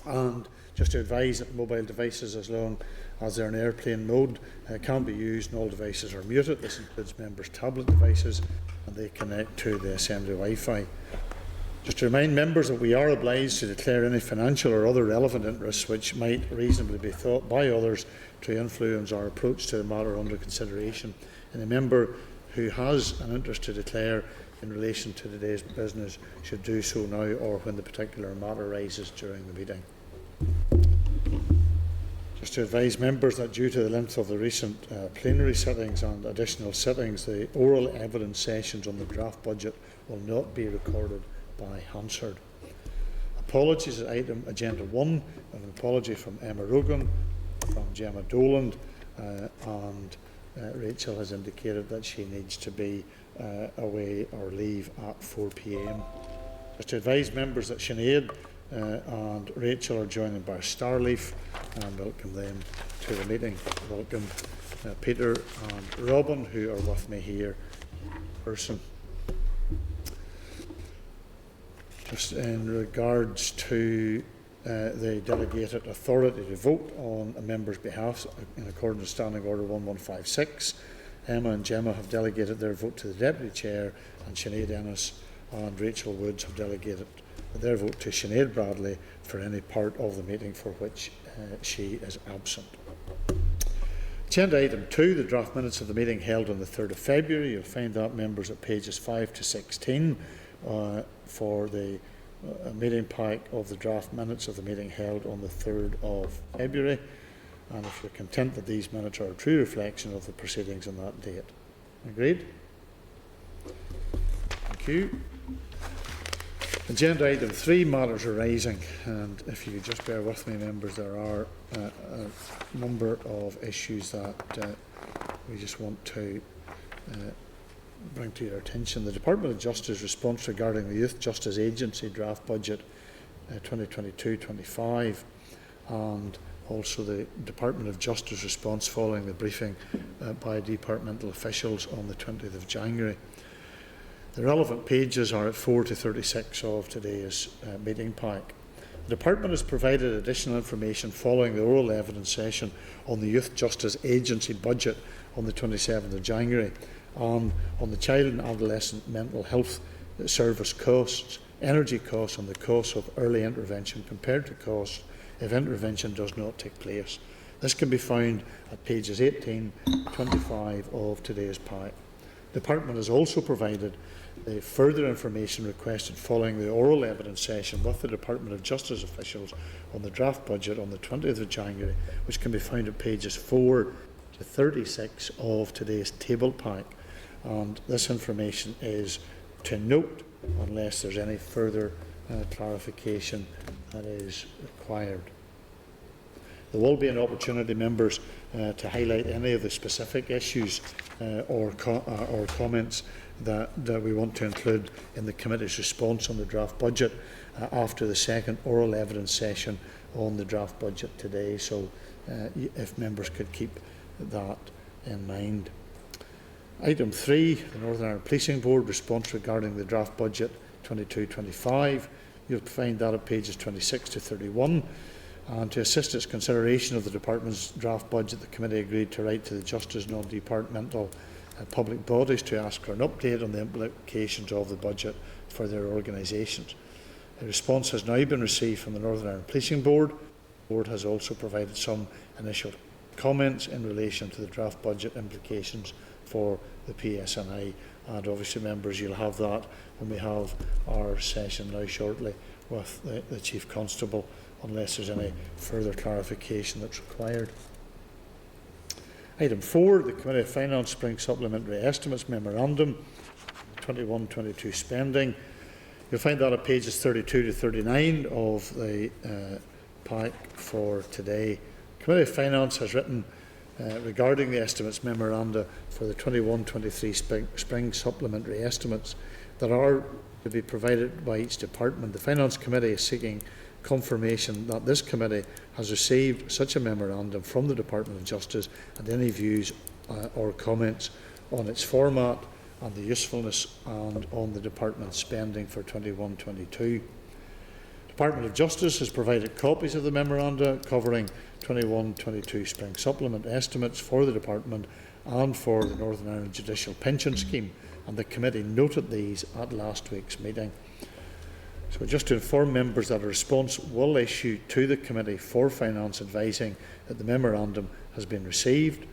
And just to advise that mobile devices, as long as they're in airplane mode, can be used and all devices are muted. This includes members' tablet devices, and they connect to the Assembly Wi-Fi. Just to remind members that we are obliged to declare any financial or other relevant interests which might reasonably be thought by others to influence our approach to the matter under consideration. And a member who has an interest to declare in relation to today's business should do so now or when the particular matter arises during the meeting. Just to advise members that due to the length of the recent plenary sittings and additional sittings, the oral evidence sessions on the draft budget will not be recorded by Hansard. Apologies at item Agenda 1, an apology from Emma Rogan, from Gemma Doland, and Rachel has indicated that she needs to be away or leave at 4 p.m. Just to advise members that Sinead and Rachel are joining by Starleaf, and welcome them to the meeting. Welcome Peter and Robin, who are with me here in person. Just in regards to the delegated authority to vote on a member's behalf in accordance with Standing Order 1156, Emma and Gemma have delegated their vote to the Deputy Chair, and Sinead Ennis and Rachel Woods have delegated their vote to Sinead Bradley for any part of the meeting for which she is absent. Agenda item 2, the draft minutes of the meeting held on the 3rd of February. You'll find that, members, at pages 5 to 16 for the meeting pack of the draft minutes of the meeting held on the 3rd of February. And if you're content that these minutes are a true reflection of the proceedings on that date. Agreed? Thank you. Agenda item 3, matters arising, and if you could just bear with me, members, there are a number of issues that we just want to bring to your attention. The Department of Justice response regarding the Youth Justice Agency draft budget 2022-25, and also the Department of Justice response following the briefing by departmental officials on the 20th of January. The relevant pages are at 4 to 36 of today's meeting pack. The Department has provided additional information following the oral evidence session on the Youth Justice Agency budget on the 27th of January and on the child and adolescent mental health service costs, energy costs and the costs of early intervention compared to costs if intervention does not take place. This can be found at pages 18 to 25 of today's pack. The Department has also provided the further information requested following the oral evidence session with the Department of Justice officials on the draft budget on the 20th of January, which can be found at pages 4 to 36 of today's table pack. And this information is to note unless there's any further clarification that is required. There will be an opportunity, members, to highlight any of the specific issues or comments that we want to include in the committee's response on the draft budget after the second oral evidence session on the draft budget today. So if members could keep that in mind. Item 3, the Northern Ireland Policing Board response regarding the draft budget 22-25. You'll find that at pages 26 to 31. And to assist its consideration of the Department's draft budget, the Committee agreed to write to the Justice non-departmental public bodies to ask for an update on the implications of the budget for their organisations. A response has now been received from the Northern Ireland Policing Board. The Board has also provided some initial comments in relation to the draft budget implications for the PSNI. And obviously, members, you'll have that when we have our session now shortly with the Chief Constable, unless there's any further clarification that's required. Item 4, the Committee of Finance Spring Supplementary Estimates Memorandum, 21-22 spending. You'll find that at pages 32 to 39 of the pack for today. The Committee of Finance has written regarding the estimates memoranda for the 21-23 spring supplementary estimates that are to be provided by each department. The Finance Committee is seeking confirmation that this committee has received such a memorandum from the Department of Justice and any views or comments on its format and the usefulness and on the department's spending for 21-22. Department of Justice has provided copies of the memoranda covering 21-22 spring supplement estimates for the Department and for the Northern Ireland Judicial Pension Scheme, and the committee noted these at last week's meeting. So just to inform members that a response will issue to the Committee for Finance advising that the memorandum has been received,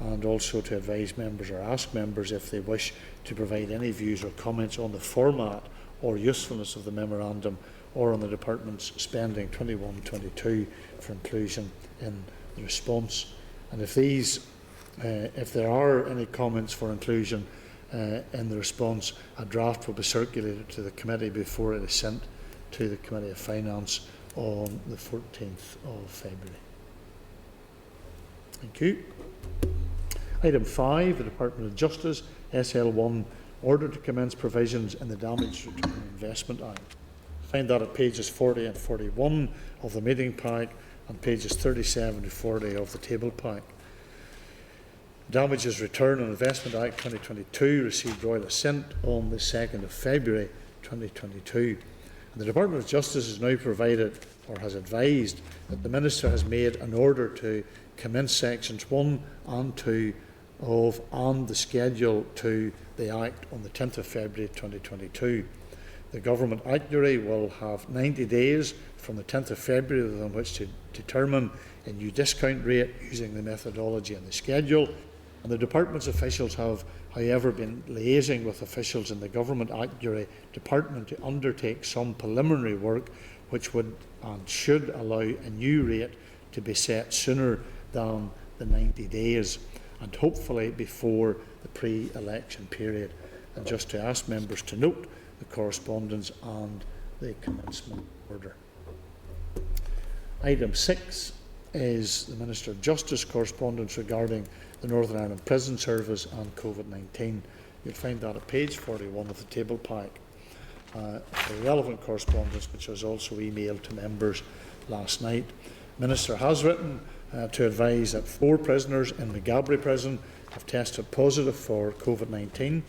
and also to advise members or ask members if they wish to provide any views or comments on the format or usefulness of the memorandum or on the Department's spending 21-22 for inclusion in the response. And if there are any comments for inclusion in the response, a draft will be circulated to the committee before it is sent to the Committee of Finance on the 14th of February. Thank you. Item 5, the Department of Justice, SL1, order to commence provisions in the Damage Return Investment Act. Find that at pages 40 and 41 of the meeting pack and pages 37 to 40 of the table pack. Damages Return on Investment Act 2022 received royal assent on the 2nd of February 2022. And the Department of Justice has now provided or has advised that the Minister has made an order to commence sections 1 and 2 of and the schedule to the Act on the 10th of February 2022. The Government Actuary will have 90 days from the 10th of February within which to determine a new discount rate using the methodology and the schedule. And the Department's officials have, however, been liaising with officials in the Government Actuary Department to undertake some preliminary work which would and should allow a new rate to be set sooner than the 90 days and hopefully before the pre-election period. And just to ask members to note the correspondence and the commencement order. Item 6 is the Minister of Justice correspondence regarding the Northern Ireland Prison Service and COVID-19. You'll find that at page 41 of the table pack. The relevant correspondence, which was also emailed to members last night. The Minister has written to advise that 4 prisoners in Maghaberry Prison have tested positive for COVID-19.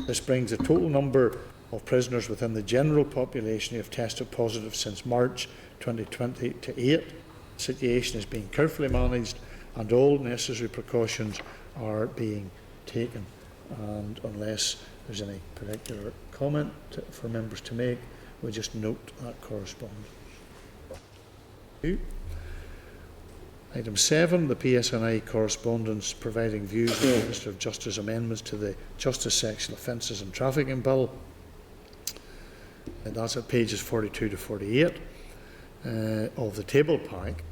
This brings the total number of prisoners within the general population who have tested positive since March 2020 to 8. The situation is being carefully managed and all necessary precautions are being taken. And unless there's any particular comment for members to make, we'll just note that correspondence. Item 7, the PSNI correspondence providing views of the Minister of Justice amendments to the Justice Sexual Offences and Trafficking Bill. And that's at pages 42 to 48 of the table pack.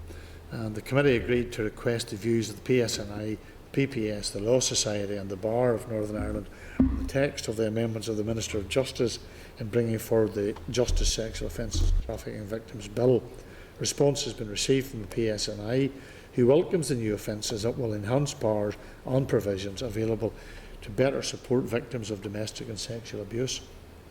And the committee agreed to request the views of the PSNI, PPS, the Law Society and the Bar of Northern Ireland on the text of the amendments of the Minister of Justice in bringing forward the Justice Sexual Offences and Trafficking Victims Bill. Response has been received from the PSNI, who welcomes the new offences that will enhance powers and provisions available to better support victims of domestic and sexual abuse.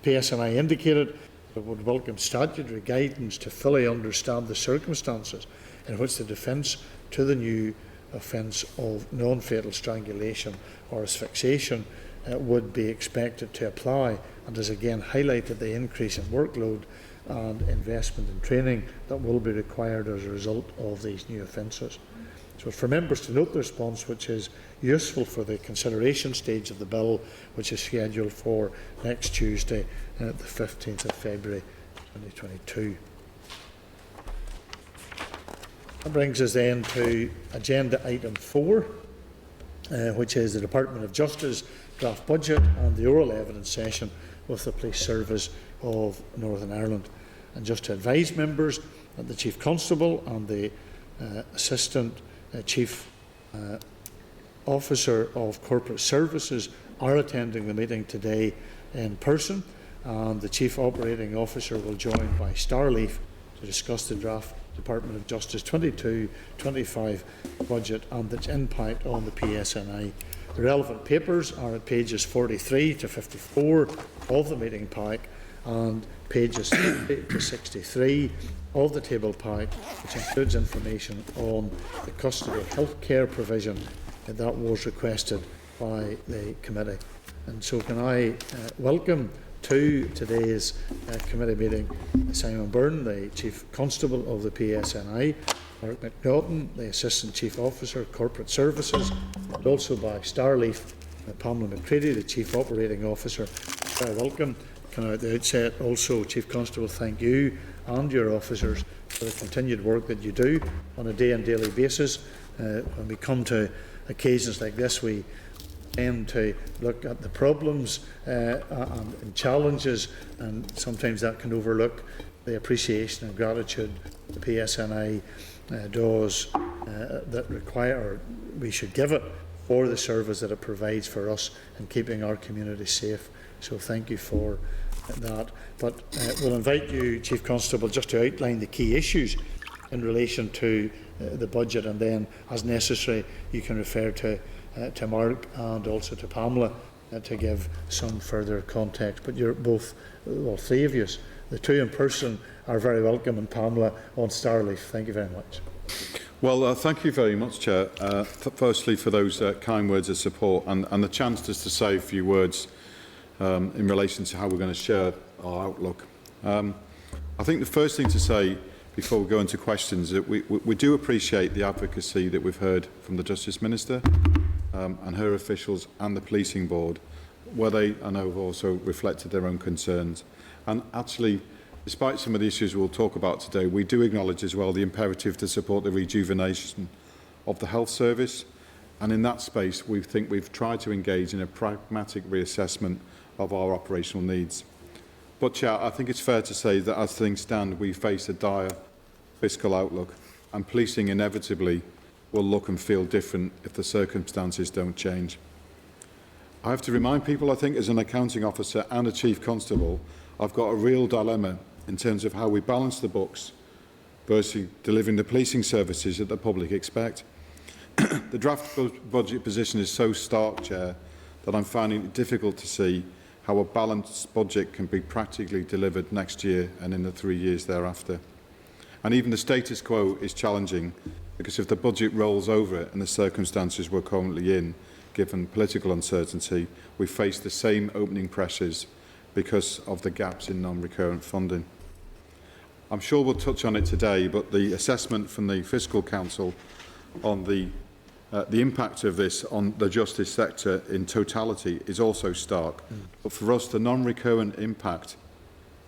PSNI indicated that it would welcome statutory guidance to fully understand the circumstances in which the defence to the new offence of non-fatal strangulation or asphyxiation would be expected to apply, and has again highlighted the increase in workload and investment in training that will be required as a result of these new offences. So for members to note the response, which is useful for the consideration stage of the bill, which is scheduled for next Tuesday, the 15th of February 2022. That brings us then to agenda item 4, which is the Department of Justice draft budget and the oral evidence session with the Police Service of Northern Ireland. And just to advise members that the Chief Constable and the Assistant Chief Officer of Corporate Services are attending the meeting today in person, and the Chief Operating Officer will join by Starleaf to discuss the draft Department of Justice 22-25 budget and its impact on the PSNI. The relevant papers are at pages 43 to 54 of the meeting pack and pages 50 to 63 of the table pack, which includes information on the custody health care provision that was requested by the committee. And so can I welcome to today's committee meeting Simon Byrne, the Chief Constable of the PSNI, Mark McNaughton, the Assistant Chief Officer, Corporate Services, and also by Starleaf, Pamela McCready, the Chief Operating Officer. Very welcome. Can I at the outset also, Chief Constable, thank you and your officers for the continued work that you do on a day and daily basis. When we come to occasions like this, we tend to look at the problems and challenges, and sometimes that can overlook the appreciation and gratitude the PSNI does that require, or we should give it, for the service that it provides for us in keeping our community safe. So thank you for that. But we'll invite you, Chief Constable, just to outline the key issues in relation to the budget, and then, as necessary, you can refer to Mark and also to Pamela to give some further context. But you're both, well, three of you, the two in person, are very welcome, and Pamela on Starleaf. Thank you very much. Well, thank you very much, Chair. Firstly, for those kind words of support and the chance just to say a few words in relation to how we're going to share our outlook. I think the first thing to say before we go into questions is that we do appreciate the advocacy that we've heard from the Justice Minister and her officials and the Policing Board, where they, I know, have also reflected their own concerns. And actually, despite some of the issues we'll talk about today, we do acknowledge as well the imperative to support the rejuvenation of the health service. And in that space, we think we've tried to engage in a pragmatic reassessment of our operational needs. But, Chair, I think it's fair to say that as things stand, we face a dire fiscal outlook, and policing inevitably will look and feel different if the circumstances don't change. I have to remind people, I think, as an accounting officer and a Chief Constable, I've got a real dilemma in terms of how we balance the books versus delivering the policing services that the public expect. The draft budget position is so stark, Chair, that I'm finding it difficult to see how a balanced budget can be practically delivered next year and in the 3 years thereafter. And even the status quo is challenging, because if the budget rolls over in the circumstances we're currently in, given political uncertainty, we face the same opening pressures because of the gaps in non-recurrent funding. I'm sure we'll touch on it today, but the assessment from the Fiscal Council on the impact of this on the justice sector in totality is also stark. But for us, the non-recurrent impact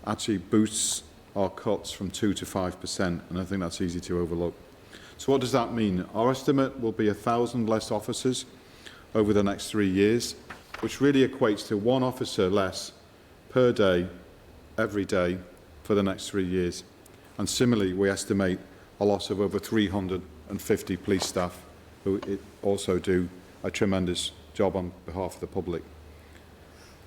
actually boosts our cuts from 2 to 5%, and I think that's easy to overlook. So what does that mean? Our estimate will be 1,000 less officers over the next 3 years, which really equates to 1 officer less per day, every day, for the next 3 years. And similarly, we estimate a loss of over 350 police staff who also do a tremendous job on behalf of the public.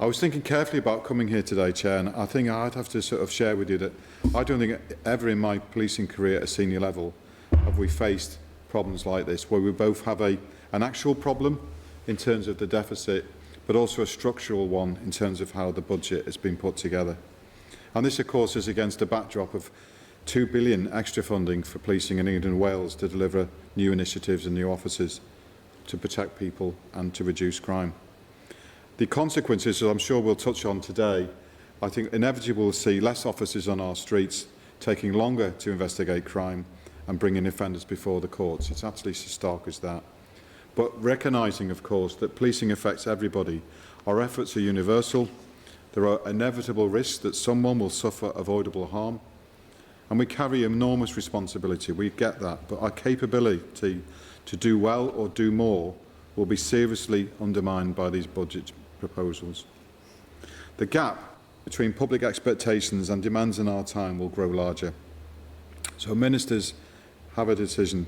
I was thinking carefully about coming here today, Chair, and I think I'd have to sort of share with you that I don't think ever in my policing career at a senior level have we faced problems like this, where we both have an actual problem in terms of the deficit, but also a structural one in terms of how the budget has been put together. And this, of course, is against a backdrop of £2 billion extra funding for policing in England and Wales to deliver new initiatives and new officers to protect people and to reduce crime. The consequences, as I'm sure we'll touch on today, I think inevitably we'll see less officers on our streets, taking longer to investigate crime and bringing offenders before the courts. It's actually so stark as that. But recognising, of course, that policing affects everybody, our efforts are universal. There are inevitable risks that someone will suffer avoidable harm, and we carry enormous responsibility. We get that, but our capability to do well or do more will be seriously undermined by these budget proposals. The gap between public expectations and demands in our time will grow larger. So ministers have a decision: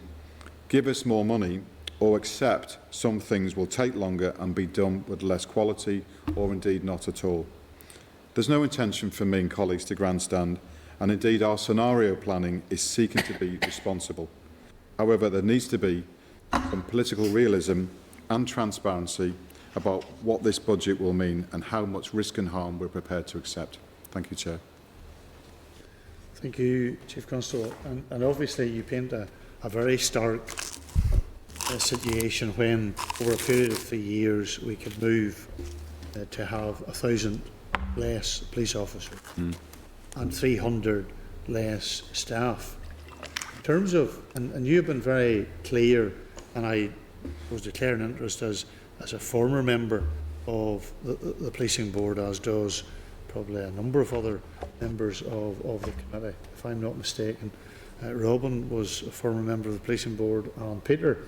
give us more money, or accept some things will take longer and be done with less quality, or indeed not at all. There's no intention for me and colleagues to grandstand, and indeed our scenario planning is seeking to be responsible. However, there needs to be some political realism and transparency about what this budget will mean and how much risk and harm we're prepared to accept. Thank you, Chair. Thank you, Chief Constable. And obviously you paint a very stark situation when, over a period of 3 years, we could move to have 1,000 less police officers and 300 less staff. In terms of, and you've been very clear, and I was declaring interest as a former member of the policing board, as does probably a number of other members of the committee, if I'm not mistaken. Robin was a former member of the policing board, and Peter.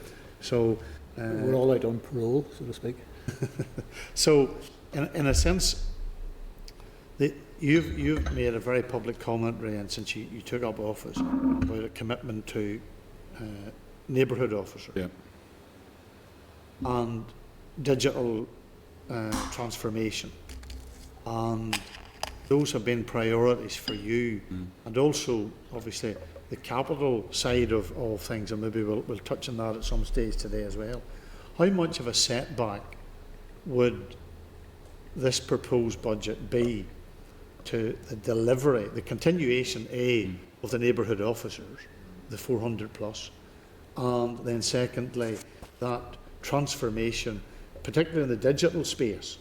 So we're all out on parole, so to speak. So, in a sense, you've made a very public commentary, and since you took up office, about a commitment to neighbourhood officers and digital transformation, and those have been priorities for you, and also obviously the capital side of things, and maybe we'll touch on that at some stage today as well. How much of a setback would this proposed budget be to the delivery, the continuation of the neighbourhood officers, the 400 plus, and then secondly that transformation, particularly in the digital space,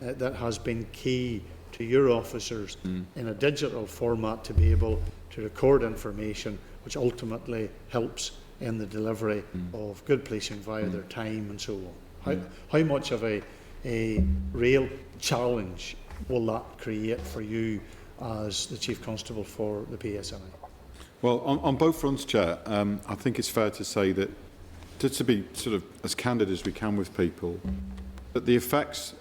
that has been key to your officers in a digital format to be able to record information, which ultimately helps in the delivery of good policing via their time and so on. How much of a real challenge will that create for you as the Chief Constable for the PSNI? Well, on both fronts, Chair, I think it's fair to say that, to be sort of as candid as we can with people, that the effects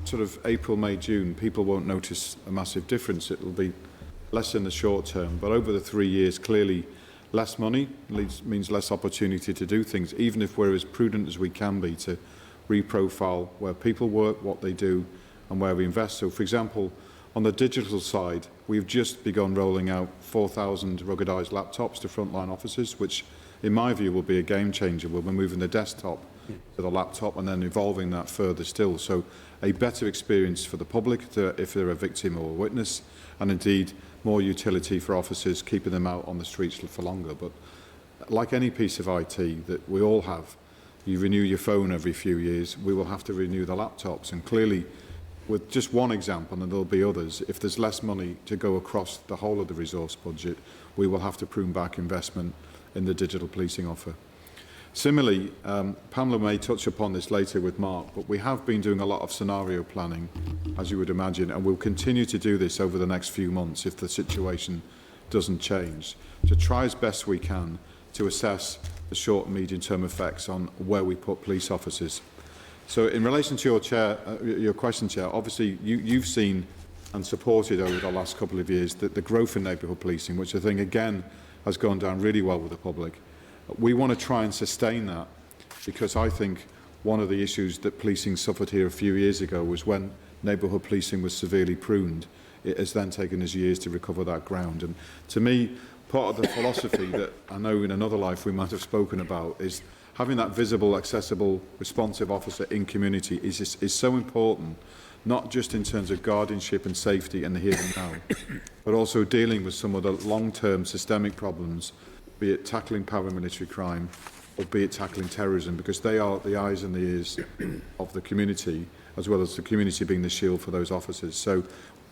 sort of April, May, June, people won't notice a massive difference. It will be less in the short term, but over the 3 years, clearly less money means less opportunity to do things, even if we're as prudent as we can be to reprofile where people work, what they do, and where we invest. So, for example, on the digital side, we've just begun rolling out 4,000 ruggedised laptops to frontline officers, which, in my view, will be a game changer. We'll be moving the desktop to the laptop and then evolving that further still. So, a better experience for the public if they're a victim or a witness, and indeed more utility for officers, keeping them out on the streets for longer. But like any piece of IT that we all have, you renew your phone every few years, we will have to renew the laptops. And clearly, with just one example, and there'll be others, if there's less money to go across the whole of the resource budget, we will have to prune back investment in the digital policing offer. Similarly, Pamela may touch upon this later with Mark, but we have been doing a lot of scenario planning, as you would imagine, and we'll continue to do this over the next few months if the situation doesn't change, to try as best we can to assess the short and medium term effects on where we put police officers. So in relation to your question, Chair, obviously you've seen and supported over the last couple of years the growth in neighbourhood policing, which I think again has gone down really well with the public. We want to try and sustain that, because I think one of the issues that policing suffered here a few years ago was when neighbourhood policing was severely pruned. It has then taken us years to recover that ground. And to me, part of the philosophy that I know in another life we might have spoken about is having that visible, accessible, responsive officer in community is so important, not just in terms of guardianship and safety and the here and now, but also dealing with some of the long-term systemic problems, be it tackling paramilitary crime or be it tackling terrorism, because they are the eyes and the ears of the community, as well as the community being the shield for those officers. So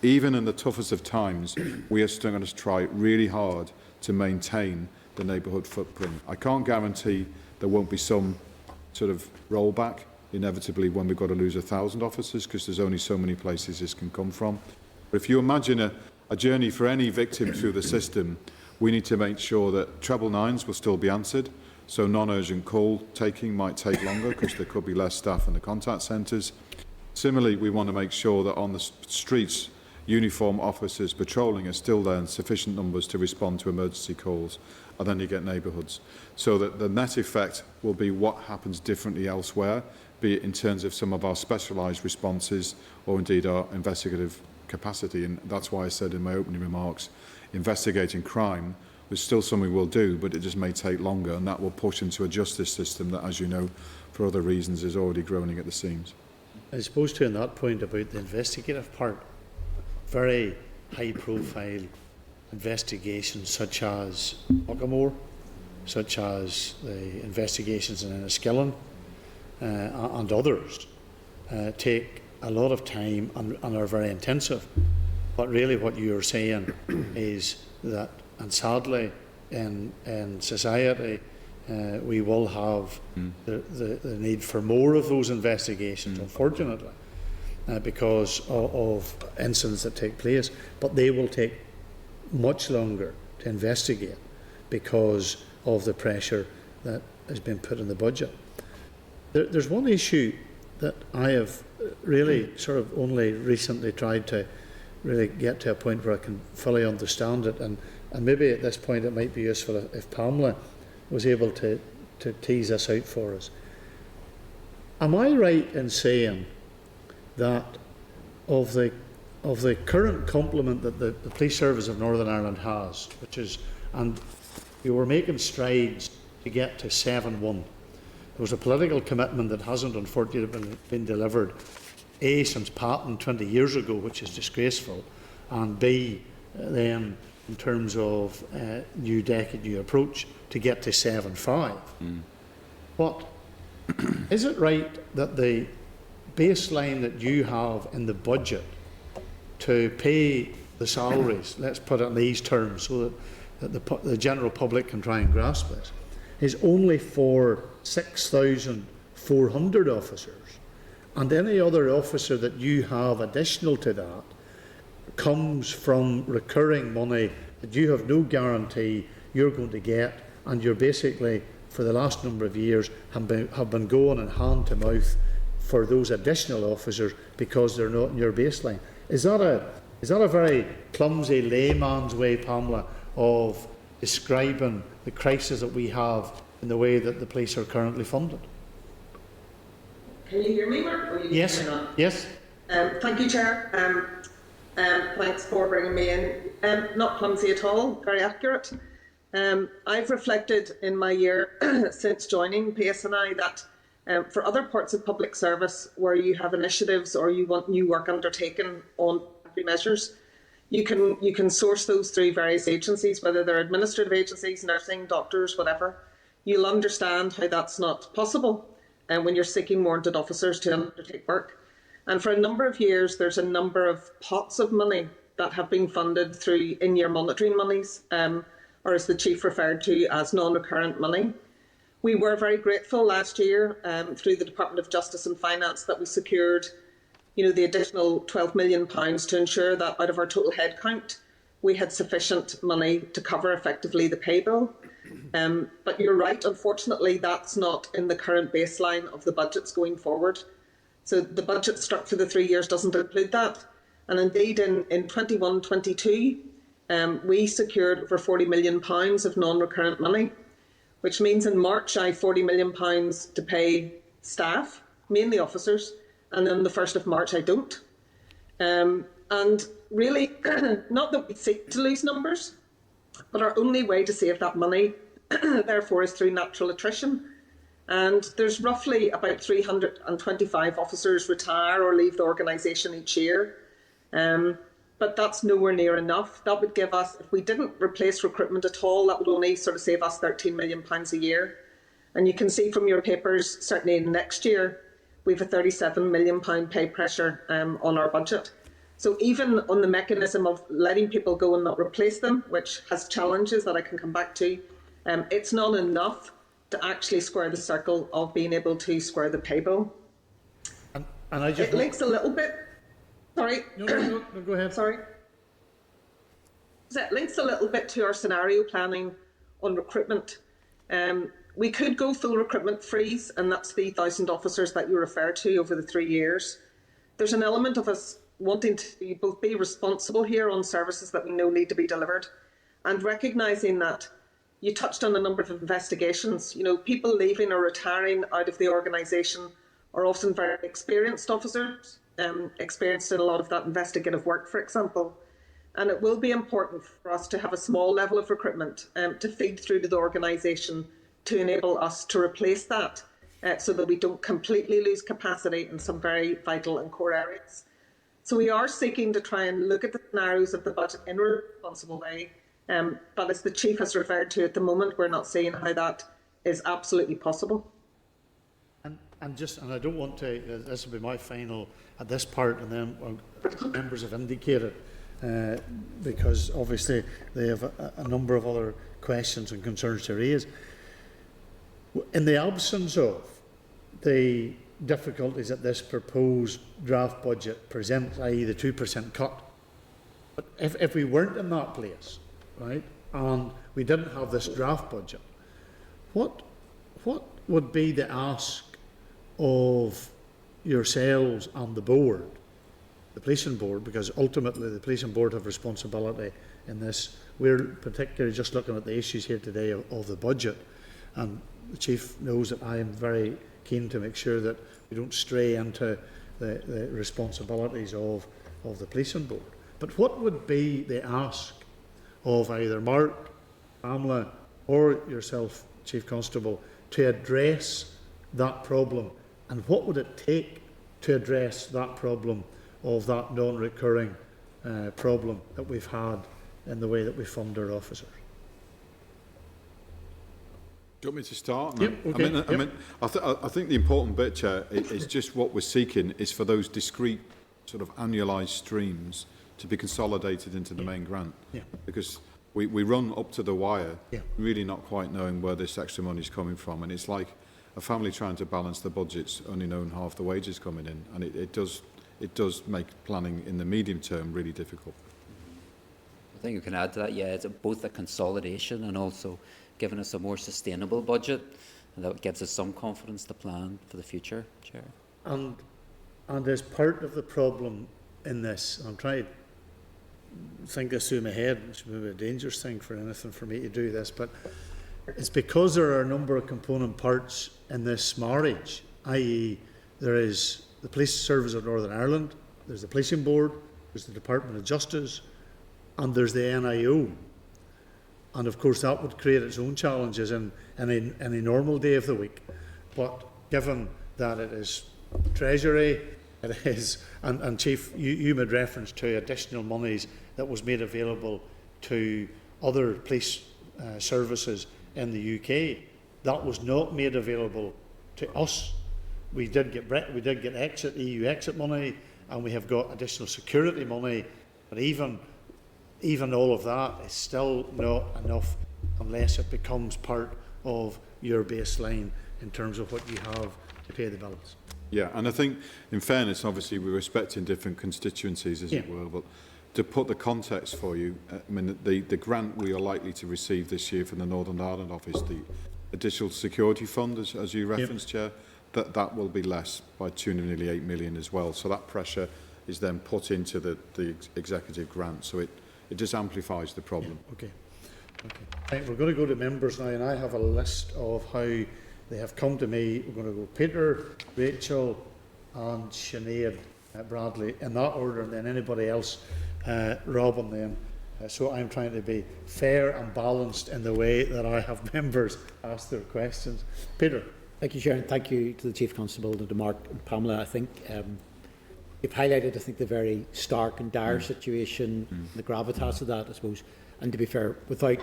even in the toughest of times, we are still going to try really hard to maintain the neighbourhood footprint. I can't guarantee there won't be some sort of rollback, inevitably, when we've got to lose 1,000 officers, because there's only so many places this can come from. But if you imagine a journey for any victim through the system, we need to make sure that treble nines will still be answered. So non-urgent call taking might take longer because there could be less staff in the contact centres. Similarly, we want to make sure that on the streets, uniform officers patrolling are still there in sufficient numbers to respond to emergency calls, and then you get neighbourhoods. So that the net effect will be what happens differently elsewhere, be it in terms of some of our specialised responses or indeed our investigative capacity. And that's why I said in my opening remarks, investigating crime is still something we'll do, but it just may take longer, and that will push into a justice system that, as you know, for other reasons is already groaning at the seams. I suppose to on that point about the investigative part, very high profile investigations such as Muckamore, such as the investigations in Enniskillen and others take a lot of time and are very intensive. But really what you're saying is that, and sadly in society, we will have the need for more of those investigations, unfortunately, because of incidents that take place. But they will take much longer to investigate because of the pressure that has been put in the budget. There's one issue that I have really sort of only recently tried to really get to a point where I can fully understand it, and maybe at this point it might be useful if Pamela was able to tease this out for us. Am I right in saying that of the current complement that the Police Service of Northern Ireland has, which is, and you were making strides to get to 7-1. There was a political commitment that hasn't unfortunately been delivered, A, since Patton 20 years ago, which is disgraceful, and B, then in terms of new decade, new approach, to get to 7-5. But is it right that the baseline that you have in the budget to pay the salaries, let's put it in these terms so that the general public can try and grasp this, is only for 6,400 officers, and any other officer that you have additional to that comes from recurring money that you have no guarantee you're going to get, and you're basically, for the last number of years, have been going in hand to mouth for those additional officers because they're not in your baseline. Is that a very clumsy layman's way, Pamela, of describing the crisis that we have in the way that the police are currently funded? Can you hear me, Mark? Or you Yes. Yes. Thank you, Chair. Thanks for bringing me in. Not clumsy at all, very accurate. I've reflected in my year since joining PSNI that for other parts of public service where you have initiatives or you want new work undertaken on measures, you can source those through various agencies, whether they're administrative agencies, nursing, doctors, whatever. You'll understand how that's not possible when you're seeking warranted officers to undertake work. And for a number of years, there's a number of pots of money that have been funded through in-year monitoring monies, or as the Chief referred to as non-recurrent money. We were very grateful last year through the Department of Justice and Finance that we secured the additional £12 million to ensure that out of our total headcount, we had sufficient money to cover effectively the pay bill. But you're right, unfortunately, that's not in the current baseline of the budgets going forward. So the budget struck for the 3 years doesn't include that. And indeed, in 21-22, we secured over £40 million of non-recurrent money, which means in March I have £40 million to pay staff, mainly officers, and then the 1st of March I don't. And really, not that we seek to lose numbers, but our only way to save that money, therefore, is through natural attrition. And there's roughly about 325 officers retire or leave the organisation each year. But that's nowhere near enough. That would give us, if we didn't replace recruitment at all, that would only sort of save us £13 million a year. And you can see from your papers, certainly next year, we have a £37 million pay pressure on our budget. So even on the mechanism of letting people go and not replace them, which has challenges that I can come back to, it's not enough to actually square the circle of being able to square the pay bill. And I just... It links a little bit... Sorry. No, go ahead. Sorry. It links a little bit to our scenario planning on recruitment. We could go full recruitment freeze, and that's the 1,000 officers that you refer to over the 3 years. There's an element of us wanting to both be responsible here on services that we know need to be delivered, and recognising that you touched on a number of investigations. People leaving or retiring out of the organisation are often very experienced officers, experienced in a lot of that investigative work, for example. And it will be important for us to have a small level of recruitment to feed through to the organisation to enable us to replace that so that we don't completely lose capacity in some very vital and core areas. So we are seeking to try and look at the scenarios of the budget in a responsible way. But as the Chief has referred to at the moment, we're not seeing how that is absolutely possible. and I don't want to, this will be my final at this part, and then members have indicated, because obviously they have a number of other questions and concerns to raise. In the absence of the difficulties that this proposed draft budget presents, i.e. the 2% cut, but if we weren't in that place, right, and we didn't have this draft budget, what would be the ask of yourselves and the board, the policing board, because ultimately the policing board have responsibility in this. We're particularly just looking at the issues here today of the budget, and the Chief knows that I am very keen to make sure that we don't stray into the responsibilities of the policing board. But what would be the ask of either Mark, Pamela, or yourself, Chief Constable, to address that problem, and what would it take to address that problem of that non-recurring problem that we've had in the way that we fund our officers? Do you want me to start? Yep, okay. I think the important bit, Chair, is just what we're seeking is for those discrete sort of annualised streams to be consolidated into the main grant. Yeah. Because we run up to the wire, Yeah. really not quite knowing where this extra money is coming from, and it's like a family trying to balance the budgets, only knowing half the wages coming in, and it does make planning in the medium term really difficult. I think you can add to that, yeah, it's both a consolidation and also giving us a more sustainable budget, and that gives us some confidence to plan for the future, Chair. And as part of the problem in this, I'm trying to think this through my head, which would be a dangerous thing for anything for me to do this, but it's because there are a number of component parts in this marriage, i.e. there is the Police Service of Northern Ireland, there's the Policing Board, there's the Department of Justice, and there's the NIO. And of course that would create its own challenges in any normal day of the week. But given that it is Treasury, it is, and Chief, you made reference to additional monies that was made available to other police services in the UK. That was not made available to us. We did get EU exit money, and we have got additional security money, but even all of that is still not enough unless it becomes part of your baseline in terms of what you have to pay the bills. Yeah, and I think, in fairness, obviously we're respecting different constituencies, as it were, but to put the context for you, I mean, the grant we are likely to receive this year from the Northern Ireland office, the additional security fund, as you referenced, Chair, that will be less by tune of nearly 8 million as well. So that pressure is then put into the executive grant. So it just amplifies the problem. Yeah, okay. Right, we're going to go to members now, and I have a list of how they have come to me. We're going to go Peter, Rachel, and Sinead Bradley in that order, and then anybody else, Robin then. So I'm trying to be fair and balanced in the way that I have members ask their questions. Peter. Thank you, Chair, and thank you to the Chief Constable, to Mark and Pamela. I think you've highlighted, I think, the very stark and dire situation, the gravitas of that, I suppose, and to be fair, without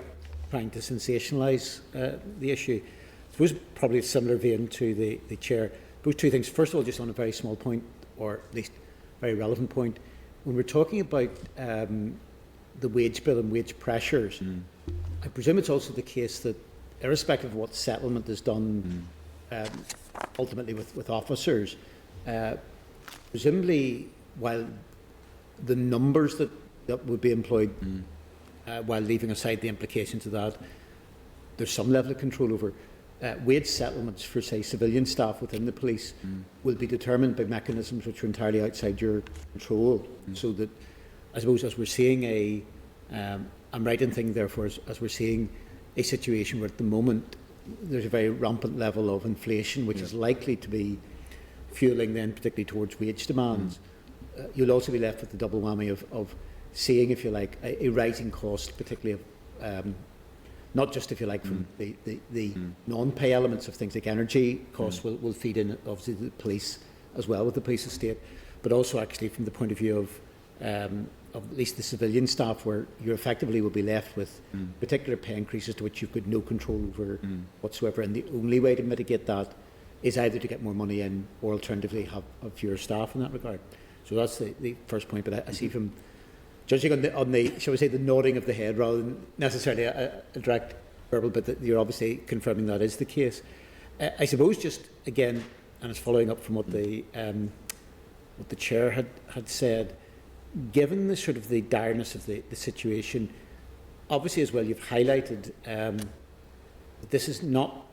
trying to sensationalise the issue, I suppose probably a similar vein to the Chair. Those two things. First of all, just on a very small point, or at least very relevant point, when we're talking about the wage bill and wage pressures, I presume it's also the case that, irrespective of what settlement is done ultimately with officers, presumably while the numbers that would be employed, while leaving aside the implications of that, there's some level of control over wage settlements for, say, civilian staff within the police will be determined by mechanisms which are entirely outside your control. So that, I suppose, as we're seeing I'm right in thinking, therefore, as we're seeing a situation where at the moment there's a very rampant level of inflation, which is likely to be fueling then particularly towards wage demands, you'll also be left with the double whammy of seeing, if you like, a rising cost, particularly of not just, if you like, from the non-pay elements of things like energy costs will feed in, obviously, the police as well with the police estate, but also actually from the point of view of at least the civilian staff, where you effectively will be left with particular pay increases to which you've got no control over whatsoever. And the only way to mitigate that is either to get more money in or alternatively have fewer staff in that regard. So that's the first point. But I see from judging on the shall we say the nodding of the head rather than necessarily a direct verbal, but that you're obviously confirming that is the case. I suppose just again, and it's following up from what the chair had said. Given the sort of the direness of the situation, obviously as well you've highlighted that this is not,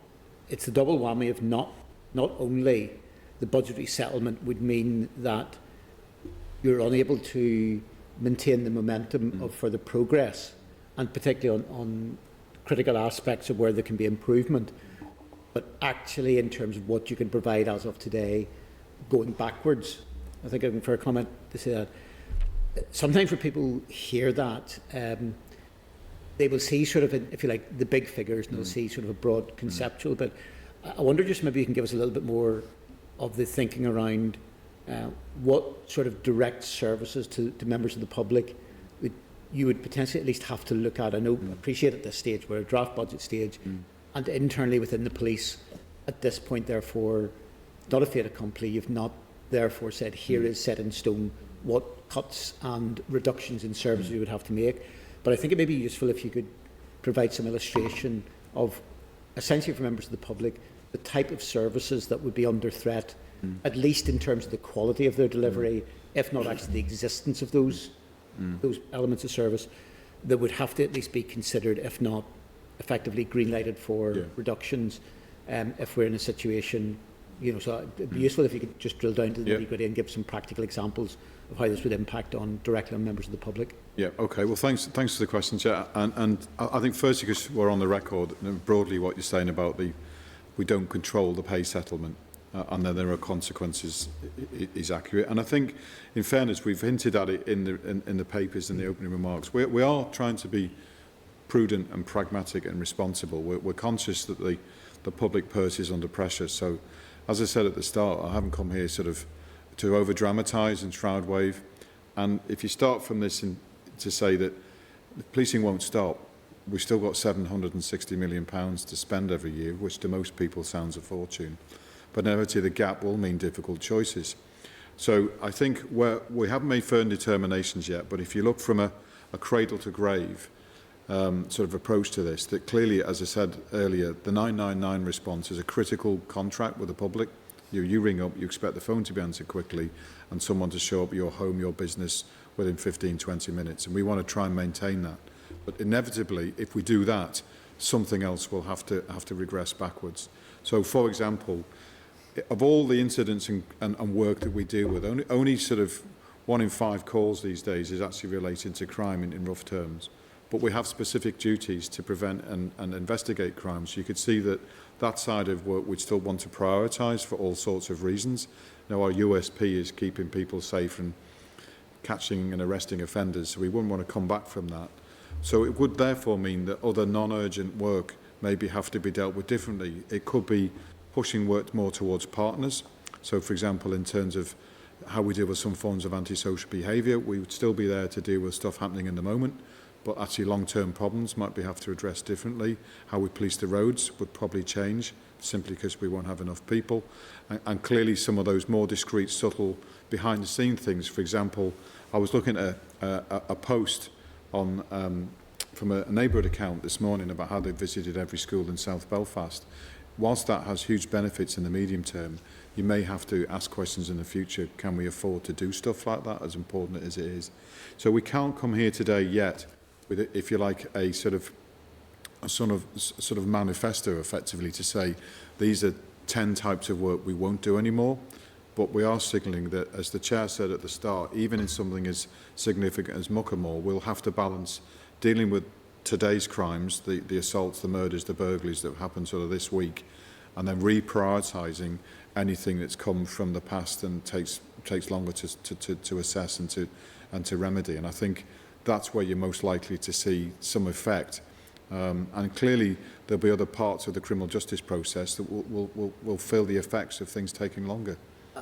it's the double whammy of not only the budgetary settlement would mean that you're unable to maintain the momentum of further progress, and particularly on critical aspects of where there can be improvement, but actually in terms of what you can provide as of today, going backwards. I think I'm for a comment to say that. Sometimes when people hear that, they will see sort of, if you like, the big figures, and they'll see sort of a broad conceptual, but I wonder just maybe you can give us a little bit more of the thinking around what sort of direct services to members of the public you would potentially at least have to look at. I know, appreciate at this stage, we're a draft budget stage, and internally within the police at this point, therefore, not a fait accompli, you've not therefore said here is set in stone what cuts and reductions in services you would have to make. But I think it may be useful if you could provide some illustration of, essentially for members of the public, the type of services that would be under threat, at least in terms of the quality of their delivery, if not actually the existence of those elements of service, that would have to at least be considered, if not effectively green-lighted for reductions, if we're in a situation, you know, so it'd be useful if you could just drill down to the nitty-gritty and give some practical examples of how this would impact directly on members of the public. Yeah, okay. Well, thanks for the question, Chair. And I think firstly, because we're on the record, broadly what you're saying about we don't control the pay settlement, and then there are consequences is accurate. And I think, in fairness, we've hinted at it in the papers and the opening remarks. We are trying to be prudent and pragmatic and responsible. We're conscious that the public purse is under pressure. So, as I said at the start, I haven't come here sort of to over-dramatise and shroud wave. And if you start from this to say that the policing won't stop, we've still got £760 million to spend every year, which to most people sounds a fortune. But inevitably the gap will mean difficult choices. So I think we haven't made firm determinations yet, but if you look from a cradle to grave sort of approach to this, that clearly, as I said earlier, the 999 response is a critical contract with the public. You ring up, you expect the phone to be answered quickly and someone to show up at your home, your business within 15, 20 minutes. And we want to try and maintain that. But inevitably, if we do that, something else will have to regress backwards. So, for example, of all the incidents and work that we deal with, only sort of 1 in 5 calls these days is actually related to crime in rough terms. But we have specific duties to prevent and investigate crimes. You could see that side of work we'd still want to prioritise for all sorts of reasons. Now, our USP is keeping people safe and catching and arresting offenders, so we wouldn't want to come back from that. So it would therefore mean that other non-urgent work maybe have to be dealt with differently. It could be pushing work more towards partners. So, for example, in terms of how we deal with some forms of antisocial behaviour, we would still be there to deal with stuff happening in the moment, but actually long-term problems might be have to address differently. How we police the roads would probably change, simply because we won't have enough people. And clearly some of those more discreet, subtle, behind-the-scene things. For example, I was looking at a post on from a neighbourhood account this morning about how they visited every school in South Belfast. Whilst that has huge benefits in the medium term, you may have to ask questions in the future, can we afford to do stuff like that, as important as it is? So we can't come here today yet with, if you like, a sort of manifesto, effectively, to say these are 10 types of work we won't do anymore. But we are signalling that, as the Chair said at the start, even in something as significant as Muckamore, we'll have to balance dealing with today's crimes, the assaults, the murders, the burglaries that have happened sort of this week, and then reprioritising anything that's come from the past and takes longer to assess and to remedy. And I think that's where you're most likely to see some effect. And clearly there'll be other parts of the criminal justice process that will feel the effects of things taking longer.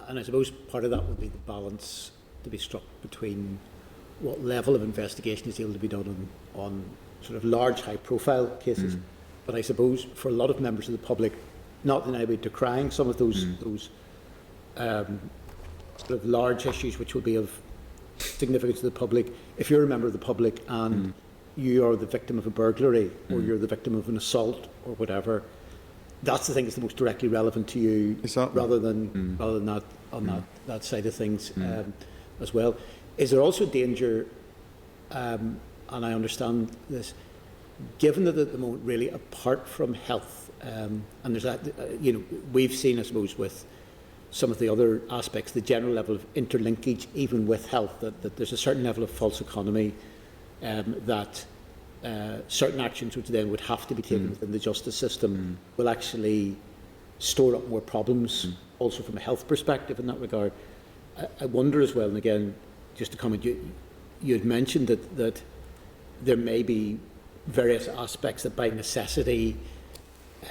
And I suppose part of that would be the balance to be struck between what level of investigation is able to be done on sort of large, high-profile cases. But I suppose for a lot of members of the public, not in any way decrying some of those sort of large issues which will be of significance to the public. If you're a member of the public and you are the victim of a burglary or you're the victim of an assault or whatever, that's the thing that's the most directly relevant to you, rather than that on that side of things as well. Is there also danger, and I understand this, given that at the moment, really, apart from health, and there's that, we've seen, I suppose, with some of the other aspects, the general level of interlinkage, even with health, that there's a certain level of false economy, that certain actions which then would have to be taken within the justice system will actually store up more problems, also from a health perspective in that regard. I wonder as well, and again, just to comment, you had mentioned that there may be various aspects that by necessity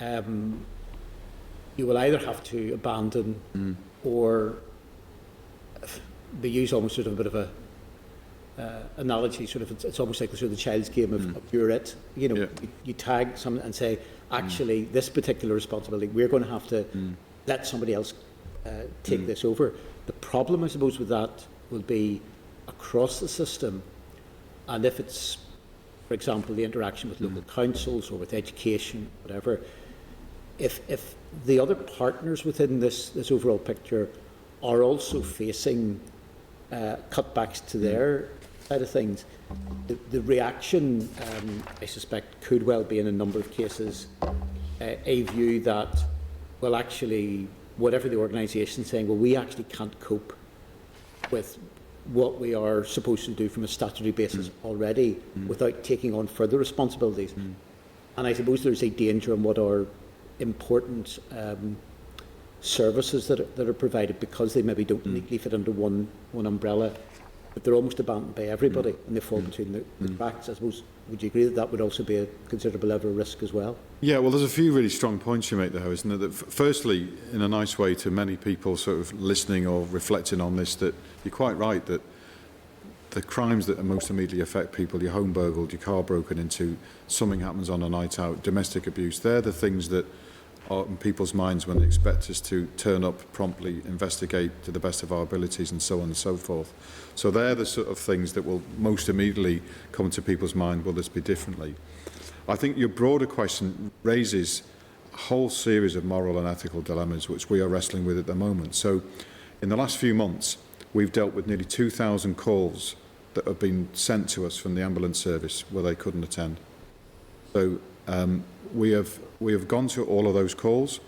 you will either have to abandon or they use almost sort of a bit of a analogy, sort of it's almost like the sort of the child's game of you're it. You tag someone and say, actually, this particular responsibility, we're going to have to let somebody else take this over. The problem, I suppose, with that will be across the system, and if it's, for example, the interaction with local councils or with education, whatever, if the other partners within this overall picture are also facing cutbacks to their side of things, the reaction, I suspect, could well be in a number of cases a view that, well, actually, whatever the organisation is saying, well, we actually can't cope with what we are supposed to do from a statutory basis already without taking on further responsibilities. And I suppose there's a danger in what are important services that are provided, because they maybe don't neatly fit under one umbrella, but they're almost abandoned by everybody and they fall between the cracks. I suppose, would you agree that that would also be a considerable level of risk as well? Yeah, well, there's a few really strong points you make there, isn't there? That firstly, in a nice way to many people sort of listening or reflecting on this, that you're quite right that the crimes that most immediately affect people, your home burgled, your car broken into, something happens on a night out, domestic abuse, they're the things that are in people's minds when they expect us to turn up, promptly investigate to the best of our abilities and so on and so forth. So they're the sort of things that will most immediately come to people's mind, will this be differently? I think your broader question raises a whole series of moral and ethical dilemmas which we are wrestling with at the moment. So in the last few months, we've dealt with nearly 2,000 calls that have been sent to us from the ambulance service where they couldn't attend. So we have gone through all of those calls.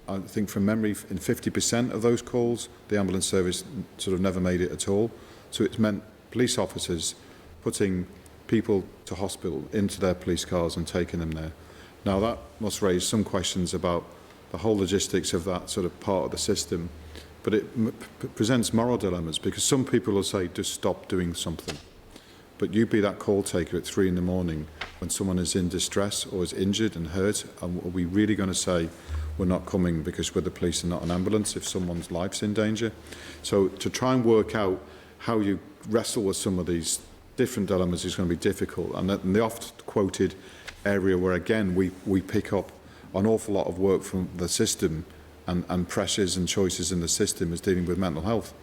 I think from memory, in 50% of those calls, the ambulance service sort of never made it at all. So it's meant police officers putting people to hospital into their police cars and taking them there. Now that must raise some questions about the whole logistics of that sort of part of the system, but it presents moral dilemmas, because some people will say, just stop doing something. But you be that call taker at 3 in the morning when someone is in distress or is injured and hurt, and are we really going to say we're not coming because we're the police and not an ambulance if someone's life's in danger? So to try and work out how you wrestle with some of these different dilemmas is going to be difficult. And the oft-quoted area where, again, we pick up an awful lot of work from the system and pressures and choices in the system is dealing with mental health.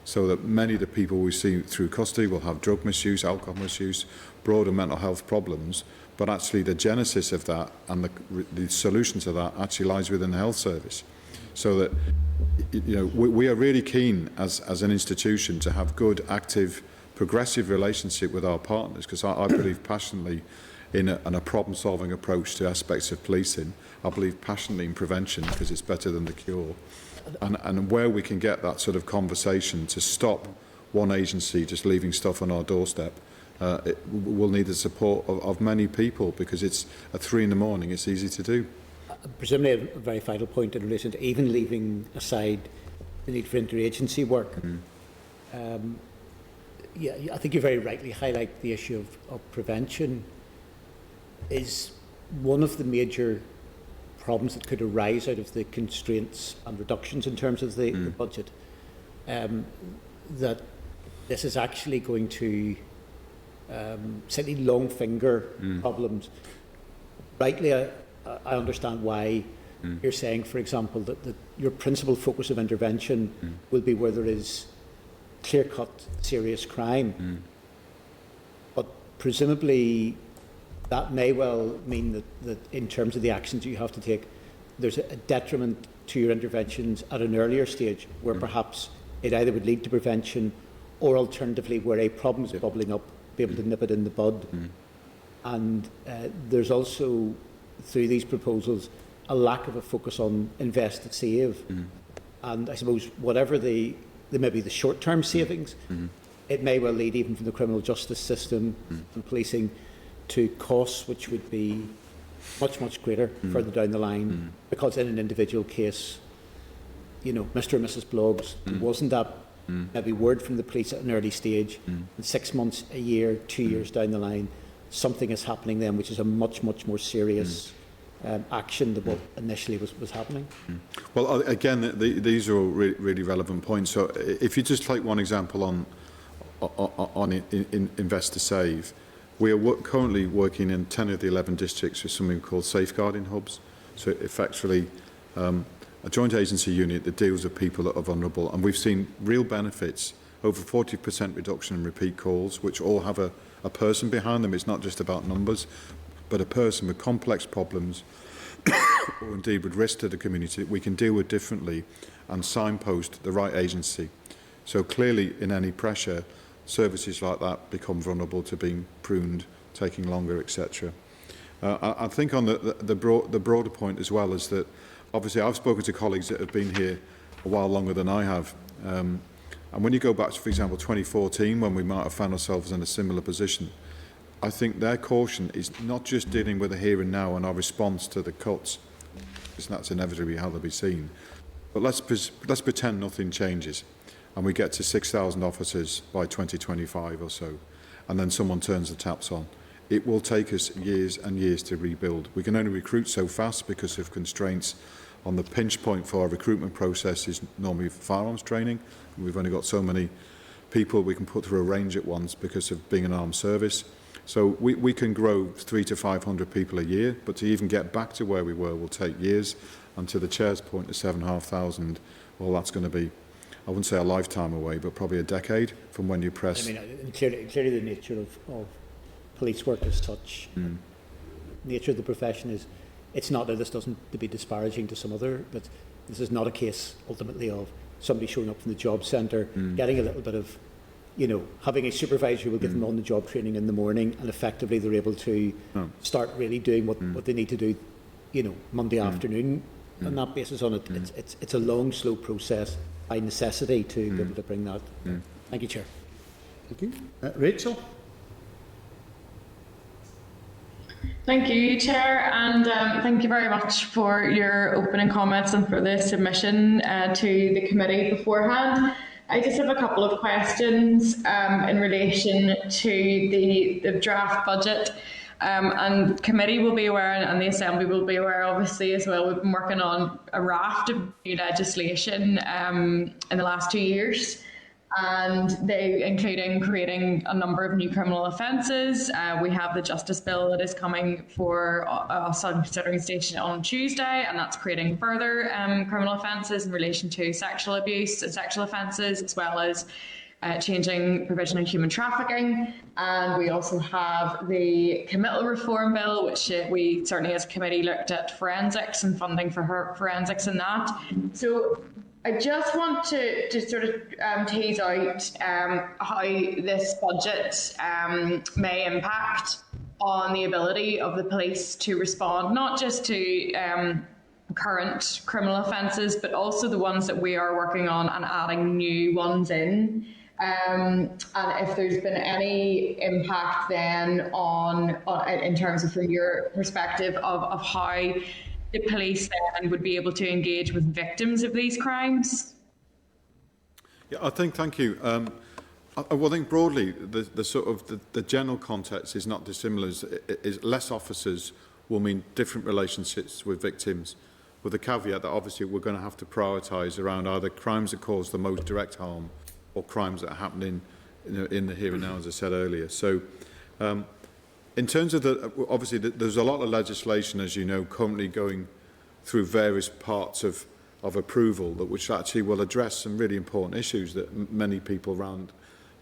So that many of the people we see through custody will have drug misuse, alcohol misuse, broader mental health problems, but actually the genesis of that and the solution to that actually lies within the health service. So that, we are really keen as an institution to have good, active, progressive relationship with our partners, because I believe passionately in a problem-solving approach to aspects of policing. I believe passionately in prevention, because it's better than the cure. And where we can get that sort of conversation to stop one agency just leaving stuff on our doorstep, we'll need the support of many people, because it's at 3 in the morning, it's easy to do. Presumably a very vital point in relation to even leaving aside the need for interagency work. I think you very rightly highlight the issue of prevention is one of the major problems that could arise out of the constraints and reductions in terms of the budget. That this is actually going to certainly long finger problems. Rightly, I understand why you're saying, for example, that your principal focus of intervention will be where there is clear-cut serious crime. But presumably that may well mean that in terms of the actions you have to take, there's a detriment to your interventions at an earlier stage, where perhaps it either would lead to prevention, or alternatively where a problem is bubbling up, be able to nip it in the bud. And there's also, through these proposals, a lack of a focus on invest to save. And I suppose whatever maybe the short-term savings, it may well lead even from the criminal justice system and policing to costs which would be much, much greater further down the line, because in an individual case, you know, Mr. and Mrs. Bloggs, wasn't that maybe word from the police at an early stage, and 6 months, a year, 2 years down the line, something is happening then which is a much, much more serious action than what initially was happening. Well, again, these are all really relevant points. So if you just take one example on Invest to Save, we are currently working in 10 of the 11 districts with something called safeguarding hubs. So effectively a joint agency unit that deals with people that are vulnerable. And we've seen real benefits, over 40% reduction in repeat calls, which all have a person behind them. It's not just about numbers, but a person with complex problems or indeed with risk to the community that we can deal with differently and signpost the right agency. So clearly, in any pressure, services like that become vulnerable to being pruned, taking longer, etc. I think on the broader point as well is that obviously I've spoken to colleagues that have been here a while longer than I have. And when you go back to, for example, 2014, when we might have found ourselves in a similar position, I think their caution is not just dealing with the here and now and our response to the cuts, because that's inevitably how they'll be seen, but let's pretend nothing changes and we get to 6,000 officers by 2025 or so, and then someone turns the taps on. It will take us years and years to rebuild. We can only recruit so fast because of constraints on the pinch point for our recruitment process is normally firearms training. We've only got so many people we can put through a range at once because of being an armed service. So we can grow 300 to 500 people a year, but to even get back to where we were will take years. And to the chair's point, the 7,500, well, that's going to be, I wouldn't say a lifetime away, but probably a decade from when you press. I mean, clearly the nature of police work as such, nature of the profession is, it's not that this doesn't to be disparaging to some other, but this is not a case ultimately of somebody showing up from the job centre, getting a little bit of, you know, having a supervisor who will give them on-the-job training in the morning, and effectively they're able to start really doing what they need to do, you know, Monday afternoon. On that basis, on it, it's a long, slow process by necessity to be able to bring that. Thank you, Chair. Thank you. Rachel? Thank you, Chair, and thank you very much for your opening comments and for the submission to the committee beforehand. I just have a couple of questions in relation to the draft budget. And committee will be aware, and the Assembly will be aware, obviously, as well. We've been working on a raft of new legislation in the last 2 years, and they including creating a number of new criminal offences. We have the Justice Bill that is coming for us on consideration on Tuesday, and that's creating further criminal offences in relation to sexual abuse and sexual offences, as well as changing provision of human trafficking. And we also have the committal reform bill, which we certainly as a committee looked at forensics and funding for forensics in that. So I just want to sort of tease out how this budget may impact on the ability of the police to respond, not just to current criminal offences, but also the ones that we are working on and adding new ones in. And if there's been any impact then on in terms of from your perspective of how the police then would be able to engage with victims of these crimes? Yeah, I think, thank you. I think broadly, the sort of the general context is not dissimilar. Is less officers will mean different relationships with victims, with the caveat that obviously we're going to have to prioritise around either crimes that cause the most direct harm or crimes that are happening in the here and now, as I said earlier. So in terms of obviously there's a lot of legislation, as you know, currently going through various parts of approval, which actually will address some really important issues that many people around,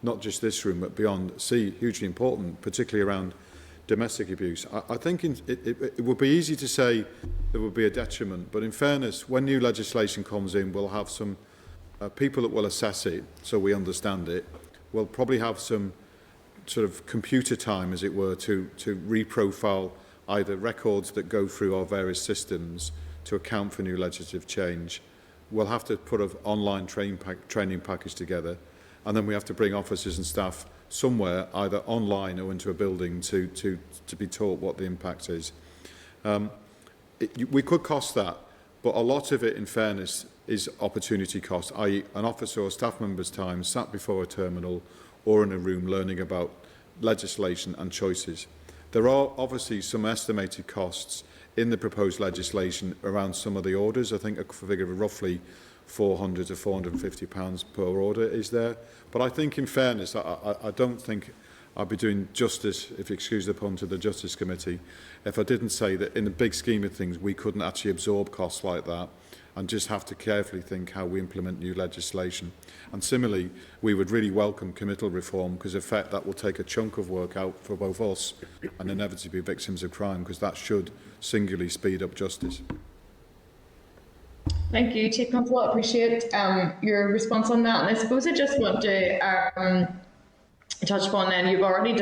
not just this room but beyond, see hugely important, particularly around domestic abuse. I think it would be easy to say there would be a detriment, but in fairness, when new legislation comes in, we'll have some people that will assess it so we understand it. We'll probably have some sort of computer time, as it were, to reprofile either records that go through our various systems to account for new legislative change. We'll have to put an online training package together, and then we have to bring officers and staff somewhere, either online or into a building, to be taught what the impact is. We could cost that, but a lot of it, in fairness, is opportunity cost, i.e. an officer or staff member's time sat before a terminal or in a room learning about legislation and choices. There are obviously some estimated costs in the proposed legislation around some of the orders. I think a figure of roughly £400 to £450 per order is there. But I think, in fairness, I don't think I'd be doing justice, if you excuse the pun, to the Justice Committee if I didn't say that in the big scheme of things we couldn't actually absorb costs like that, and just have to carefully think how we implement new legislation. And similarly, we would really welcome committal reform, because in fact that will take a chunk of work out for both us and inevitably victims of crime, because that should singularly speed up justice. Thank you, Chief Constable. I appreciate your response on that. And I suppose I just want to touch upon, then you've already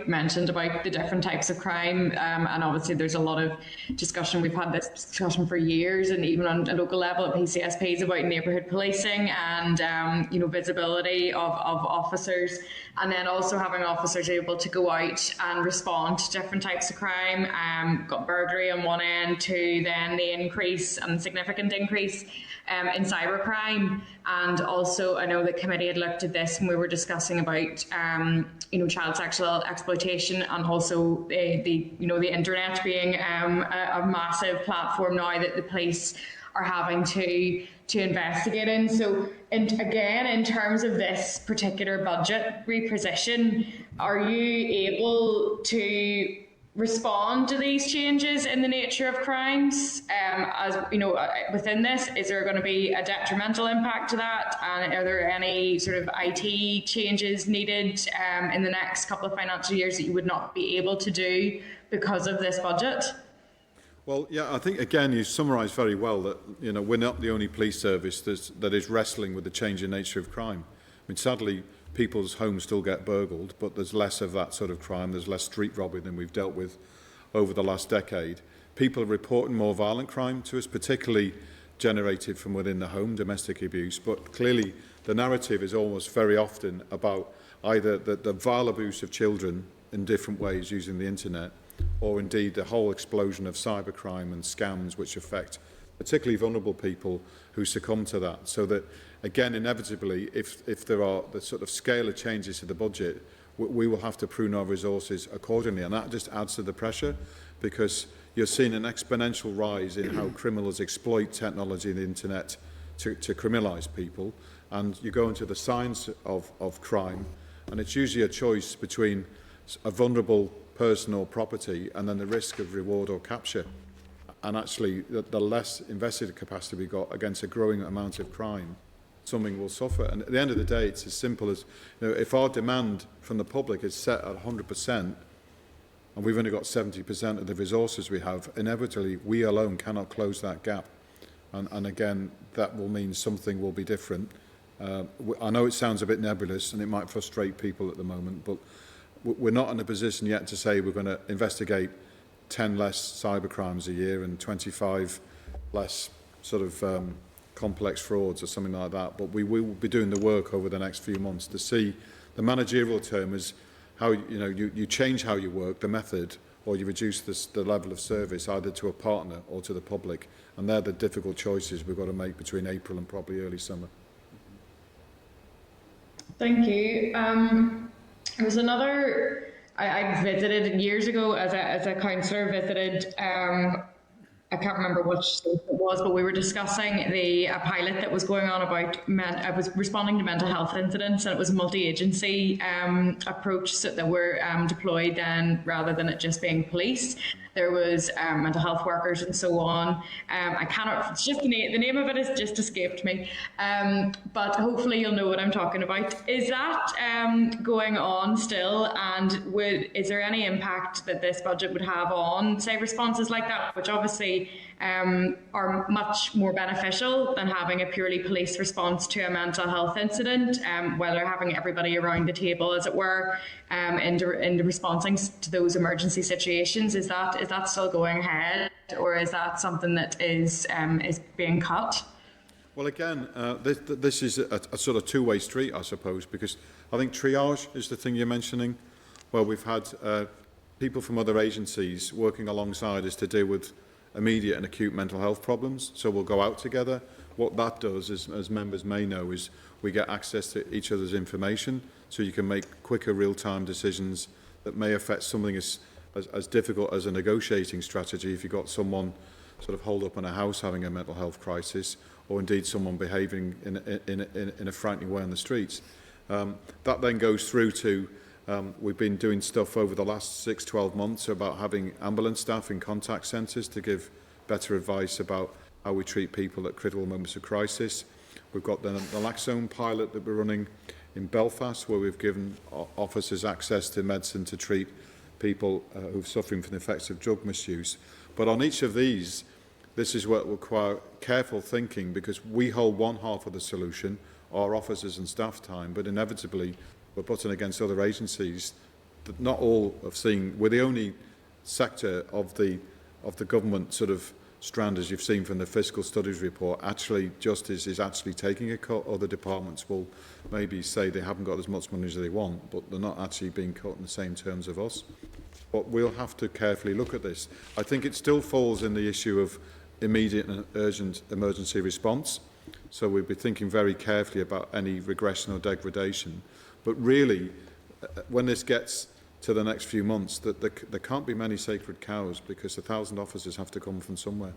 mentioned about the different types of crime, and obviously there's a lot of discussion. We've had this discussion for years, and even on a local level at PCSPs, about neighbourhood policing and visibility of officers, and then also having officers able to go out and respond to different types of crime. Got burglary on one end, to then the increase and significant increase in cybercrime. And also, I know the committee had looked at this when we were discussing about child sexual exploitation, and also the internet being a massive platform now that the police are having to investigate in. So, again, in terms of this particular budget reposition, are you able to respond to these changes in the nature of crimes? As you know, within this, is there going to be a detrimental impact to that? And are there any sort of IT changes needed in the next couple of financial years that you would not be able to do because of this budget? Well, yeah, I think, again, you summarised very well that, we're not the only police service that is wrestling with the changing nature of crime. I mean, sadly, people's homes still get burgled, but there's less of that sort of crime. There's less street robbery than we've dealt with over the last decade. People are reporting more violent crime to us, particularly generated from within the home, domestic abuse. But clearly, the narrative is almost very often about either the vile abuse of children in different ways using the internet, or indeed the whole explosion of cybercrime and scams which affect particularly vulnerable people who succumb to that. So that, again, inevitably, if there are the sort of scale of changes to the budget, we will have to prune our resources accordingly. And that just adds to the pressure, because you're seeing an exponential rise in how criminals exploit technology and the internet to criminalise people. And you go into the science of crime, and it's usually a choice between a vulnerable person or property and then the risk of reward or capture. And actually, the less investigative capacity we got against a growing amount of crime, something will suffer. And at the end of the day, it's as simple as, if our demand from the public is set at 100%, and we've only got 70% of the resources we have, inevitably, we alone cannot close that gap. And again, that will mean something will be different. I know it sounds a bit nebulous, and it might frustrate people at the moment, but we're not in a position yet to say we're going to investigate 10 less cybercrimes a year and 25 less sort of complex frauds or something like that. But we will be doing the work over the next few months to see. The managerial term is how you change how you work, the method, or you reduce the level of service either to a partner or to the public. And they're the difficult choices we've got to make between April and probably early summer. Thank you. There was another, I visited years ago as a councillor, visited, I can't remember which state it was, but we were discussing a pilot that was going on about, I was responding to mental health incidents, and it was a multi-agency approach that were deployed then, rather than it just being police. there was mental health workers and so on. I cannot, it's just the name of it has just escaped me, but hopefully you'll know what I'm talking about. Is that going on still, and is there any impact that this budget would have on, say, responses like that, which obviously are much more beneficial than having a purely police response to a mental health incident, whether having everybody around the table, as it were, in responding to those emergency situations? Is that still going ahead, or is that something that is being cut? Well, again, this is a sort of two-way street, I suppose, because I think triage is the thing you're mentioning, where we've had people from other agencies working alongside us to deal with immediate and acute mental health problems. So we'll go out together. What that does, as members may know, is we get access to each other's information, so you can make quicker real-time decisions that may affect something as difficult as a negotiating strategy if you've got someone sort of holed up in a house having a mental health crisis, or indeed someone behaving in a frightening way on the streets. That then goes through to, we've been doing stuff over the last 6-12 months about having ambulance staff in contact centres to give better advice about how we treat people at critical moments of crisis. We've got the naloxone pilot that we're running in Belfast, where we've given officers access to medicine to treat people who are suffering from the effects of drug misuse. But on each of these, this is what will require careful thinking, because we hold one half of the solution, our officers and staff time, but inevitably we're putting against other agencies that not all have seen. We're the only sector of the government sort of strand, as you've seen from the fiscal studies report. Actually, justice is actually taking a cut. Other departments will maybe say they haven't got as much money as they want, but they're not actually being cut in the same terms of us. But we'll have to carefully look at this. I think it still falls in the issue of immediate and urgent emergency response. So we'll be thinking very carefully about any regression or degradation. But really, when this gets to the next few months, that there can't be many sacred cows, because 1,000 officers have to come from somewhere.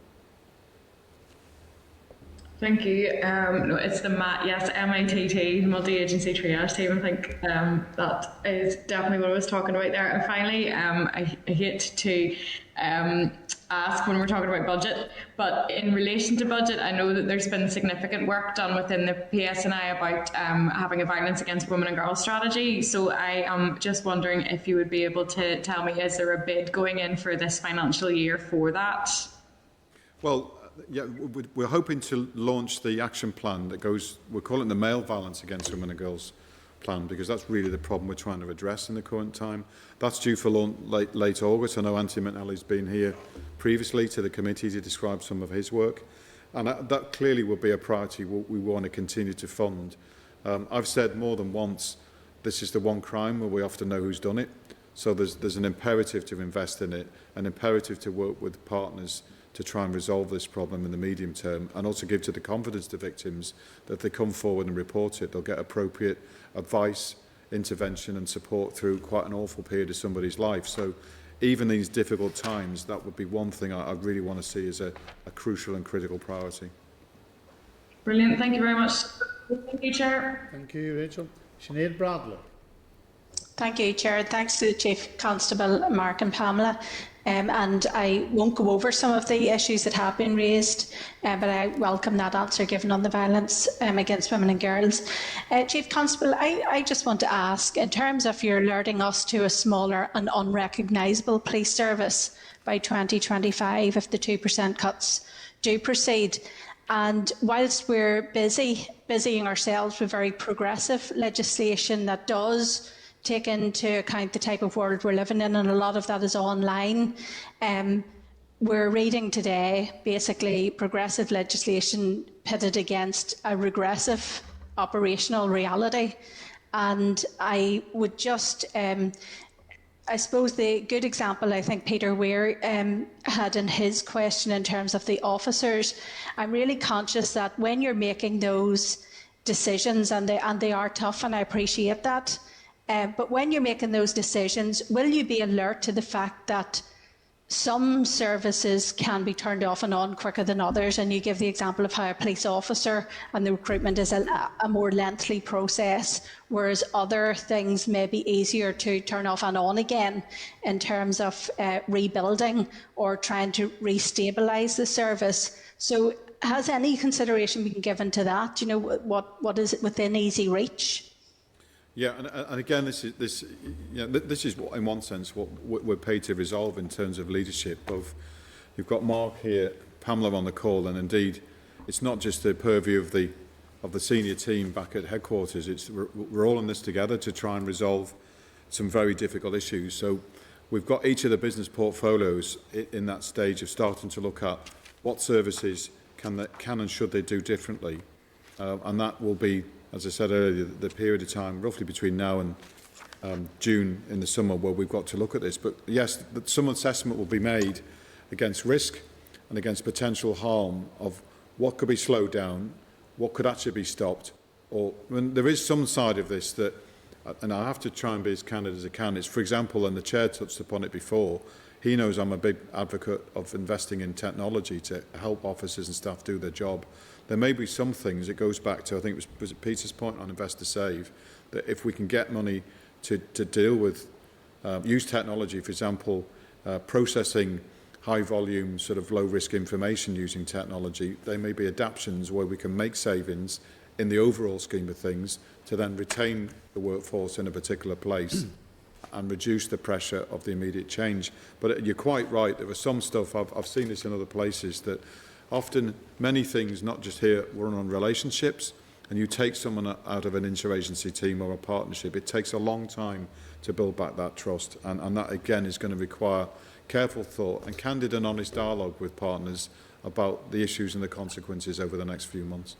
Thank you. No, it's the MITT, multi-agency triage team. I think that is definitely what I was talking about there. And finally, I hate to ask when we're talking about budget, but in relation to budget, I know that there's been significant work done within the PSNI about having a violence against women and girls strategy. So I am just wondering if you would be able to tell me, is there a bid going in for this financial year for that? Well, yeah, we're hoping to launch the action plan that goes, we're calling it the male violence against women and girls plan, because that's really the problem we're trying to address in the current time. That's due for launch late August. I know Anthony McNally's been here previously to the committee to describe some of his work, and that clearly will be a priority we want to continue to fund. I've said more than once, this is the one crime where we often know who's done it, so there's an imperative to invest in it, an imperative to work with partners to try and resolve this problem in the medium term, and also give to the confidence to victims that if they come forward and report it, they'll get appropriate advice, intervention and support through quite an awful period of somebody's life. So even these difficult times, that would be one thing I really want to see as a crucial and critical priority. Brilliant. Thank you very much. Thank you, Chair. Thank you, Rachel. Sinead Bradley. Thank you, Chair. Thanks to the Chief Constable, Mark and Pamela. And I won't go over some of the issues that have been raised, but I welcome that answer given on the violence against women and girls. Chief Constable, I just want to ask, in terms of you're alerting us to a smaller and unrecognisable police service by 2025 if the 2% cuts do proceed, and whilst we're busying ourselves with very progressive legislation that does take into account the type of world we're living in, and a lot of that is online. We're reading today basically progressive legislation pitted against a regressive operational reality. And I would just, I suppose the good example I think Peter Weir had in his question in terms of the officers, I'm really conscious that when you're making those decisions, and they are tough and I appreciate that, but when you're making those decisions, will you be alert to the fact that some services can be turned off and on quicker than others, and you give the example of how a police officer and the recruitment is a more lengthy process, whereas other things may be easier to turn off and on again in terms of rebuilding or trying to restabilise the service. So has any consideration been given to that? You know, what is it within easy reach? Yeah, and again, this is what, in one sense, what we're paid to resolve in terms of leadership. Both, you've got Mark here, Pamela on the call, and indeed, it's not just the purview of the senior team back at headquarters. We're all in this together to try and resolve some very difficult issues. So we've got each of the business portfolios in that stage of starting to look at what services can and should they do differently, and that will be, as I said earlier, the period of time roughly between now and June in the summer where we've got to look at this. But yes, some assessment will be made against risk and against potential harm of what could be slowed down, what could actually be stopped. Or when there is some side of this that, and I have to try and be as candid as I can, is, for example, and the Chair touched upon it before, he knows I'm a big advocate of investing in technology to help officers and staff do their job. There may be some things, it goes back to, I think it was Peter's point on Investor Save, that if we can get money to deal with, use technology, for example, processing high volume, sort of low risk information using technology, there may be adaptations where we can make savings in the overall scheme of things to then retain the workforce in a particular place and reduce the pressure of the immediate change. But you're quite right, there was some stuff, I've seen this in other places, that often many things, not just here, run on relationships, and you take someone out of an interagency team or a partnership, it takes a long time to build back that trust, and that again is going to require careful thought and candid and honest dialogue with partners about the issues and the consequences over the next few months.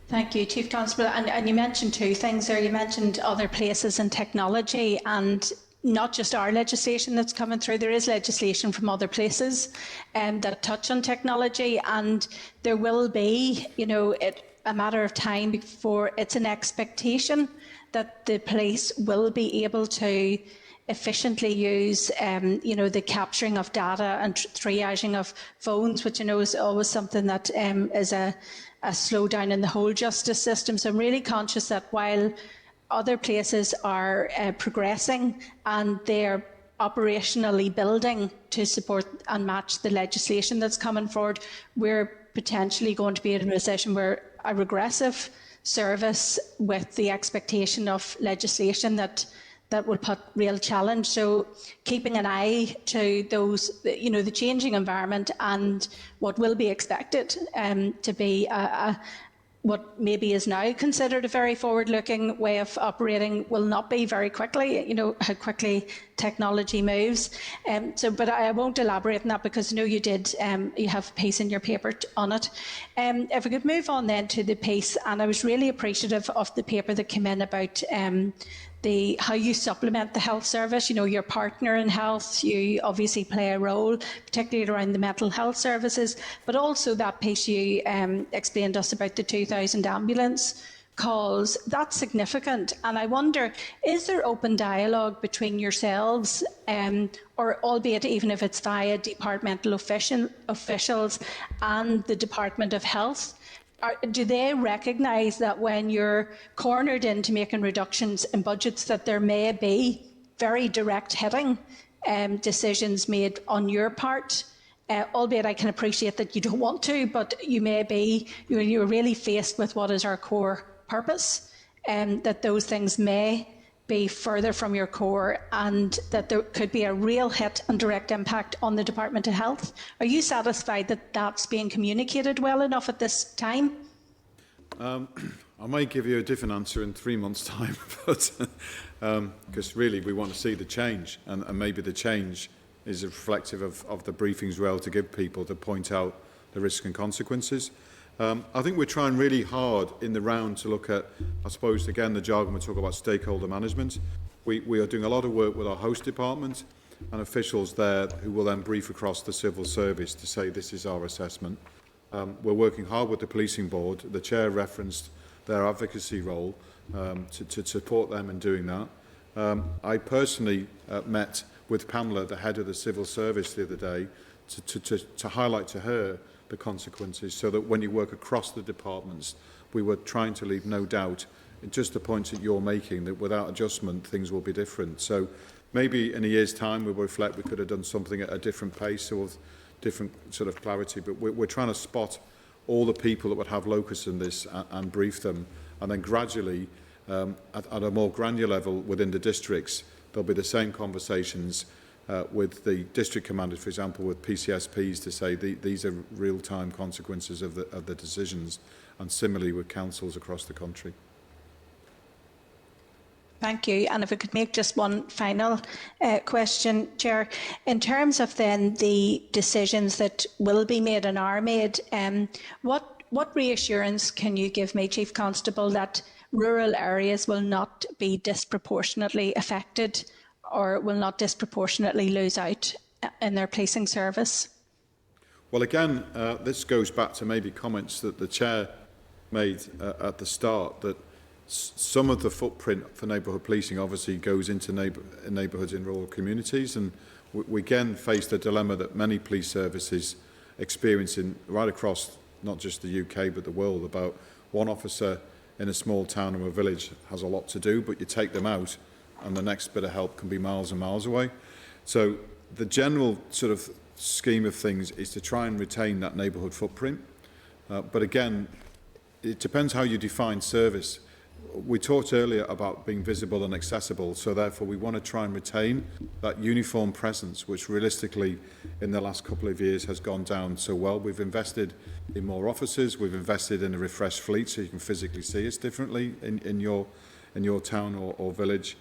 Thank you, Chief Constable. And you mentioned two things there. You mentioned other places and technology, and not just our legislation that's coming through. There is legislation from other places that touch on technology, and there will be, you know, a matter of time before it's an expectation that the police will be able to efficiently use, you know, the capturing of data and triaging of phones, which I know is always something that is a slowdown in the whole justice system. So I'm really conscious that while other places are progressing and they're operationally building to support and match the legislation that's coming forward, we're potentially going to be in a position where a regressive service with the expectation of legislation that will put real challenge. So keeping an eye to those, you know, the changing environment and what will be expected to be what maybe is now considered a very forward-looking way of operating will not be very quickly, you know, how quickly technology moves. But I won't elaborate on that because I know you did, you have a piece in your paper on it. If we could move on then to the piece, and I was really appreciative of the paper that came in about how you supplement the health service. You know, your partner in health, you obviously play a role, particularly around the mental health services, but also that piece you explained to us about the 2,000 ambulance calls. That's significant. And I wonder, is there open dialogue between yourselves, or albeit even if it's via departmental officials and the Department of Health? Do they recognise that when you're cornered into making reductions in budgets that there may be very direct hitting decisions made on your part, albeit I can appreciate that you don't want to, but you may be, you're really faced with what is our core purpose, that those things may be further from your core and that there could be a real hit and direct impact on the Department of Health. Are you satisfied that that's being communicated well enough at this time? I might give you a different answer in 3 months' time, but because really we want to see the change, and maybe the change is reflective of the briefings well to give people to point out the risks and consequences. I think we're trying really hard in the round to look at, I suppose, again, the jargon we talk about stakeholder management. We are doing a lot of work with our host department and officials there who will then brief across the civil service to say this is our assessment. We're working hard with the policing board. The chair referenced their advocacy role to support them in doing that. I personally met with Pamela, the head of the civil service, the other day, to highlight to her the consequences, so that when you work across the departments, we were trying to leave no doubt, just the points that you're making, that without adjustment things will be different. So maybe in a year's time we will reflect we could have done something at a different pace or with different sort of clarity, but we're trying to spot all the people that would have locus in this and brief them, and then gradually at a more granular level within the districts there'll be the same conversations with the district commanders, for example, with PCSPs, to say these are real-time consequences of the decisions, and similarly with councils across the country. Thank you. And if I could make just one final question, Chair. In terms of then the decisions that will be made and are made, what reassurance can you give me, Chief Constable, that rural areas will not be disproportionately affected or will not disproportionately lose out in their policing service? Well, again, this goes back to maybe comments that the Chair made at the start, that some of the footprint for neighbourhood policing obviously goes into neighbourhoods in rural communities, and we again face the dilemma that many police services experience right across not just the UK but the world, about one officer in a small town or a village has a lot to do, but you take them out and the next bit of help can be miles and miles away. So the general sort of scheme of things is to try and retain that neighbourhood footprint. But again, it depends how you define service. We talked earlier about being visible and accessible, so therefore we want to try and retain that uniform presence, which realistically in the last couple of years has gone down so well. We've invested in more officers, we've invested in a refreshed fleet so you can physically see us differently in your town or village,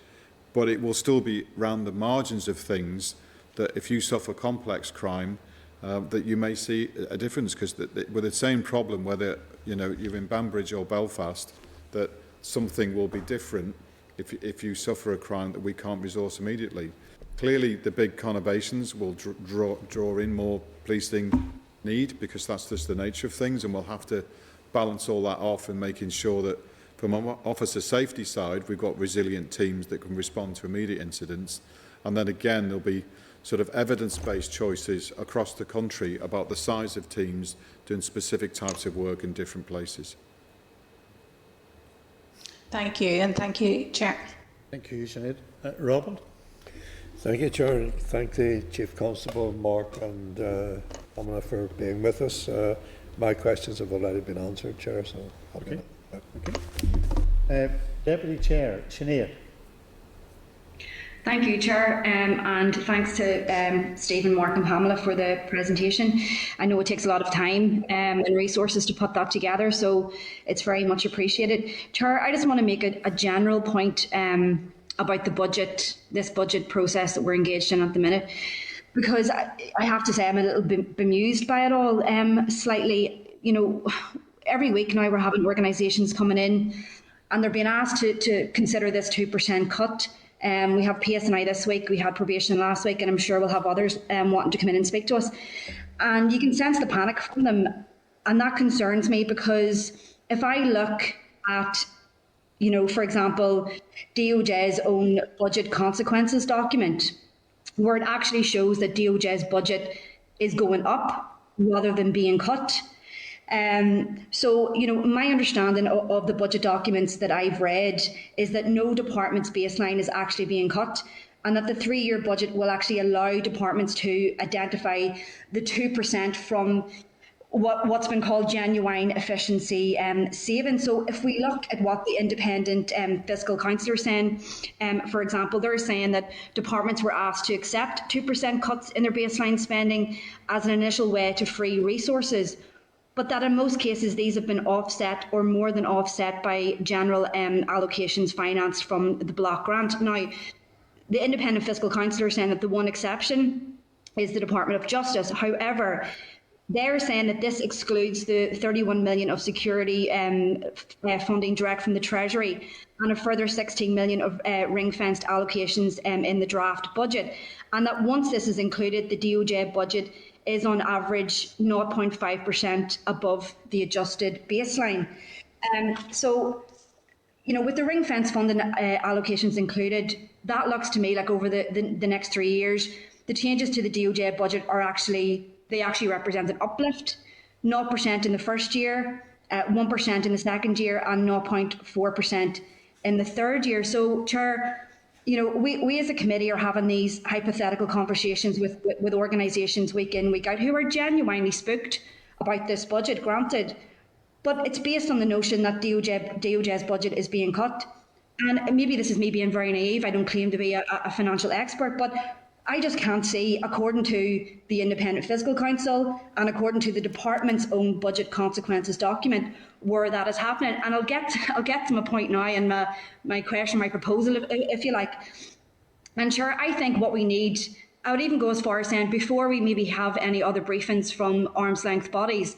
but it will still be around the margins of things that if you suffer complex crime, that you may see a difference, because with the same problem, whether you're in Banbridge or Belfast, that something will be different if you suffer a crime that we can't resource immediately. Clearly, the big conurbations will draw in more policing need, because that's just the nature of things, and we'll have to balance all that off and making sure that from an officer safety side, we've got resilient teams that can respond to immediate incidents. And then again, there'll be sort of evidence-based choices across the country about the size of teams doing specific types of work in different places. Thank you, and thank you, Chair. Thank you, Sinead. Robin? Thank you, Chair. Thank the Chief Constable, Mark and Pamela for being with us. My questions have already been answered, Chair, so I'll okay. Okay. Deputy Chair, Sinead. Thank you, Chair, and thanks to Stephen, Mark and Pamela for the presentation. I know it takes a lot of time and resources to put that together, so it's very much appreciated. Chair, I just want to make a general point about the budget, this budget process that we're engaged in at the minute, because I have to say I'm a little bit bemused by it all, slightly. Every week now we're having organisations coming in and they're being asked to consider this 2% cut. We have PSNI this week, we had probation last week, and I'm sure we'll have others wanting to come in and speak to us. And you can sense the panic from them, and that concerns me, because if I look at, for example, DOJ's own budget consequences document, where it actually shows that DOJ's budget is going up rather than being cut. So, my understanding of the budget documents that I've read is that no department's baseline is actually being cut, and that the 3-year budget will actually allow departments to identify the 2% from what's been called genuine efficiency savings. So if we look at what the independent fiscal counsellor is saying, for example, they're saying that departments were asked to accept 2% cuts in their baseline spending as an initial way to free resources, but that in most cases these have been offset or more than offset by general allocations financed from the block grant. Now, the independent fiscal counsellor is saying that the one exception is the Department of Justice. However, they're saying that this excludes the 31 million of security funding direct from the Treasury and a further 16 million of ring-fenced allocations in the draft budget. And that once this is included, the DOJ budget is on average 0.5% above the adjusted baseline. So, with the ring-fence funding allocations included, that looks to me like over the next 3 years, the changes to the DOJ budget are actually represent an uplift, 0% in the first year, 1% in the second year, and 0.4% in the third year. So, Chair, we as a committee are having these hypothetical conversations with organisations week in, week out who are genuinely spooked about this budget, granted, but it's based on the notion that DOJ's budget is being cut. And maybe this is me being very naive, I don't claim to be a financial expert, but I just can't see, according to the Independent Fiscal Council and according to the department's own budget consequences document, where that is happening. And I'll get to my point now and my question, my proposal, if you like. And sure, I think what we need, I would even go as far as saying, before we maybe have any other briefings from arm's length bodies,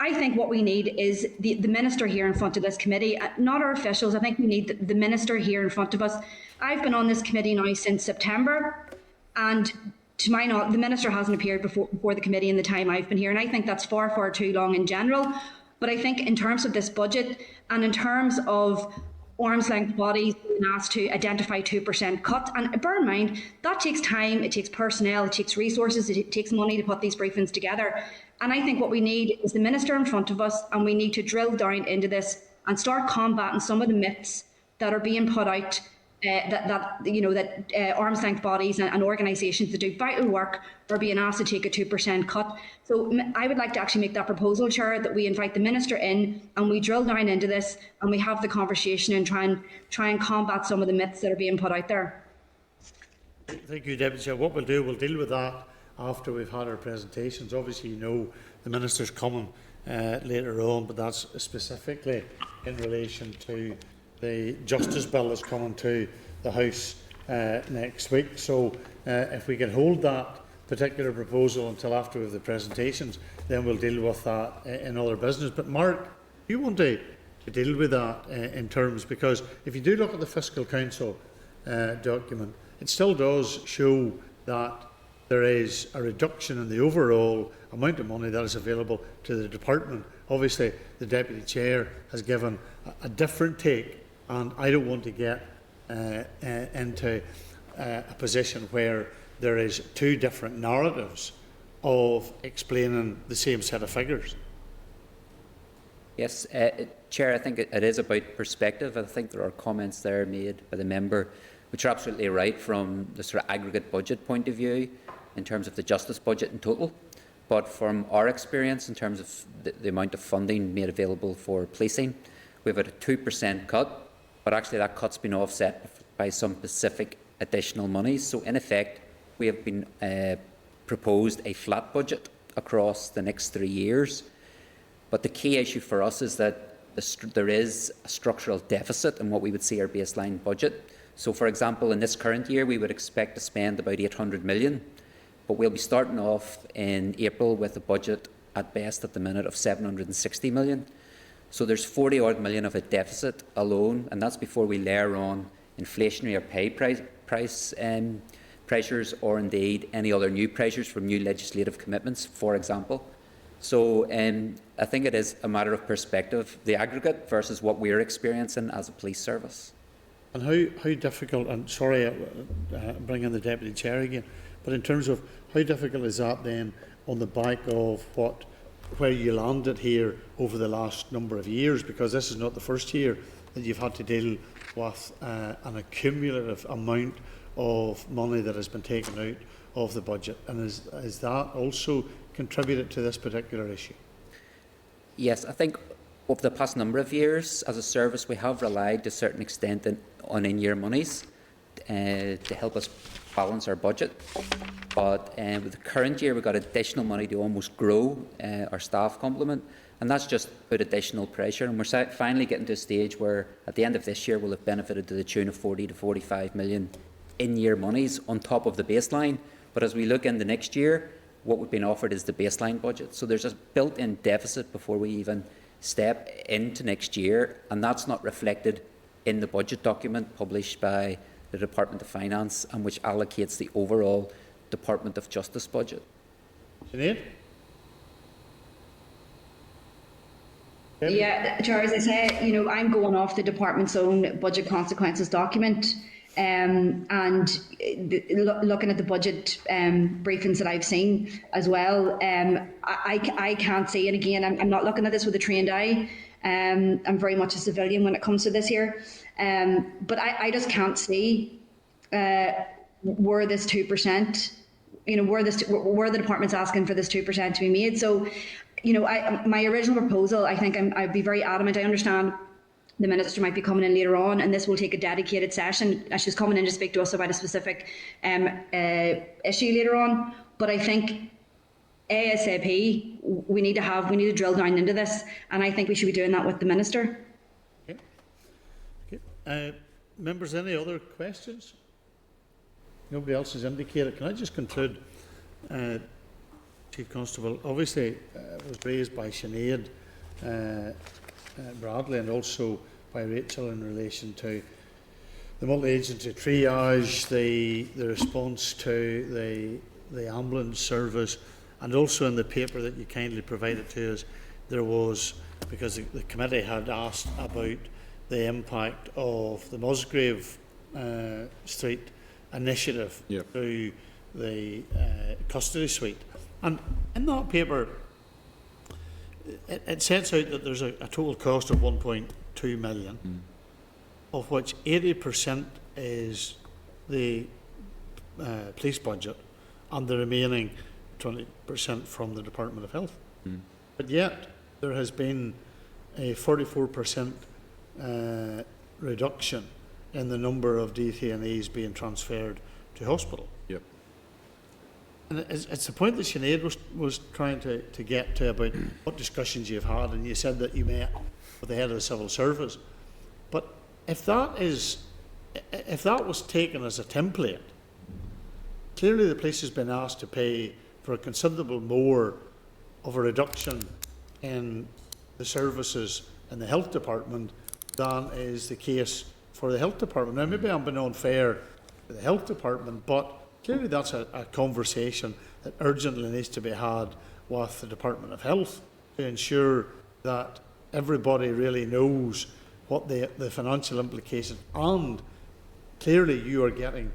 I think what we need is the minister here in front of this committee, not our officials. I think we need the minister here in front of us. I've been on this committee now since September, and to my knowledge, the minister hasn't appeared before the committee in the time I've been here, and I think that's far, far too long in general. But I think in terms of this budget and in terms of arm's length bodies being asked to identify 2% cut, and bear in mind, that takes time, it takes personnel, it takes resources, it takes money to put these briefings together. And I think what we need is the minister in front of us, and we need to drill down into this and start combating some of the myths that are being put out, that arm's length bodies and organisations that do vital work are being asked to take a 2% cut. So I would like to actually make that proposal, Chair, that we invite the minister in and we drill down into this and we have the conversation and try and combat some of the myths that are being put out there. Thank you, Deputy Chair. What we'll do, we'll deal with that after we've had our presentations. Obviously, the minister's coming later on, but that's specifically in relation to the Justice Bill that's coming to the House next week. So if we can hold that particular proposal until after we have the presentations, then we'll deal with that in other business. But Mark, you want to deal with that in terms, because if you do look at the Fiscal Council document, it still does show that there is a reduction in the overall amount of money that is available to the department. Obviously, the Deputy Chair has given a different take, and I don't want to get into a position where there is two different narratives of explaining the same set of figures. Yes, Chair, I think it is about perspective. I think there are comments there made by the member which are absolutely right from the sort of aggregate budget point of view in terms of the justice budget in total. But from our experience in terms of the amount of funding made available for policing, we've had a 2% cut, but actually that cut's been offset by some specific additional monies. So in effect, we have been proposed a flat budget across the next 3 years. But the key issue for us is that there is a structural deficit in what we would see our baseline budget. So, for example, in this current year, we would expect to spend about 800 million, but we'll be starting off in April with a budget at best at the minute of 760 million. So there's 40 odd million of a deficit alone, and that's before we layer on inflationary or pay price pressures, or indeed any other new pressures from new legislative commitments, for example. So I think it is a matter of perspective, the aggregate versus what we're experiencing as a police service. And how difficult, and sorry, bring in the Deputy Chair again, but in terms of how difficult is that then on the back of where you landed here over the last number of years, because this is not the first year that you've had to deal with an accumulative amount of money that has been taken out of the budget, and is that also contributed to this particular issue? Yes, I think over the past number of years as a service we have relied to a certain extent on in-year monies to help us balance our budget. But with the current year, we've got additional money to almost grow our staff complement, and that's just put additional pressure. And we're finally getting to a stage where, at the end of this year, we'll have benefited to the tune of 40 to 45 million in-year monies on top of the baseline. But as we look in the next year, what we've been offered is the baseline budget. So there's a built-in deficit before we even step into next year, and that's not reflected in the budget document published by the Department of Finance, and which allocates the overall Department of Justice budget. Sinead? Yeah, Chair, as I say, I'm going off the department's own budget consequences document. Looking at the budget briefings that I've seen as well, I can't see, and again, I'm not looking at this with a trained eye. I'm very much a civilian when it comes to this here, but I just can't see where this 2%, where the department's asking for this 2% to be made. So, my original proposal, I think I'd be very adamant. I understand the Minister might be coming in later on, and this will take a dedicated session. She's coming in to speak to us about a specific issue later on. But I think ASAP, we need to drill down into this, and I think we should be doing that with the Minister. Okay. Members, any other questions? Nobody else has indicated. Can I just conclude, Chief Constable? Obviously, it was raised by Sinead Bradley and also by Rachel in relation to the multi-agency triage, the response to the ambulance service, and also in the paper that you kindly provided to us, there was, because the committee had asked about the impact of the Musgrave Street initiative through the custody suite. And in that paper, it sets out that there's a total cost of 1.2 million, of which 80% is the police budget and the remaining 20% from the Department of Health. But yet there has been a 44% reduction in the number of detainees being transferred to hospital. Yep. And it's the point that Sinead was trying to get to about what discussions you've had, and you said that you met with the head of the civil service. But if that was taken as a template, clearly the police has been asked to pay for a considerable more of a reduction in the services in the health department than is the case for the health department. Now, maybe I'm being unfair to the health department, but clearly that's a conversation that urgently needs to be had with the Department of Health to ensure that everybody really knows what the financial implications, and clearly you are getting,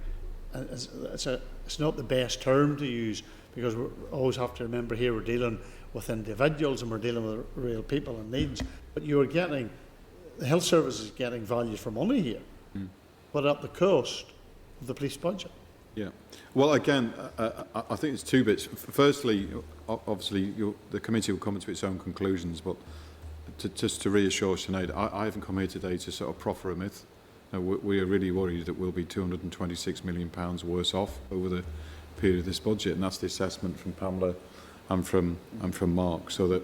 it's not the best term to use, because we always have to remember here we're dealing with individuals and we're dealing with real people and needs, but you are getting, the health service is getting value for money here, but at the cost of the police budget. Yeah. Well, again, I think it's two bits. Firstly, obviously, the committee will come to its own conclusions, but just to reassure Sinead, I haven't come here today to sort of proffer a myth. No, we are really worried that we'll be £226 million worse off over the period of this budget, and that's the assessment from Pamela and from Mark, so that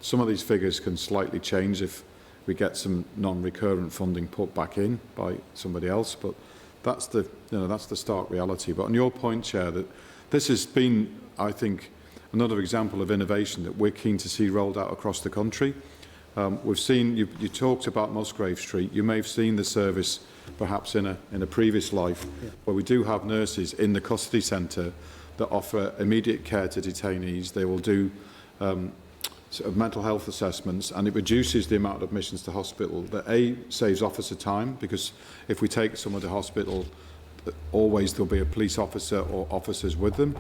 some of these figures can slightly change if we get some non-recurrent funding put back in by somebody else, but that's the stark reality. But on your point, Chair, that this has been, I think, another example of innovation that we're keen to see rolled out across the country. We've seen, you talked about Musgrave Street. You may have seen the service perhaps in a previous life, where we do have nurses in the custody centre that offer immediate care to detainees. They will do sort of mental health assessments, and it reduces the amount of admissions to hospital. That saves officer time, because if we take someone to hospital, always there'll be a police officer or officers with them.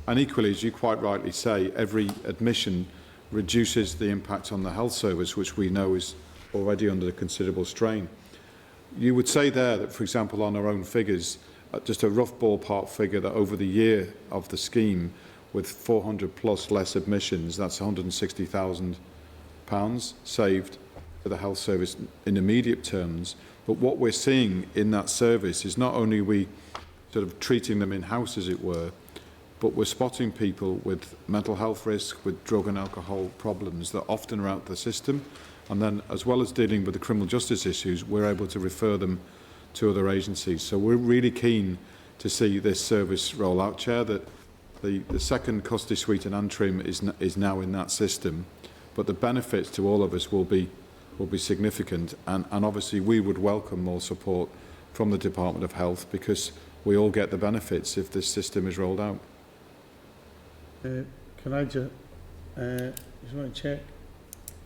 And equally, as you quite rightly say, every admission reduces the impact on the health service, which we know is already under considerable strain. You would say there that, for example, on our own figures, just a rough ballpark figure, that over the year of the scheme, with 400 plus less admissions, that's £160,000 saved for the health service in immediate terms. But what we're seeing in that service is not only we sort of treating them in-house, as it were, but we're spotting people with mental health risk, with drug and alcohol problems that often are out the system. And then, as well as dealing with the criminal justice issues, we're able to refer them to other agencies. So we're really keen to see this service roll out, Chair, that the second custody suite in Antrim is now in that system, but the benefits to all of us will be significant, and obviously we would welcome more support from the Department of Health, because we all get the benefits if this system is rolled out. Can I just want to check?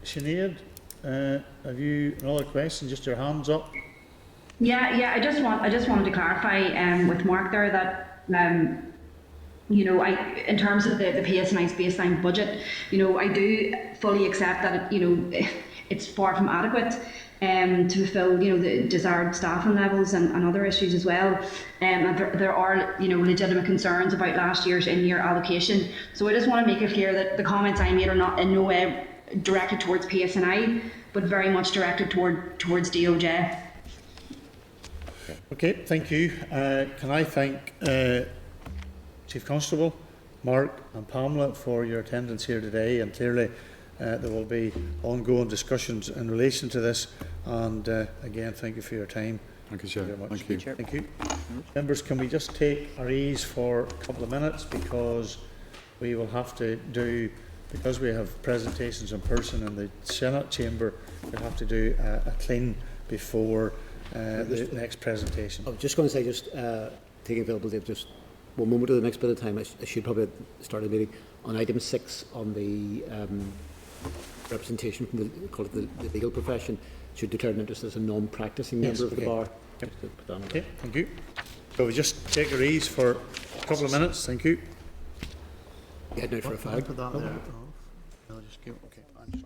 Sinead, have you another question? Just your hands up. Yeah. I just wanted to clarify with Mark there that in terms of the PSNI's baseline budget, I do fully accept that it's far from adequate to fulfil the desired staffing levels and other issues as well. And there are legitimate concerns about last year's in-year allocation. So I just want to make it clear that the comments I made are not in no way directed towards PSNI, but very much directed towards DOJ. Okay, thank you. Can I thank Chief Constable, Mark and Pamela for your attendance here today, and clearly there will be ongoing discussions in relation to this, and again thank you for your time. Thank you, Chair. Very much. Thank you. Thank you. Members, can we just take our ease for a couple of minutes, because we will have to do, because we have presentations in person in the Senate chamber, we'll have to do a clean before the next presentation. I was just going to say, just taking availability of just one moment of the next bit of time. I should probably start the meeting on item 6 on the representation from the, call it the legal profession, should declare an interest as a non-practising member of the bar. Yep. Okay, thank you. So we just take our ease for a couple of minutes. Thank you. Heading out for a fag. Put that there. I'll just give. Okay, I'm just.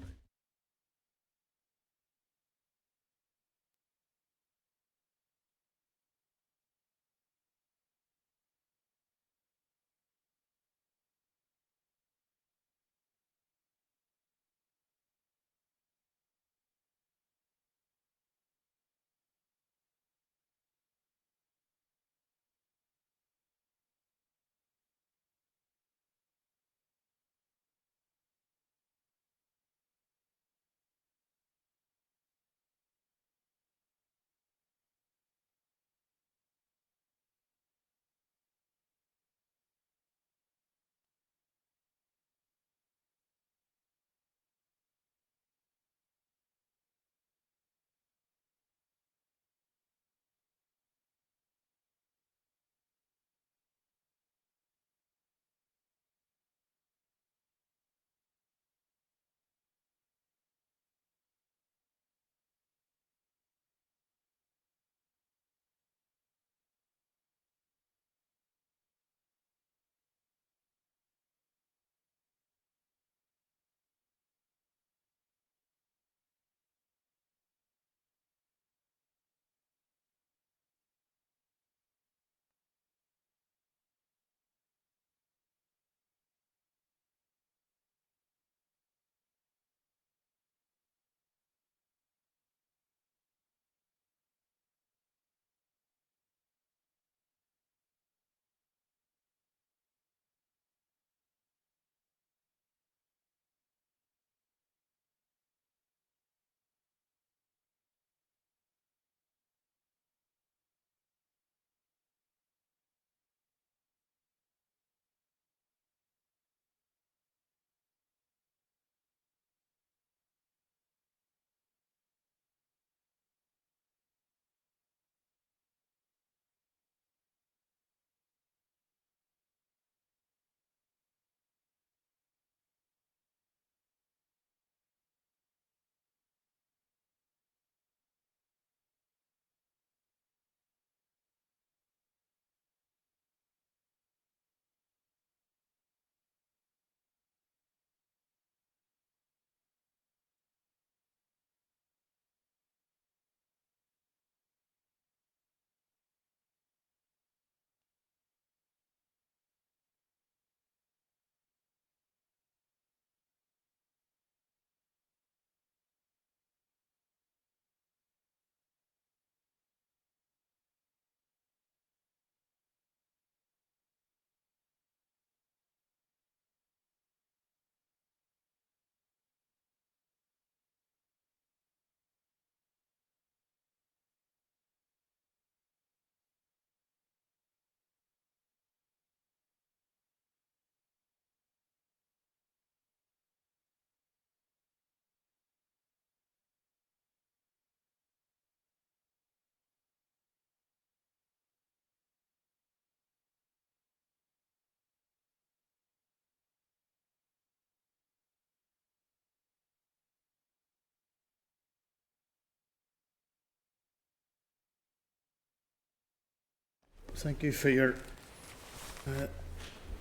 Thank you for your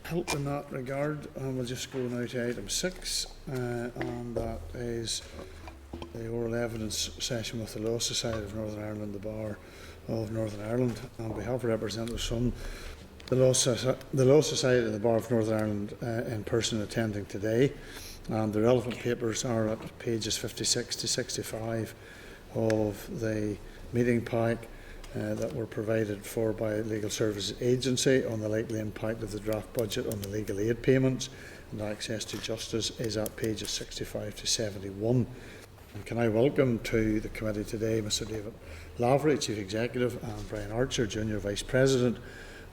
help in that regard. And we'll just go now to item 6, and that is the oral evidence session with the Law Society of Northern Ireland, the Bar of Northern Ireland. And we have representatives from the Law Society and the Bar of Northern Ireland in person attending today. And the relevant papers are at pages 56 to 65 of the meeting pack that were provided for by Legal Services Agency on the likely impact of the draft budget on the legal aid payments, and access to justice is at pages 65 to 71. And can I welcome to the committee today Mr David Lavery, Chief Executive, and Brian Archer, Junior Vice President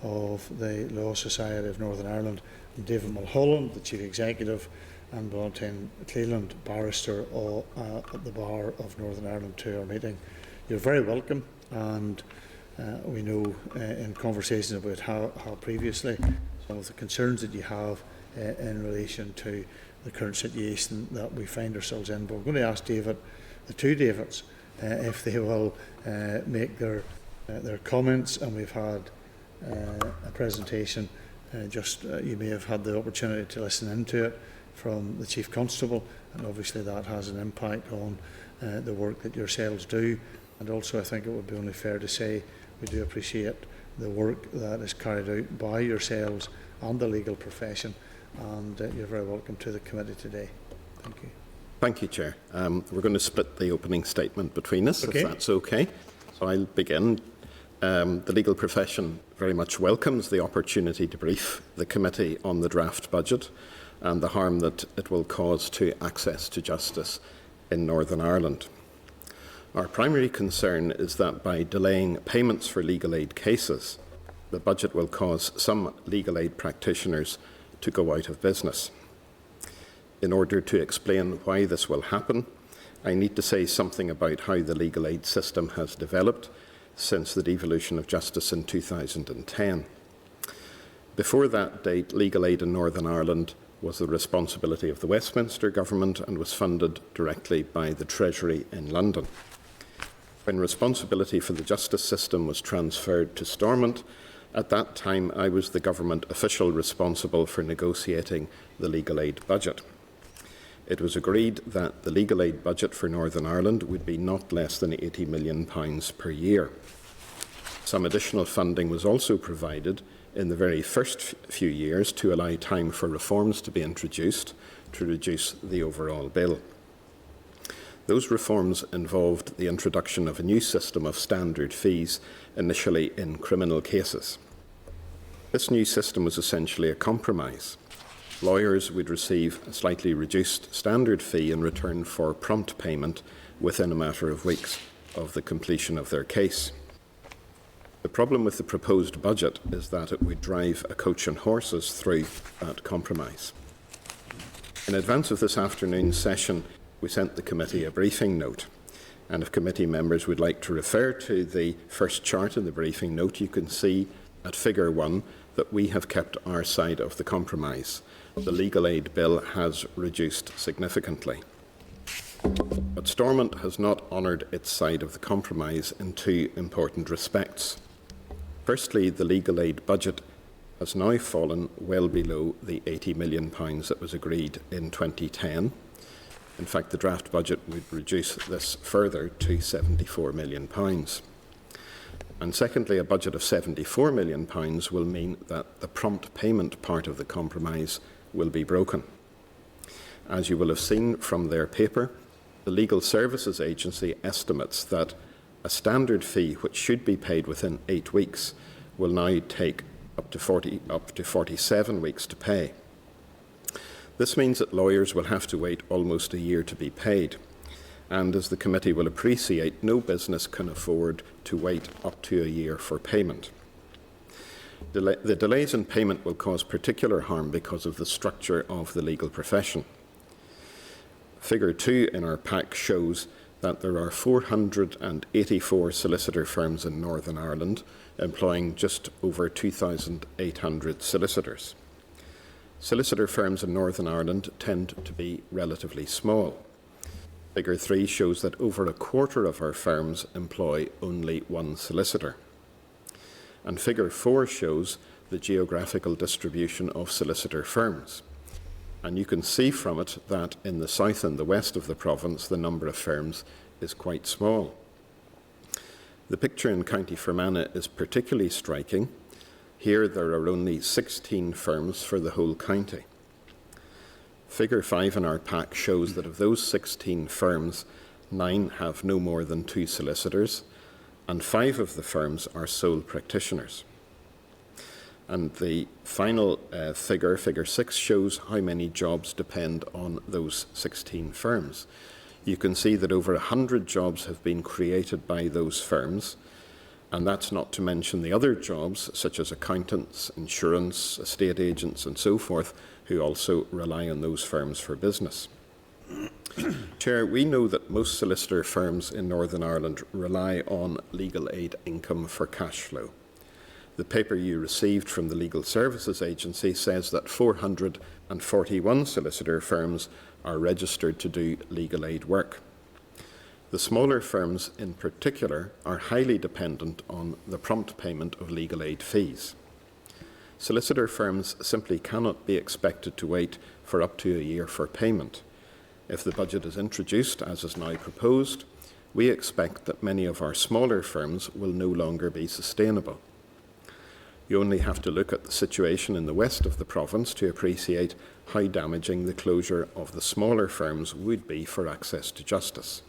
of the Law Society of Northern Ireland, and David Mulholland, the Chief Executive, and Valentine Cleland, Barrister at the Bar of Northern Ireland, to our meeting. You're very welcome, and we know in conversations about how previously some of the concerns that you have in relation to the current situation that we find ourselves in. But we're going to ask David, the two Davids, if they will make their comments, and we've had a presentation. You may have had the opportunity to listen into it from the Chief Constable, and obviously that has an impact on the work that yourselves do. And also I think it would be only fair to say we do appreciate the work that is carried out by yourselves and the legal profession, and you're very welcome to the committee today. Thank you. Thank you, Chair. We're going to split the opening statement between us, okay, if that's okay. So I'll begin. The legal profession very much welcomes the opportunity to brief the committee on the draft budget and the harm that it will cause to access to justice in Northern Ireland. Our primary concern is that by delaying payments for legal aid cases, the budget will cause some legal aid practitioners to go out of business. In order to explain why this will happen, I need to say something about how the legal aid system has developed since the devolution of justice in 2010. Before that date, legal aid in Northern Ireland was the responsibility of the Westminster Government and was funded directly by the Treasury in London. When responsibility for the justice system was transferred to Stormont, at that time I was the government official responsible for negotiating the legal aid budget. It was agreed that the legal aid budget for Northern Ireland would be not less than £80 million per year. Some additional funding was also provided in the very first few years to allow time for reforms to be introduced to reduce the overall bill. Those reforms involved the introduction of a new system of standard fees, initially in criminal cases. This new system was essentially a compromise. Lawyers would receive a slightly reduced standard fee in return for prompt payment within a matter of weeks of the completion of their case. The problem with the proposed budget is that it would drive a coach and horses through that compromise. In advance of this afternoon's session, we sent the committee a briefing note, and if committee members would like to refer to the first chart in the briefing note, you can see at figure 1 that we have kept our side of the compromise. The legal aid bill has reduced significantly. But Stormont has not honoured its side of the compromise in two important respects. Firstly, the legal aid budget has now fallen well below the £80 million that was agreed in 2010. In fact, the draft budget would reduce this further to £74 million. And secondly, a budget of £74 million will mean that the prompt payment part of the compromise will be broken. As you will have seen from their paper, the Legal Services Agency estimates that a standard fee which should be paid within 8 weeks will now take up to 47 weeks to pay. This means that lawyers will have to wait almost a year to be paid, and as the committee will appreciate, no business can afford to wait up to a year for payment. The delays in payment will cause particular harm because of the structure of the legal profession. Figure 2 in our pack shows that there are 484 solicitor firms in Northern Ireland, employing just over 2,800 solicitors. Solicitor firms in Northern Ireland tend to be relatively small. Figure 3 shows that over a quarter of our firms employ only one solicitor. And figure 4 shows the geographical distribution of solicitor firms. And you can see from it that in the south and the west of the province, the number of firms is quite small. The picture in County Fermanagh is particularly striking. Here there are only 16 firms for the whole county. Figure 5 in our pack shows that of those 16 firms, 9 have no more than 2 solicitors, and 5 of the firms are sole practitioners. And the final figure, figure 6, shows how many jobs depend on those 16 firms. You can see that over 100 jobs have been created by those firms, and that's not to mention the other jobs, such as accountants, insurance, estate agents, and so forth, who also rely on those firms for business. Chair, we know that most solicitor firms in Northern Ireland rely on legal aid income for cash flow. The paper you received from the Legal Services Agency says that 441 solicitor firms are registered to do legal aid work. The smaller firms in particular are highly dependent on the prompt payment of legal aid fees. Solicitor firms simply cannot be expected to wait for up to a year for payment. If the budget is introduced, as is now proposed, we expect that many of our smaller firms will no longer be sustainable. You only have to look at the situation in the west of the province to appreciate how damaging the closure of the smaller firms would be for access to justice.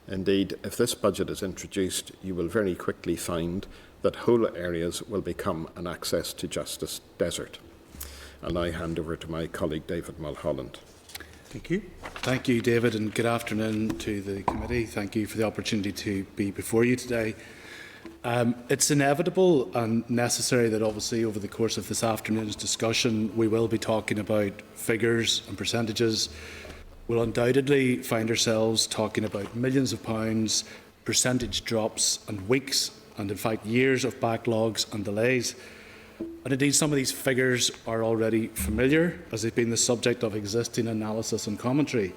Indeed, if this budget is introduced, you will very quickly find that whole areas will become an access to justice desert. I'll now hand over to my colleague David Mulholland. Thank you. Thank you, David, and good afternoon to the committee. Thank you for the opportunity to be before you today. It's inevitable and necessary that obviously over the course of this afternoon's discussion we will be talking about figures and percentages. We'll undoubtedly find ourselves talking about millions of pounds, percentage drops and weeks and in fact years of backlogs and delays. And indeed some of these figures are already familiar as they've been the subject of existing analysis and commentary.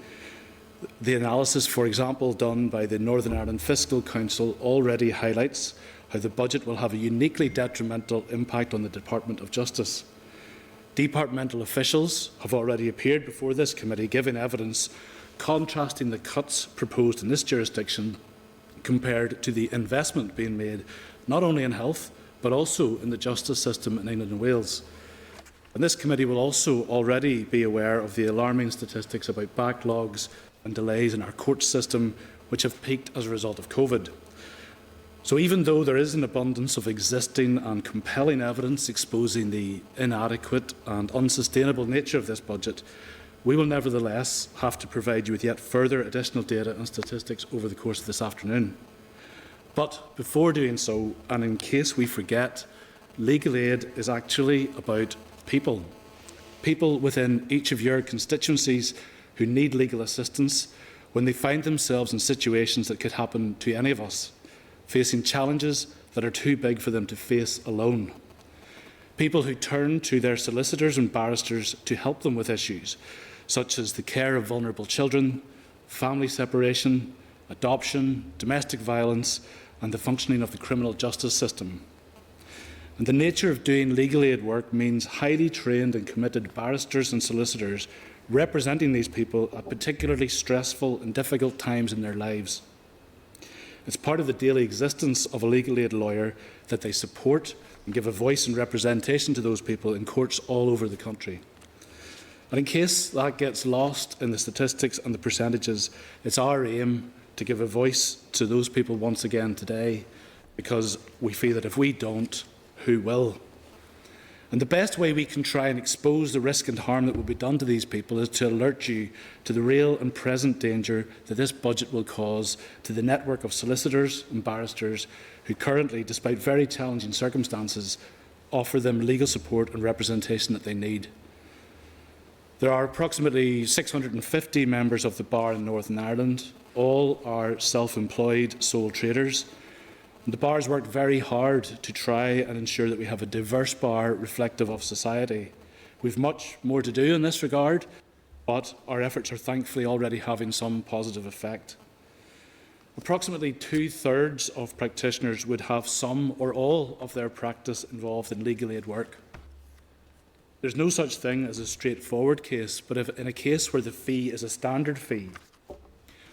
The analysis, for example, done by the Northern Ireland Fiscal Council already highlights how the budget will have a uniquely detrimental impact on the Department of Justice. Departmental officials have already appeared before this committee giving evidence contrasting the cuts proposed in this jurisdiction compared to the investment being made not only in health but also in the justice system in England and Wales. And this committee will also already be aware of the alarming statistics about backlogs and delays in our court system which have peaked as a result of COVID. So even though there is an abundance of existing and compelling evidence exposing the inadequate and unsustainable nature of this budget, we will nevertheless have to provide you with yet further additional data and statistics over the course of this afternoon. But before doing so, and in case we forget, legal aid is actually about people. People within each of your constituencies who need legal assistance when they find themselves in situations that could happen to any of us, facing challenges that are too big for them to face alone. People who turn to their solicitors and barristers to help them with issues such as the care of vulnerable children, family separation, adoption, domestic violence, and the functioning of the criminal justice system. And the nature of doing legal aid work means highly trained and committed barristers and solicitors representing these people at particularly stressful and difficult times in their lives. It's part of the daily existence of a legal aid lawyer that they support and give a voice and representation to those people in courts all over the country. And in case that gets lost in the statistics and the percentages, it's our aim to give a voice to those people once again today, because we feel that if we don't, who will? And the best way we can try and expose the risk and harm that will be done to these people is to alert you to the real and present danger that this budget will cause to the network of solicitors and barristers who currently, despite very challenging circumstances, offer them legal support and representation that they need. There are approximately 650 members of the Bar in Northern Ireland. All are self-employed sole traders. And the Bar has worked very hard to try and ensure that we have a diverse bar reflective of society. We have much more to do in this regard, but our efforts are thankfully already having some positive effect. Approximately 2/3 of practitioners would have some or all of their practice involved in legal aid work. There's no such thing as a straightforward case, but if in a case where the fee is a standard fee,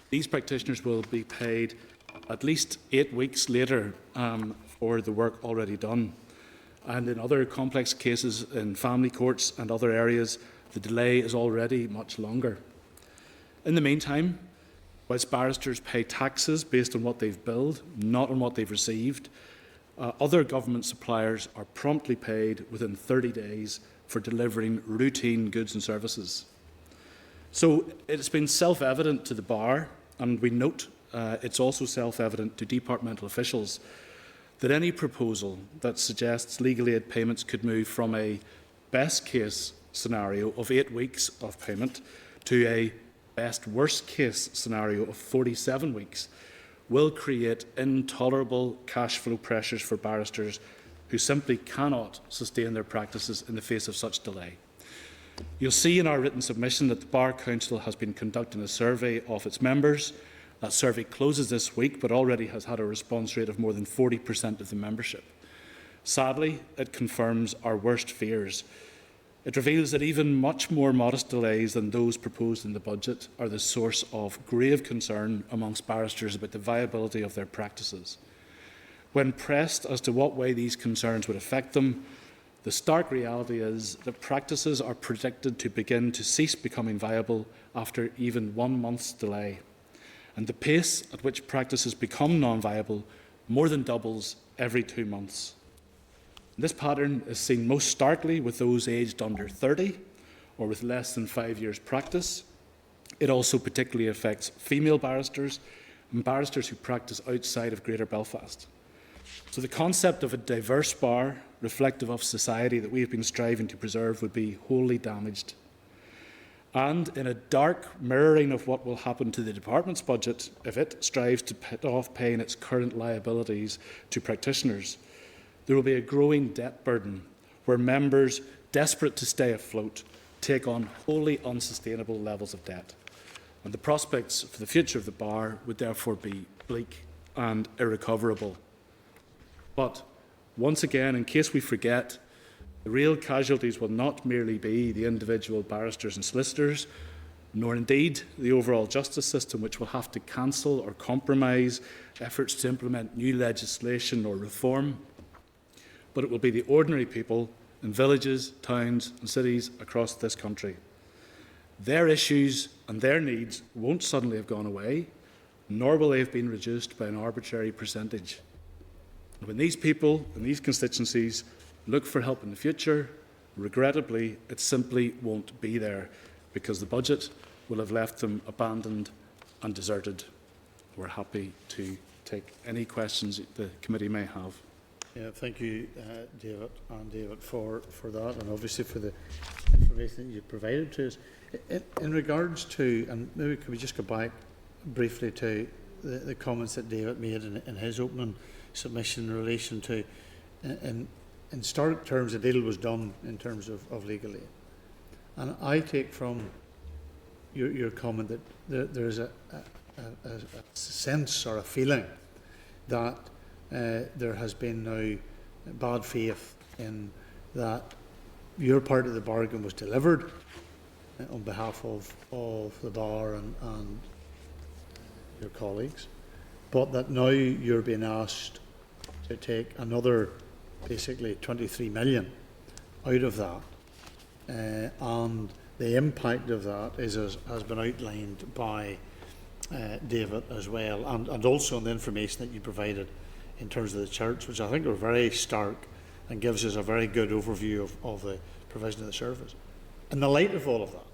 these practitioners will be paid at least 8 weeks later for the work already done. And in other complex cases in family courts and other areas, the delay is already much longer. In the meantime, whilst barristers pay taxes based on what they've billed, not on what they've received, other government suppliers are promptly paid within 30 days for delivering routine goods and services. So it's been self-evident to the bar, and we note it's also self-evident to departmental officials, that any proposal that suggests legal aid payments could move from a best-case scenario of 8 weeks of payment to a best-worst-case scenario of 47 weeks will create intolerable cash flow pressures for barristers who simply cannot sustain their practices in the face of such delay. You'll see in our written submission that the Bar Council has been conducting a survey of its members. That survey closes this week, but already has had a response rate of more than 40% of the membership. Sadly, it confirms our worst fears. It reveals that even much more modest delays than those proposed in the budget are the source of grave concern amongst barristers about the viability of their practices. When pressed as to what way these concerns would affect them, the stark reality is that practices are predicted to begin to cease becoming viable after even 1 month's delay. And the pace at which practices become non-viable more than doubles every 2 months. This pattern is seen most starkly with those aged under 30 or with less than 5 years' practice. It also particularly affects female barristers and barristers who practice outside of Greater Belfast. So the concept of a diverse bar, reflective of society that we have been striving to preserve, would be wholly damaged. And in a dark mirroring of what will happen to the department's budget if it strives to put off paying its current liabilities to practitioners, there will be a growing debt burden where members, desperate to stay afloat, take on wholly unsustainable levels of debt. And the prospects for the future of the bar would therefore be bleak and irrecoverable. But once again, in case we forget, the real casualties will not merely be the individual barristers and solicitors, nor indeed the overall justice system, which will have to cancel or compromise efforts to implement new legislation or reform, but it will be the ordinary people in villages, towns and cities across this country. Their issues and their needs won't suddenly have gone away, nor will they have been reduced by an arbitrary percentage. And when these people and these constituencies look for help in the future, regrettably, it simply won't be there because the budget will have left them abandoned and deserted. We're happy to take any questions the committee may have. Yeah, thank you, David, for that, and obviously for the information that you provided to us. In regards to, and maybe could we just go back briefly to the comments that David made in his opening submission in relation to, in stark terms, a deal was done in terms of legal aid. And I take from your comment that there's a sense or a feeling that there has been now bad faith in that your part of the bargain was delivered on behalf of the bar and your colleagues, but that now you're being asked to take another basically 23 million out of that, and the impact of that has been outlined by David as well, and also in the information that you provided in terms of the church, which I think are very stark and gives us a very good overview of the provision of the service. In the light of all of that,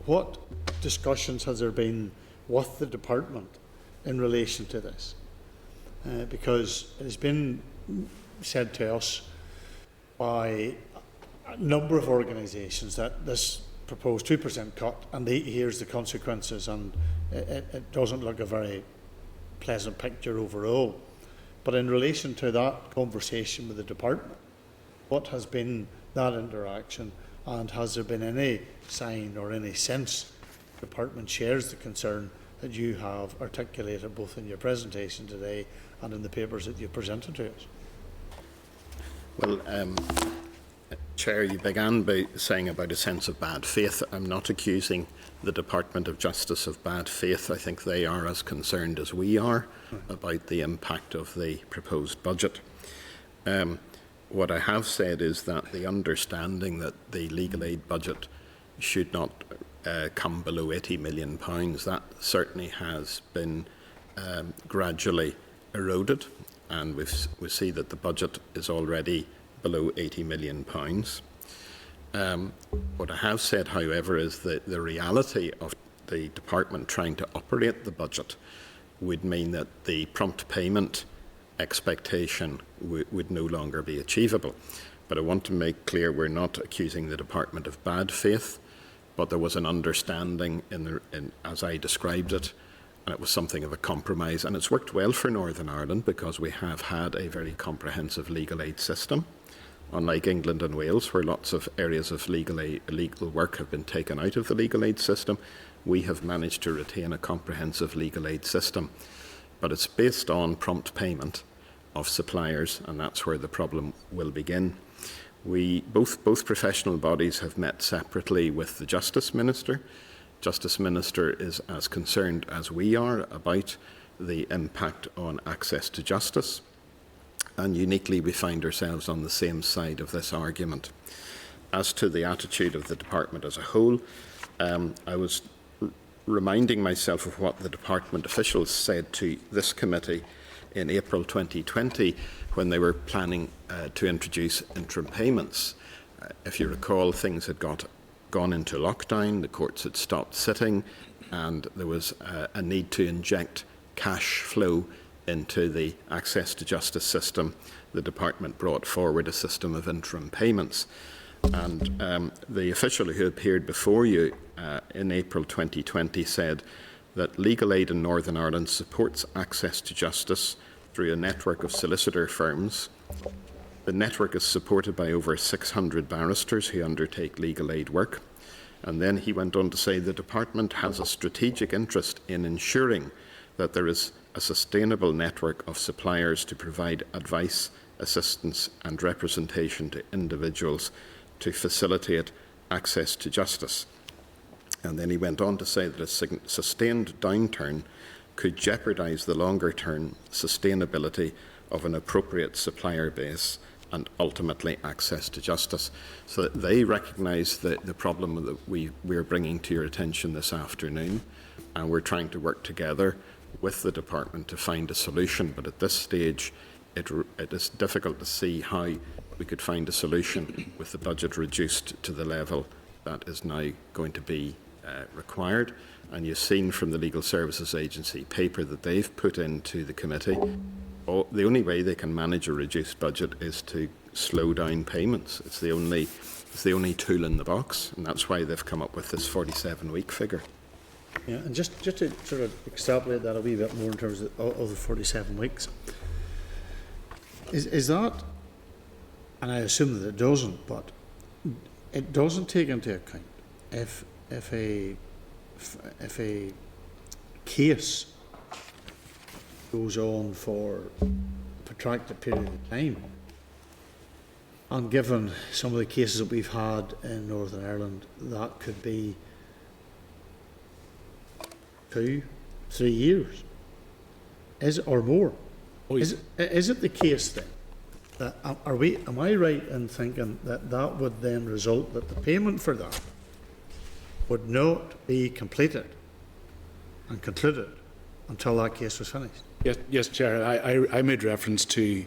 what discussions has there been with the department in relation to this? Because it has been said to us by a number of organisations that this proposed 2% cut, and here's the consequences, and it doesn't look a very pleasant picture overall. But in relation to that conversation with the department, what has been that interaction, and has there been any sign or any sense the department shares the concern that you have articulated both in your presentation today and in the papers that you presented to us? Well, Chair, you began by saying about a sense of bad faith. I'm not accusing the Department of Justice of bad faith. I think they are as concerned as we are about the impact of the proposed budget. What I have said is that the understanding that the legal aid budget should not come below £80 million, that certainly has been gradually eroded, and we see that the budget is already below £80 million. What I have said, however, is that the reality of the department trying to operate the budget would mean that the prompt payment expectation would no longer be achievable. But I want to make clear we're not accusing the department of bad faith, but there was an understanding as I described it, and it was something of a compromise. And it's worked well for Northern Ireland because we have had a very comprehensive legal aid system. Unlike England and Wales, where lots of areas of legal work have been taken out of the legal aid system, we have managed to retain a comprehensive legal aid system. But it's based on prompt payment of suppliers, and that's where the problem will begin. Both professional bodies have met separately with the Justice Minister. Justice Minister is as concerned as we are about the impact on access to justice, and uniquely we find ourselves on the same side of this argument. As to the attitude of the department as a whole, I was reminding myself of what the department officials said to this committee in April 2020 when they were planning to introduce interim payments. If you recall, things had gone into lockdown, the courts had stopped sitting, and there was a need to inject cash flow into the access to justice system. The department brought forward a system of interim payments. And the official who appeared before you in April 2020 said that legal aid in Northern Ireland supports access to justice through a network of solicitor firms. The network is supported by over 600 barristers who undertake legal aid work. And then he went on to say the department has a strategic interest in ensuring that there is a sustainable network of suppliers to provide advice, assistance and representation to individuals to facilitate access to justice. And then he went on to say that a sustained downturn could jeopardise the longer-term sustainability of an appropriate supplier base and ultimately access to justice. So that they recognise the problem that we're bringing to your attention this afternoon, and we're trying to work together with the department to find a solution. But at this stage, it is difficult to see how we could find a solution with the budget reduced to the level that is now going to be required. And you've seen from the Legal Services Agency paper that they've put into the committee, the only way they can manage a reduced budget is to slow down payments. It's the only tool in the box, and that's why they've come up with this 47-week figure. Yeah, and just to sort of extrapolate that a wee bit more in terms of the 47 weeks, is that, and I assume that it doesn't, but it doesn't take into account if a case goes on for a protracted period of time, and given some of the cases that we've had in Northern Ireland, that could be 2-3 years, or more. Is it the case then that am I right in thinking that would then result that the payment for that would not be completed and concluded until that case was finished? Yes, Chair. I made reference to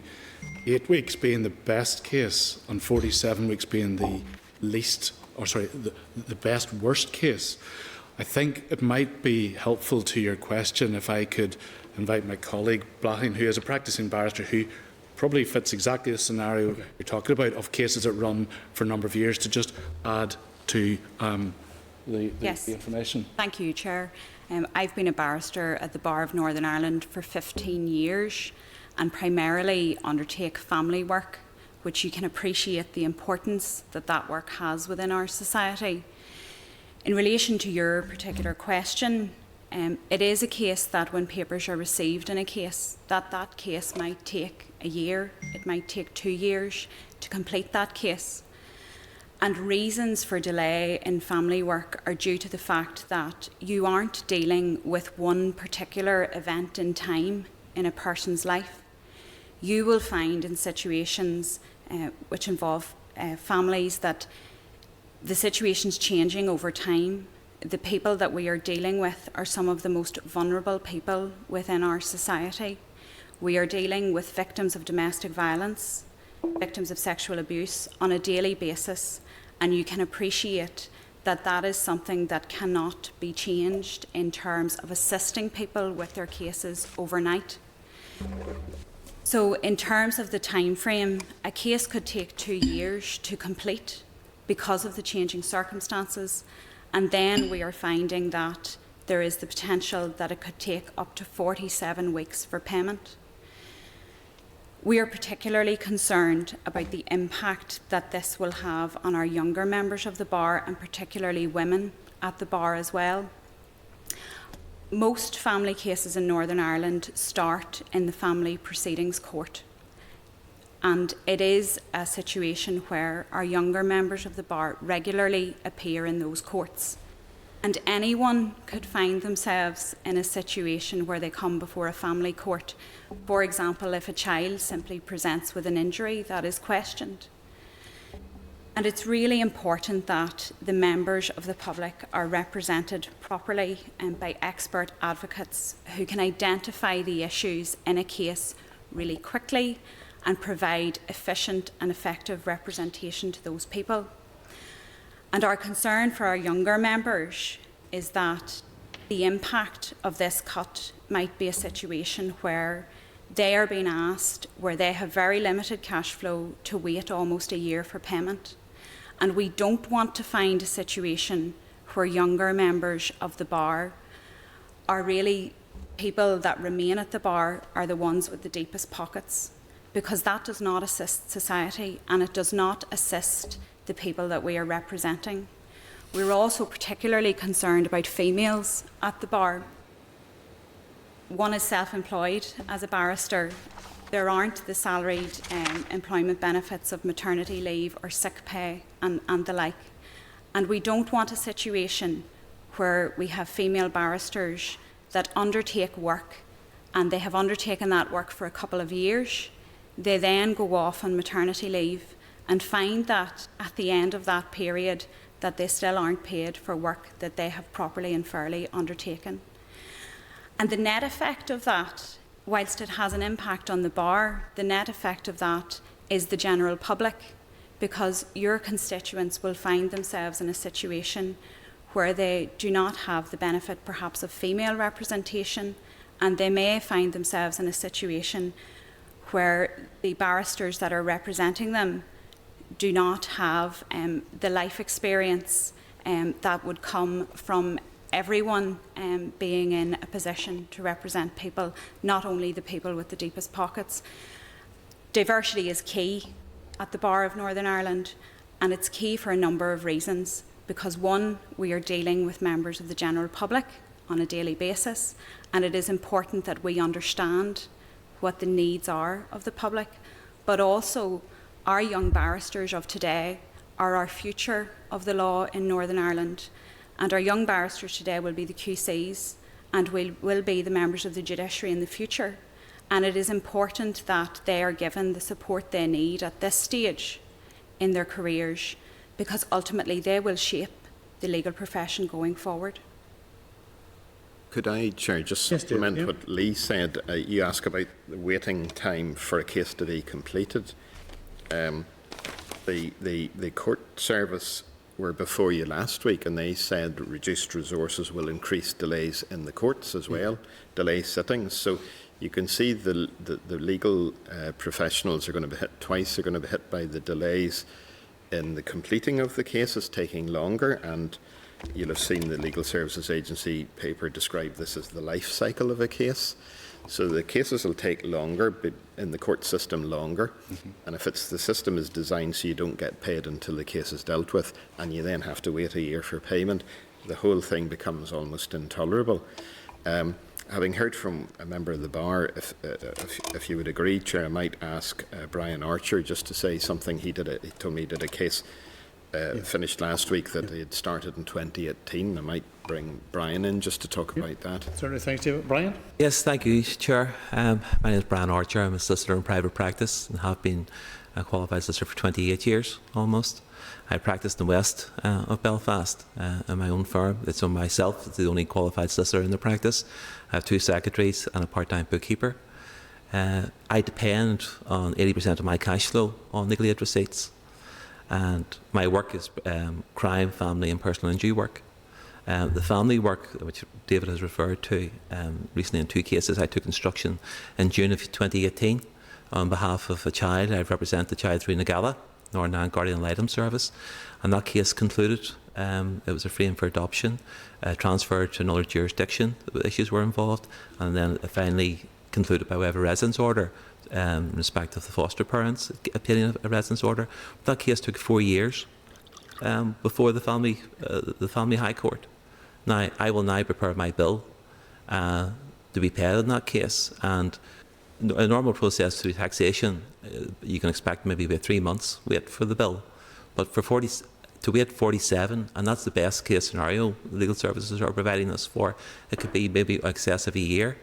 8 weeks being the best case and 47 weeks being the least, the best worst case. I think it might be helpful to your question if I could invite my colleague Blahin, who is a practising barrister who probably fits exactly the scenario you're talking about of cases that run for a number of years, to just add to the information. Thank you, Chair. I've been a barrister at the Bar of Northern Ireland for 15 years and primarily undertake family work, which you can appreciate the importance that work has within our society. In relation to your particular question, It is a case that when papers are received in a case, that case might take a year, it might take 2 years to complete that case. And reasons for delay in family work are due to the fact that you aren't dealing with one particular event in time in a person's life. You will find in situations which involve families that the situation's changing over time. The people that we are dealing with are some of the most vulnerable people within our society. We are dealing with victims of domestic violence, victims of sexual abuse on a daily basis, and you can appreciate that that is something that cannot be changed in terms of assisting people with their cases overnight. So in terms of the time frame, a case could take 2 years to complete because of the changing circumstances, and then we are finding that there is the potential that it could take up to 47 weeks for payment. We are particularly concerned about the impact that this will have on our younger members of the bar, and particularly women at the bar as well. Most family cases in Northern Ireland start in the Family Proceedings Court, and it is a situation where our younger members of the bar regularly appear in those courts. And anyone could find themselves in a situation where they come before a family court. For example, if a child simply presents with an injury that is questioned. And it's really important that the members of the public are represented properly and by expert advocates who can identify the issues in a case really quickly and provide efficient and effective representation to those people. And our concern for our younger members is that the impact of this cut might be a situation where they are being asked, where they have very limited cash flow, to wait almost a year for payment. And we don't want to find a situation where younger members of the bar are really people that remain at the bar are the ones with the deepest pockets, because that does not assist society and it does not assist the people that we are representing. We're also particularly concerned about females at the bar. One is self-employed as a barrister. There aren't the salaried employment benefits of maternity leave or sick pay and the like. And we don't want a situation where we have female barristers that undertake work, and they have undertaken that work for a couple of years. They then go off on maternity leave and find that at the end of that period that they still aren't paid for work that they have properly and fairly undertaken. And the net effect of that, whilst it has an impact on the bar, the net effect of that is the general public, because your constituents will find themselves in a situation where they do not have the benefit perhaps of female representation, and they may find themselves in a situation where the barristers that are representing them do not have the life experience that would come from everyone being in a position to represent people, not only the people with the deepest pockets. Diversity is key at the Bar of Northern Ireland, and it's key for a number of reasons. Because one, we are dealing with members of the general public on a daily basis, and it is important that we understand what the needs are of the public, but also our young barristers of today are our future of the law in Northern Ireland, and our young barristers today will be the QCs and will be the members of the judiciary in the future, and it is important that they are given the support they need at this stage in their careers, because ultimately they will shape the legal profession going forward. Could I, Chair, just supplement what Lee said? You asked about the waiting time for a case to be completed. The court service were before you last week, and they said reduced resources will increase delays in the courts as well, delay sittings. So you can see the legal professionals are going to be hit twice. They're going to be hit by the delays in the completing of the cases taking longer, and you'll have seen the Legal Services Agency paper describe this as the life cycle of a case. So the cases will take longer, but in the court system longer. And if the system is designed so you don't get paid until the case is dealt with, and you then have to wait a year for payment, the whole thing becomes almost intolerable. Having heard from a member of the bar, if you would agree, Chair, I might ask Brian Archer just to say something. He told me he did a case finished last week that he had started in 2018. I might bring Brian in just to talk about that. Certainly, thanks, David. Brian? Yes, thank you, Chair. My name is Brian Archer. I'm a solicitor in private practice and have been a qualified solicitor for 28 years, almost. I practiced in the west of Belfast in my own firm. It's on myself, it's the only qualified solicitor in the practice. I have 2 secretaries and a part-time bookkeeper. I depend on 80% of my cash flow on legal aid receipts. And my work is crime, family and personal injury work. The family work, which David has referred to, recently in 2 cases, I took instruction in June of 2018 on behalf of a child. I represent the child through Nagala, Northern Ireland Guardian Ad Litem Service, and that case concluded. It was a free and for adoption, transferred to another jurisdiction. Issues were involved, and then it finally concluded by way of a residence order in respect of the foster parents appealing a residence order. That case took 4 years before the family High Court. Now I will now prepare my bill to be paid in that case, and a normal process through taxation, you can expect maybe about 3 months wait for the bill, but to wait 47, and that's the best case scenario legal services are providing us for, it could be maybe excess of a year.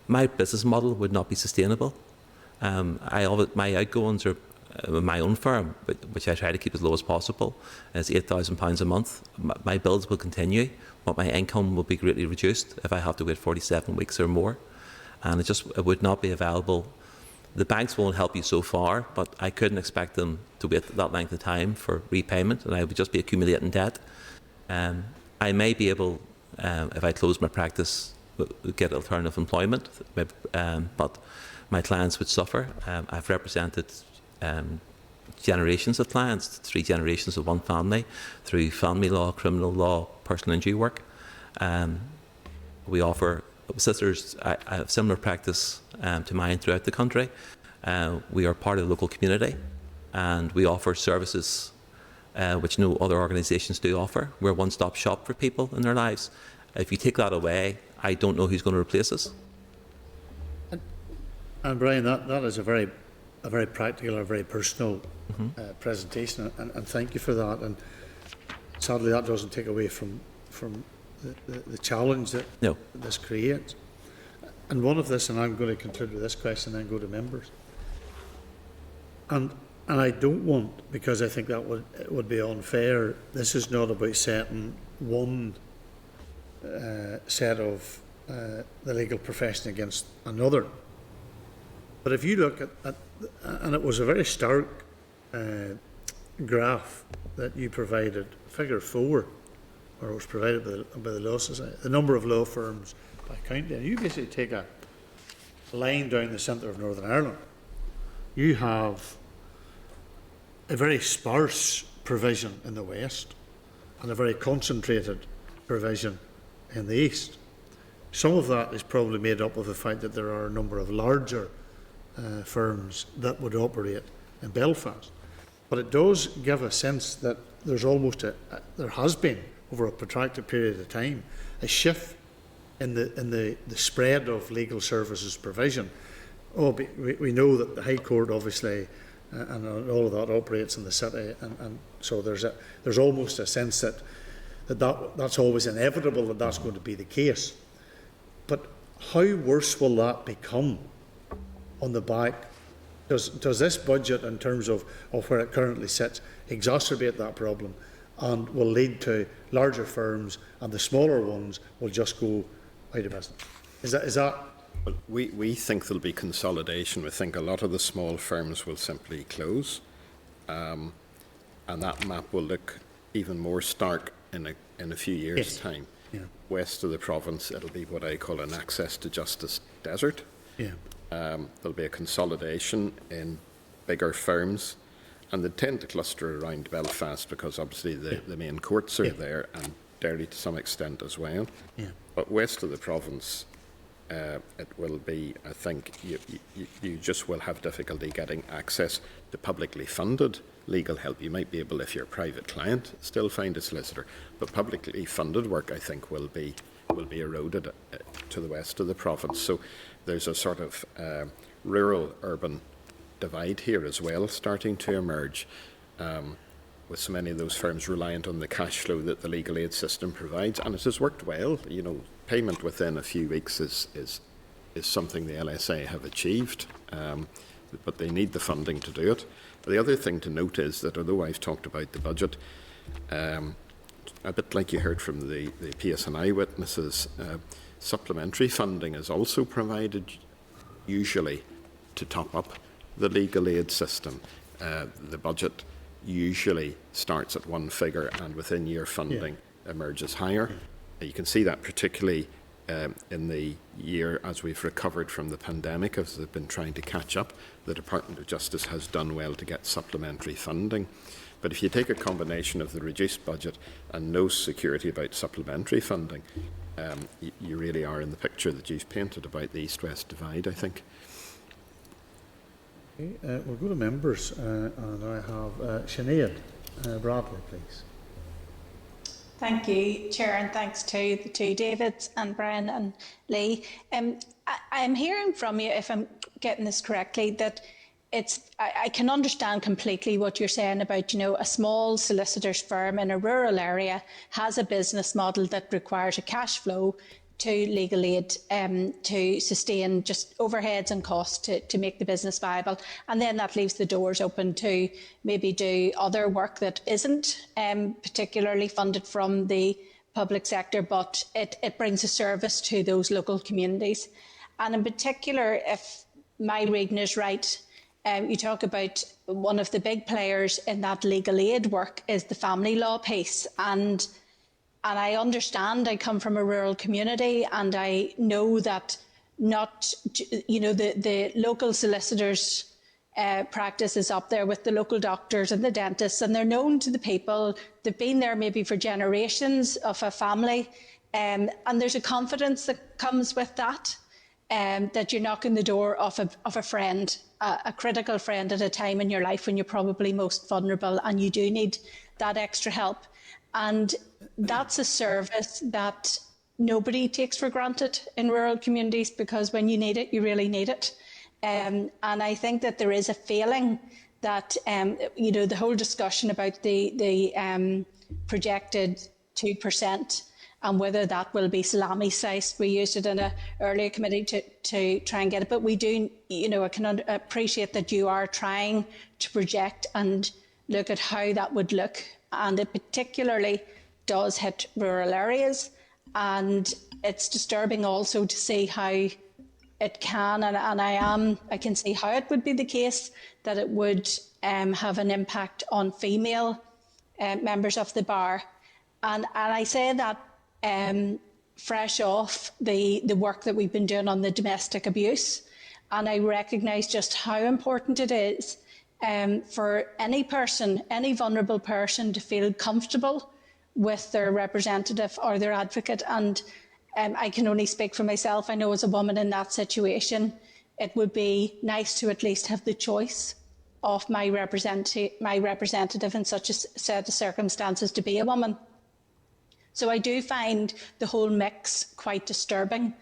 My business model would not be sustainable. My outgoings are my own firm, which I try to keep as low as possible, is £8,000 a month. My bills will continue, but my income will be greatly reduced if I have to wait 47 weeks or more. And it would not be available. The banks won't help you so far, but I couldn't expect them to wait that length of time for repayment, and I would just be accumulating debt. I may be able, if I close my practice, get alternative employment, but my clients would suffer. I've represented generations of clients, 3 generations of one family, through family law, criminal law, personal injury work. We offer sisters. I have similar practice to mine throughout the country. We are part of the local community, and we offer services which no other organisations do offer. We're a one-stop shop for people in their lives. If you take that away, I don't know who's going to replace us. And Brian, that is a very practical, a very personal presentation, and thank you for that. And sadly, that doesn't take away from the challenge that this creates. And one of this, and I'm going to conclude with this question, then go to members. And I don't want, because I think that would be unfair. This is not about setting one set of the legal profession against another. But if you look at and it was a very stark graph that you provided, figure 4, or it was provided by the Law Society, the number of law firms by county, and you basically take a line down the centre of Northern Ireland. You have a very sparse provision in the west and a very concentrated provision in the east. Some of that is probably made up of the fact that there are a number of larger firms that would operate in Belfast. But it does give a sense that there's almost there has been, over a protracted period of time, a shift in the spread of legal services provision. We know that the High Court, obviously, and all of that operates in the city, and so there's almost a sense that's always inevitable that that's going to be the case. But how worse will that become on the back? Does this budget, in terms of where it currently sits, exacerbate that problem and will lead to larger firms, and the smaller ones will just go out of business? Is that? Well, we think there'll be consolidation. We think a lot of the small firms will simply close, and that map will look even more stark in a few years' time. Yeah. West of the province, it'll be what I call an access to justice desert. Yeah. There'll be a consolidation in bigger firms, and they tend to cluster around Belfast because obviously the main courts are there, and Derry to some extent as well. Yeah. But west of the province, it will be, I think, you just will have difficulty getting access to publicly funded legal help. You might be able, if you're a private client, still find a solicitor, but publicly funded work, I think, will be eroded to the west of the province. So there's a sort of rural-urban divide here as well starting to emerge, with so many of those firms reliant on the cash flow that the legal aid system provides. And it has worked well. You know, payment within a few weeks is something the LSA have achieved, but they need the funding to do it. The other thing to note is that although I've talked about the budget, a bit like you heard from the PSNI witnesses, supplementary funding is also provided usually to top up the legal aid system. The budget usually starts at one figure and within year funding emerges higher. You can see that particularly in the year as we've recovered from the pandemic, as they've been trying to catch up. The Department of Justice has done well to get supplementary funding. But if you take a combination of the reduced budget and no security about supplementary funding, you really are in the picture that you've painted about the east-west divide, I think. Okay, we'll go to members, and I have Sinead Bradley, please. Thank you, Chair, and thanks to the two Davids and Brian and Lee. I'm hearing from you, if I'm getting this correctly, that I can understand completely what you're saying about, you know, a small solicitor's firm in a rural area has a business model that requires a cash flow to legal aid to sustain just overheads and costs to make the business viable. And then that leaves the doors open to maybe do other work that isn't particularly funded from the public sector, but it brings a service to those local communities. And in particular, if my reading is right, you talk about one of the big players in that legal aid work is the family law piece. And I understand, I come from a rural community, and I know that not, you know, the local solicitors' practice is up there with the local doctors and the dentists, and they're known to the people. They've been there maybe for generations of a family, and there's a confidence that comes with that, that you're knocking the door of a friend, a critical friend at a time in your life when you're probably most vulnerable and you do need that extra help. And that's a service that nobody takes for granted in rural communities, because when you need it, you really need it. And I think that there is a feeling that, you know, the whole discussion about the projected 2% and whether that will be salami-sized. We used it in an earlier committee to try and get it. But we do, you know, I can appreciate that you are trying to project and look at how that would look. And it particularly does hit rural areas, and it's disturbing also to see how it can, and I can see how it would be the case that it would have an impact on female members of the bar. And I say that fresh off the work that we've been doing on the domestic abuse, and I recognise just how important it is for any person, any vulnerable person, to feel comfortable with their representative or their advocate. And I can only speak for myself. I know as a woman in that situation, it would be nice to at least have the choice of my representative in such a set of circumstances to be a woman. So I do find the whole mix quite disturbing,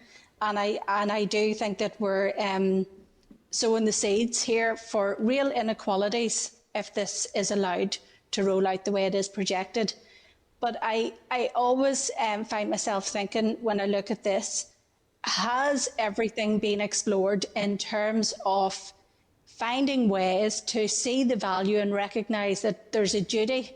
and I do think that we're sowing the seeds here for real inequalities if this is allowed to roll out the way it is projected. But I always find myself thinking, when I look at this, has everything been explored in terms of finding ways to see the value and recognise that there's a duty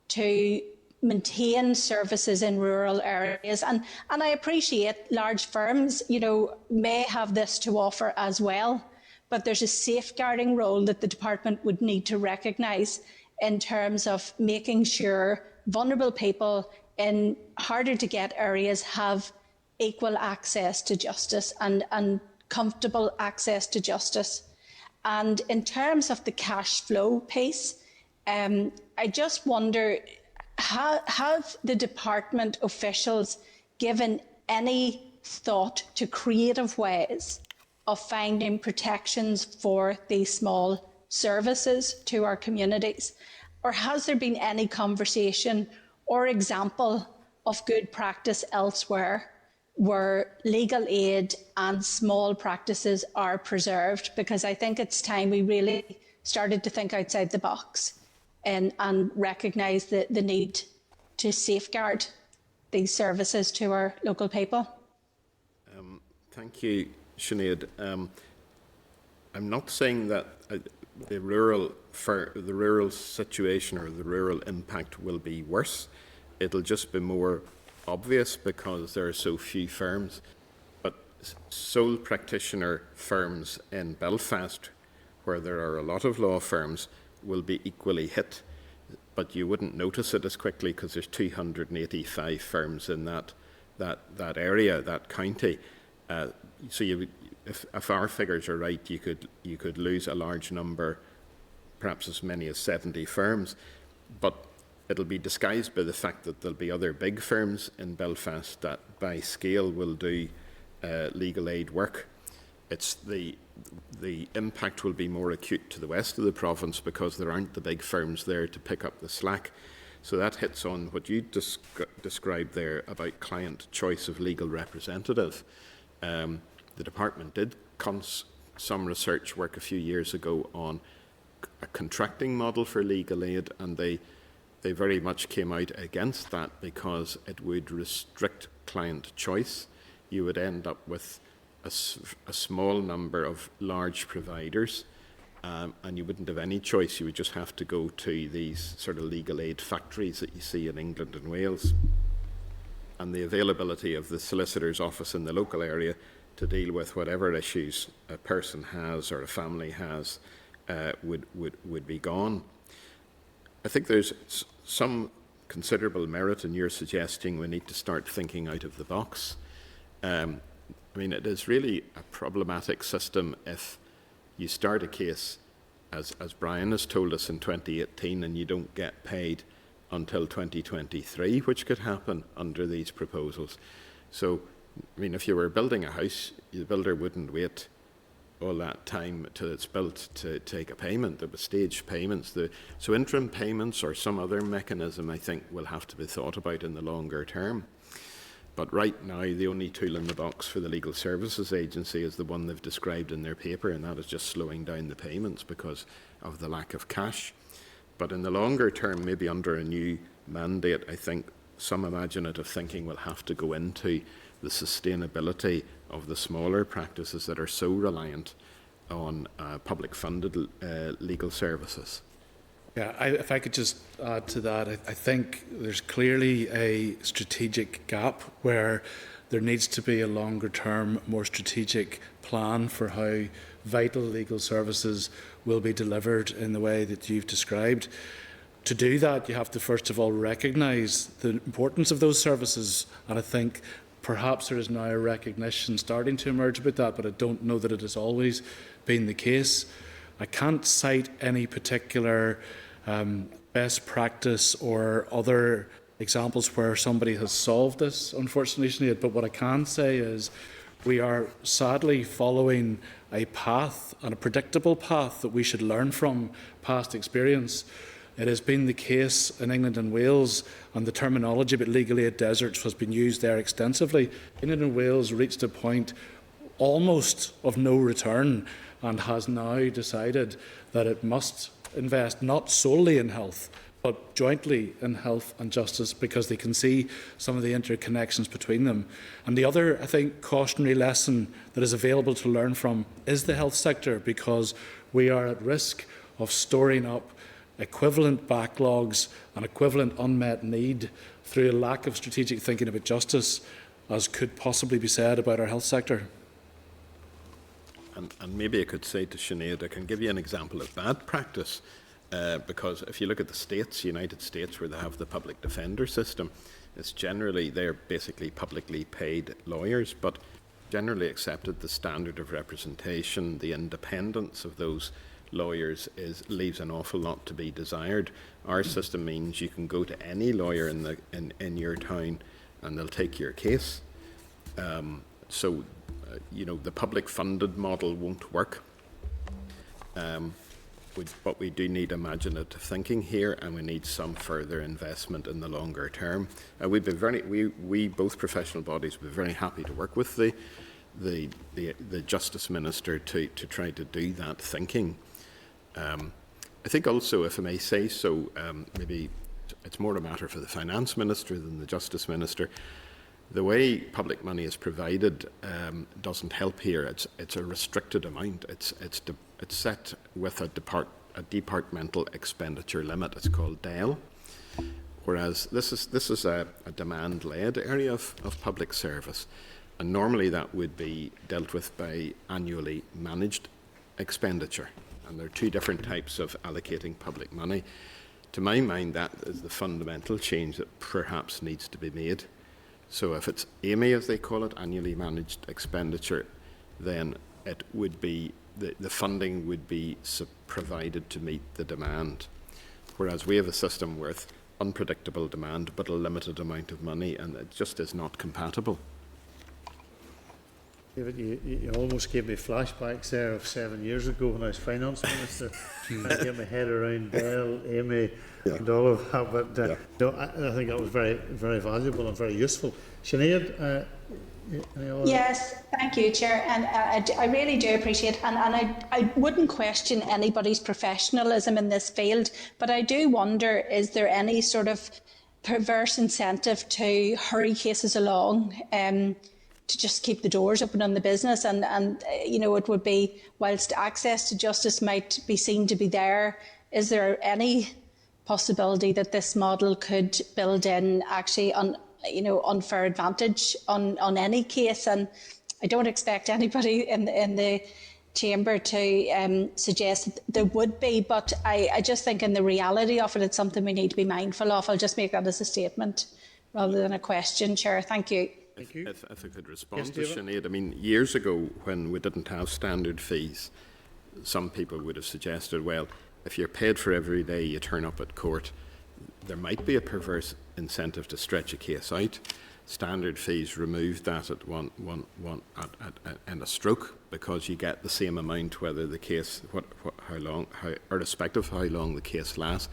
to maintain services in rural areas? And I appreciate large firms, you know, may have this to offer as well, but there's a safeguarding role that the department would need to recognise in terms of making sure vulnerable people in harder to get areas have equal access to justice and comfortable access to justice. And in terms of the cash flow piece, I just wonder, have the department officials given any thought to creative ways of finding protections for these small services to our communities? Or has there been any conversation or example of good practice elsewhere where legal aid and small practices are preserved? Because I think it's time we really started to think outside the box and recognise the need to safeguard these services to our local people. Thank you, Sinead. I'm not saying that the rural situation or the rural impact will be worse. It'll just be more obvious because there are so few firms. But sole practitioner firms in Belfast, where there are a lot of law firms, will be equally hit. But you wouldn't notice it as quickly because there's 285 firms in that area, that county. So if our figures are right, you could lose a large number, perhaps as many as 70 firms, but it'll be disguised by the fact that there'll be other big firms in Belfast that, by scale, will do legal aid work. It's the impact will be more acute to the west of the province because there aren't the big firms there to pick up the slack. So that hits on what you described there about client choice of legal representative. The department did some research work a few years ago on a contracting model for legal aid, and they very much came out against that because it would restrict client choice. You would end up with a small number of large providers, and you wouldn't have any choice. You would just have to go to these sort of legal aid factories that you see in England and Wales. And the availability of the solicitor's office in the local area to deal with whatever issues a person has or a family has would be gone. I think there's some considerable merit in your suggesting we need to start thinking out of the box. I mean, it is really a problematic system if you start a case, as Brian has told us, in 2018 and you don't get paid until 2023, which could happen under these proposals. So, I mean, if you were building a house, the builder wouldn't wait all that time till it's built to take a payment. There were staged payments. So interim payments or some other mechanism, I think, will have to be thought about in the longer term. But right now, the only tool in the box for the Legal Services Agency is the one they've described in their paper, and that is just slowing down the payments because of the lack of cash. But in the longer term, maybe under a new mandate, I think some imaginative thinking will have to go into the sustainability of the smaller practices that are so reliant on public-funded legal services. Yeah, if I could just add to that, I think there's clearly a strategic gap where there needs to be a longer-term, more strategic plan for how vital legal services will be delivered in the way that you've described. To do that, you have to first of all recognise the importance of those services, and I think perhaps there is now a recognition starting to emerge about that, but I don't know that it has always been the case. I can't cite any particular best practice or other examples where somebody has solved this, unfortunately, Sinead, but what I can say is we are sadly following a path, and a predictable path, that we should learn from past experience. It has been the case in England and Wales, and the terminology about legal aid deserts has been used there extensively. England and Wales reached a point almost of no return and has now decided that it must invest not solely in health, but jointly in health and justice, because they can see some of the interconnections between them. And the other, I think, cautionary lesson that is available to learn from is the health sector, because we are at risk of storing up equivalent backlogs and equivalent unmet need through a lack of strategic thinking about justice, as could possibly be said about our health sector. And maybe I could say to Sinead, I can give you an example of bad practice, because if you look at the States, United States, where they have the public defender system, it's generally, they're basically publicly paid lawyers, but generally accepted the standard of representation, the independence of those lawyers leaves an awful lot to be desired. Our system means you can go to any lawyer in your town and they'll take your case. You know, the public funded model won't work. but we do need imaginative thinking here, and we need some further investment in the longer term. We both professional bodies would be very happy to work with the Justice Minister to try to do that thinking. I think also, if I may say so, maybe it's more a matter for the Finance Minister than the Justice Minister. The way public money is provided doesn't help here. It's a restricted amount. It's set with a departmental expenditure limit. It's called DEL. Whereas this is a demand-led area of public service, and normally that would be dealt with by annually managed expenditure. And there are two different types of allocating public money. To my mind, that is the fundamental change that perhaps needs to be made. So if it's AME, as they call it, annually managed expenditure, then it would be the funding would be provided to meet the demand. Whereas we have a system with unpredictable demand but a limited amount of money, and it just is not compatible. David, you almost gave me flashbacks there of 7 years ago when I was Finance Minister. Trying to get my head around Dell, Amy, and all of that. But no, I think that was very, very valuable and very useful. Sinead, yes, thank you, Chair. And I really do appreciate, and I wouldn't question anybody's professionalism in this field, but I do wonder, is there any sort of perverse incentive to hurry cases along? To just keep the doors open on the business, and you know, it would be, whilst access to justice might be seen to be there, is there any possibility that this model could build in actually unfair advantage on any case? And I don't expect anybody in the chamber to suggest that there would be, but I just think in the reality of it, it's something we need to be mindful of. I'll just make that as a statement rather than a question, Chair. Thank you. If I could respond to Sinead, I mean, years ago when we didn't have standard fees, some people would have suggested, well, if you're paid for every day you turn up at court, there might be a perverse incentive to stretch a case out. Standard fees removed that at in a stroke, because you get the same amount whether the case, irrespective of how long the case lasts.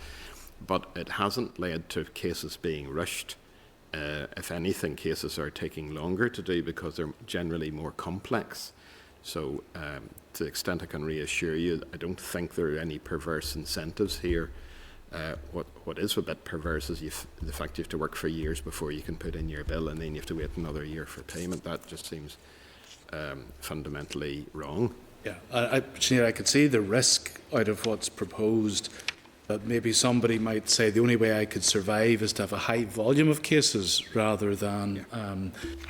But it hasn't led to cases being rushed. If anything, cases are taking longer to do because they're generally more complex. So to the extent I can reassure you, I don't think there are any perverse incentives here. What is a bit perverse is the fact you have to work for years before you can put in your bill, and then you have to wait another year for payment. That just seems fundamentally wrong. Yeah, Sinead, I could see the risk out of what's proposed. That maybe somebody might say the only way I could survive is to have a high volume of cases rather than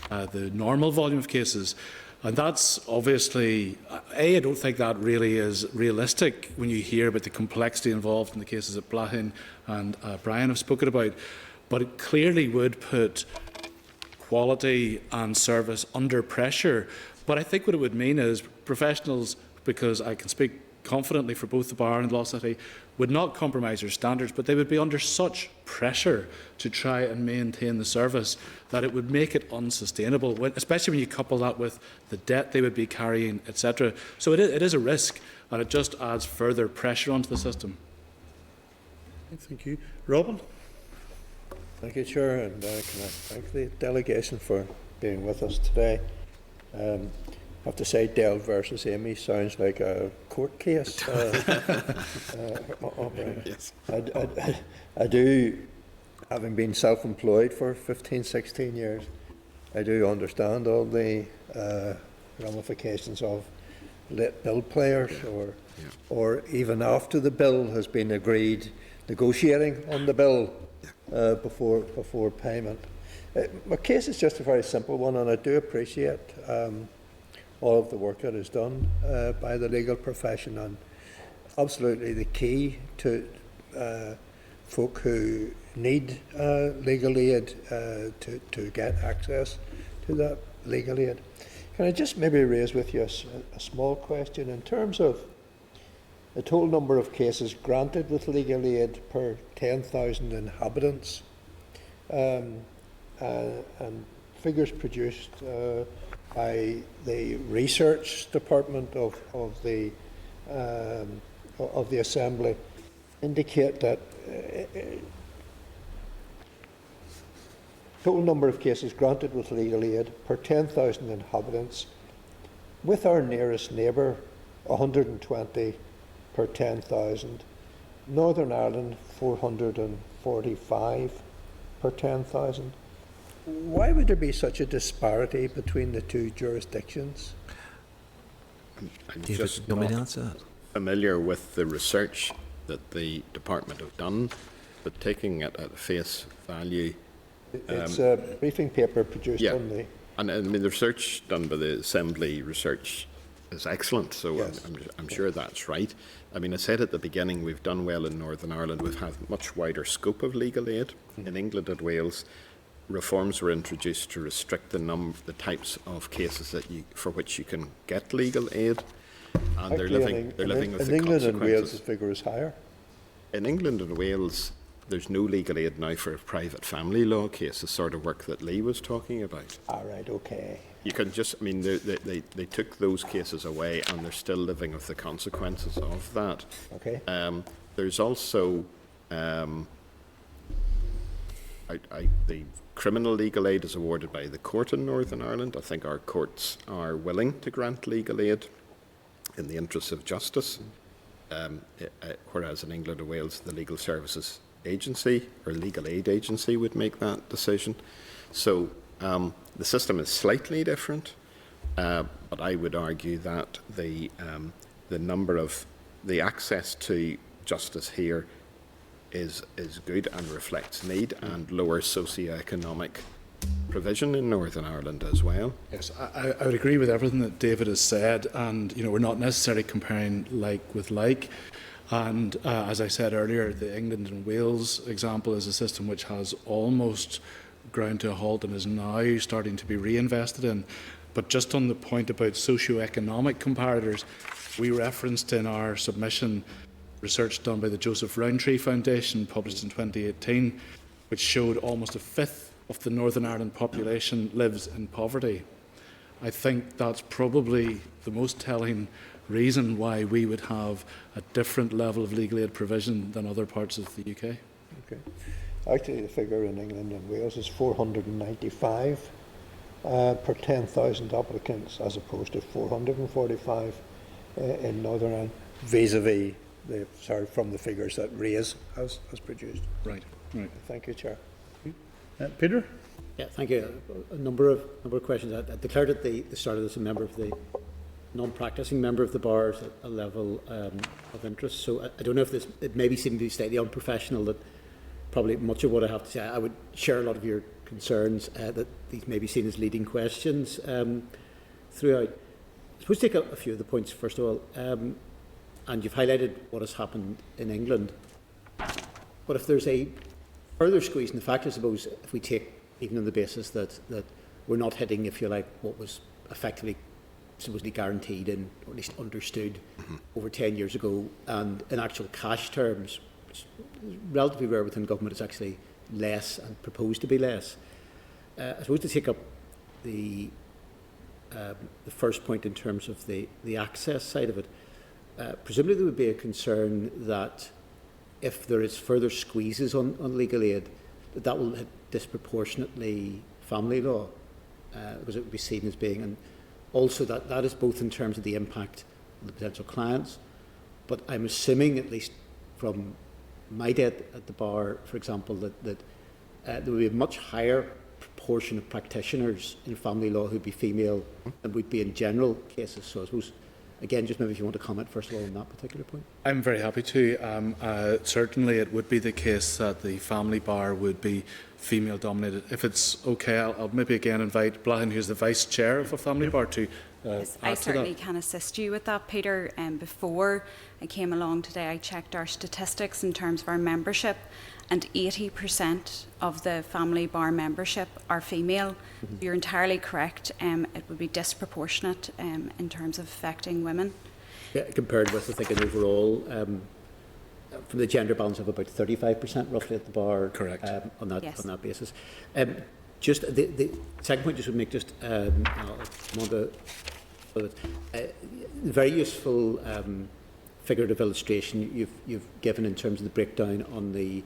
the normal volume of cases. And that's obviously, I don't think that really is realistic when you hear about the complexity involved in the cases that Blahin and Brian have spoken about. But it clearly would put quality and service under pressure. But I think what it would mean is professionals, because I can speak confidently for both the Bar and Law City, would not compromise their standards, but they would be under such pressure to try and maintain the service that it would make it unsustainable, especially when you couple that with the debt they would be carrying, etc. So it is a risk, and it just adds further pressure onto the system. Thank you. Robin? Thank you, Chair, and can I thank the delegation for being with us today. I have to say, Dell versus Amy sounds like a court case. Yes. I do, having been self-employed for 15, 16 years, I do understand all the ramifications of late bill players, or even after the bill has been agreed, negotiating on the bill before payment. My case is just a very simple one, and I do appreciate all of the work that is done by the legal profession, and absolutely the key to folk who need legal aid to get access to that legal aid. Can I just maybe raise with you a small question in terms of the total number of cases granted with legal aid per 10,000 inhabitants, and figures produced by the research department of the of the Assembly indicate that total number of cases granted with legal aid per 10,000 inhabitants, with our nearest neighbour 120 per 10,000, Northern Ireland 445 per 10,000. Why would there be such a disparity between the two jurisdictions? I'm David, just you want me to not answer that? familiar with the research that the department have done, but taking it at face value. It's a briefing paper produced Yeah. on the... And I mean, the research done by the Assembly Research is excellent, so Yes. I'm sure that's right. I mean, I said at the beginning, we've done well in Northern Ireland. We've had much wider scope of legal aid. In England and Wales, reforms were introduced to restrict the types of cases for which you can get legal aid, and they're living with the consequences. In England and Wales, the figure is higher. In England and Wales, there's no legal aid now for private family law cases, sort of work that Lee was talking about. All right, okay. You can just, I mean, they took those cases away, and they're still living with the consequences of that. Okay. There's also the criminal legal aid is awarded by the court in Northern Ireland. I think our courts are willing to grant legal aid in the interests of justice, whereas in England and Wales, the Legal Services Agency or Legal Aid Agency would make that decision. So the system is slightly different, but I would argue that the number of the access to justice here is good and reflects need, and lower socio-economic provision in Northern Ireland as well. Yes, I would agree with everything that David has said, and we're not necessarily comparing like with like. And as I said earlier, the England and Wales example is a system which has almost ground to a halt and is now starting to be reinvested in. But just on the point about socio-economic comparators, we referenced in our submission research done by the Joseph Rowntree Foundation, published in 2018, which showed almost a fifth of the Northern Ireland population lives in poverty. I think that's probably the most telling reason why we would have a different level of legal aid provision than other parts of the UK. Okay. Actually, the figure in England and Wales is 495 per 10,000 applicants, as opposed to 445 in Northern Ireland, vis-a-vis from the figures that RAISE has produced. Right. Thank you, Chair. Peter? Yeah, thank you. A number of questions. I declared at the start of this a member of the non-practising member of the bar is at a level of interest. So I don't know if it maybe seemed to be slightly unprofessional that probably much of what I have to say, I would share a lot of your concerns that these may be seen as leading questions throughout. I suppose take a few of the points first of all. And you've highlighted what has happened in England. But if there's a further squeeze, and the fact, I suppose, if we take even on the basis that we're not hitting, if you like, what was effectively supposedly guaranteed and or at least understood over 10 years ago, and in actual cash terms, which is relatively rare within government, it's actually less and proposed to be less. I suppose to take up the first point in terms of the access side of it, presumably there would be a concern that if there is further squeezes on legal aid, that will hit disproportionately family law, because it would be seen as being, and also that is both in terms of the impact on the potential clients, but I'm assuming, at least from my day at the bar, for example, that there would be a much higher proportion of practitioners in family law who would be female than would be in general cases. So I suppose, again, just maybe if you want to comment first of all on that particular point. I'm very happy to. Certainly it would be the case that the family bar would be female dominated. If it's okay, I'll maybe again invite Blahan, who's the vice chair of a family bar, to Yes, add I to certainly that. can assist you with that, Peter. Before I came along today, I checked our statistics in terms of our membership, and 80% of the family bar membership are female. You're entirely correct. It would be disproportionate in terms of affecting women. Yeah, compared with, I think, an overall, from the gender balance of about 35% roughly at the bar. Correct. On that Yes. on that basis. Just the second point, just would make just very useful figurative illustration you've given in terms of the breakdown on the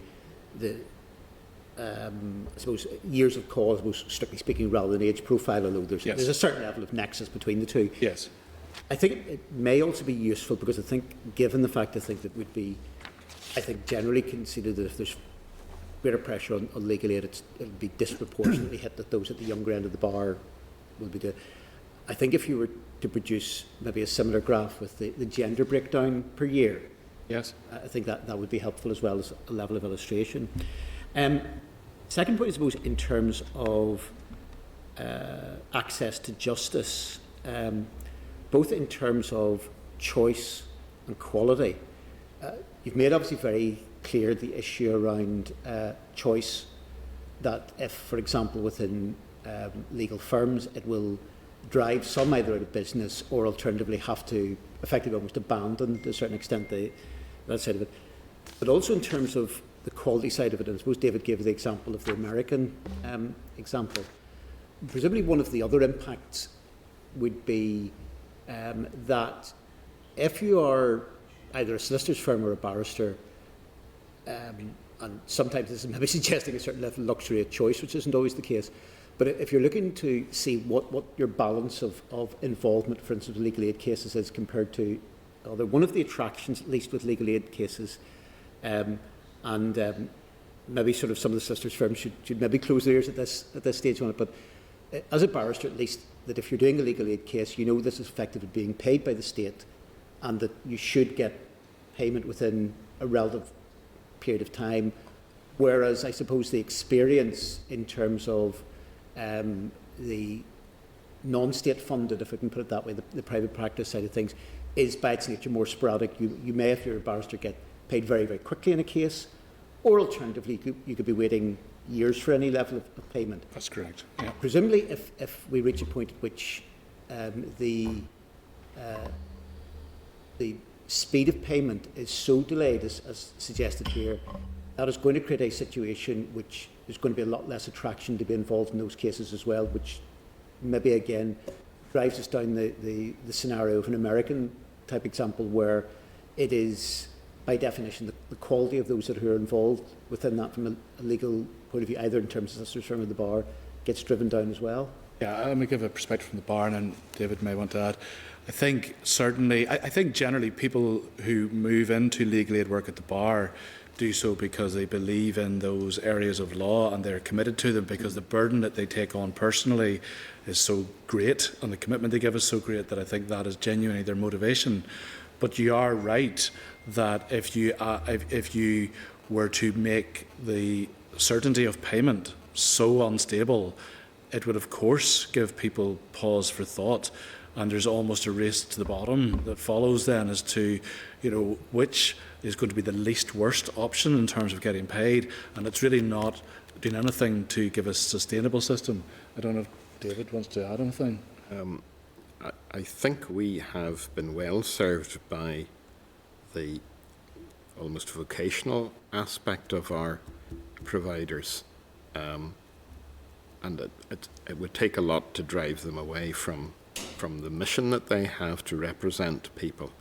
I suppose years of call, I suppose, strictly speaking, rather than age profile, although there's a certain level of nexus between the two. Yes. I think it may also be useful because I think, given the fact, I think that would be, I think generally considered that if there's greater pressure on legal aid, it'll be disproportionately hit that those at the younger end of the bar will be the. I think if you were to produce maybe a similar graph with the gender breakdown per year, yes, I think that would be helpful as well as a level of illustration. Second point, I suppose, in terms of access to justice, both in terms of choice and quality. You've made obviously very clear the issue around choice, that if, for example, within legal firms, it will drive some either out of business or alternatively have to effectively almost abandon, to a certain extent, that side of it. But also in terms of the quality side of it, and I suppose David gave the example of the American example. Presumably one of the other impacts would be that if you are either a solicitor's firm or a barrister, and sometimes this is maybe suggesting a certain level of luxury of choice, which isn't always the case, but if you're looking to see what your balance of involvement, for instance, with legal aid cases is compared to other, one of the attractions, at least with legal aid cases, maybe sort of some of the solicitors' firms should maybe close their ears at this stage on it, but as a barrister at least, that if you're doing a legal aid case, you know this is effectively being paid by the state and that you should get payment within a relative period of time, whereas I suppose the experience in terms of the non-state funded, if I can put it that way, the private practice side of things, is by its nature more sporadic. You may, if you're a barrister, get paid very, very quickly in a case, or alternatively you could be waiting years for any level of payment. That's correct. Yeah. Presumably, if we reach a point at which the speed of payment is so delayed, as suggested here, that is going to create a situation which there's going to be a lot less attraction to be involved in those cases as well, which maybe again drives us down the scenario of an American type example where it is, by definition, the quality of those who are involved within that from a legal point of view, either in terms of solicitors' firm or the bar, gets driven down as well. Yeah, let me give a perspective from the bar, and then David may want to add. I think certainly, I think generally people who move into legal aid work at the bar do so because they believe in those areas of law and they're committed to them, because the burden that they take on personally is so great and the commitment they give is so great that I think that is genuinely their motivation. But you are right that if you were to make the certainty of payment so unstable, it would of course give people pause for thought, and there's almost a race to the bottom that follows then as to, which is going to be the least worst option in terms of getting paid, and it's really not doing anything to give us a sustainable system. I don't know if David wants to add anything. I think we have been well served by the almost vocational aspect of our providers, and it would take a lot to drive them away from the mission that they have to represent people.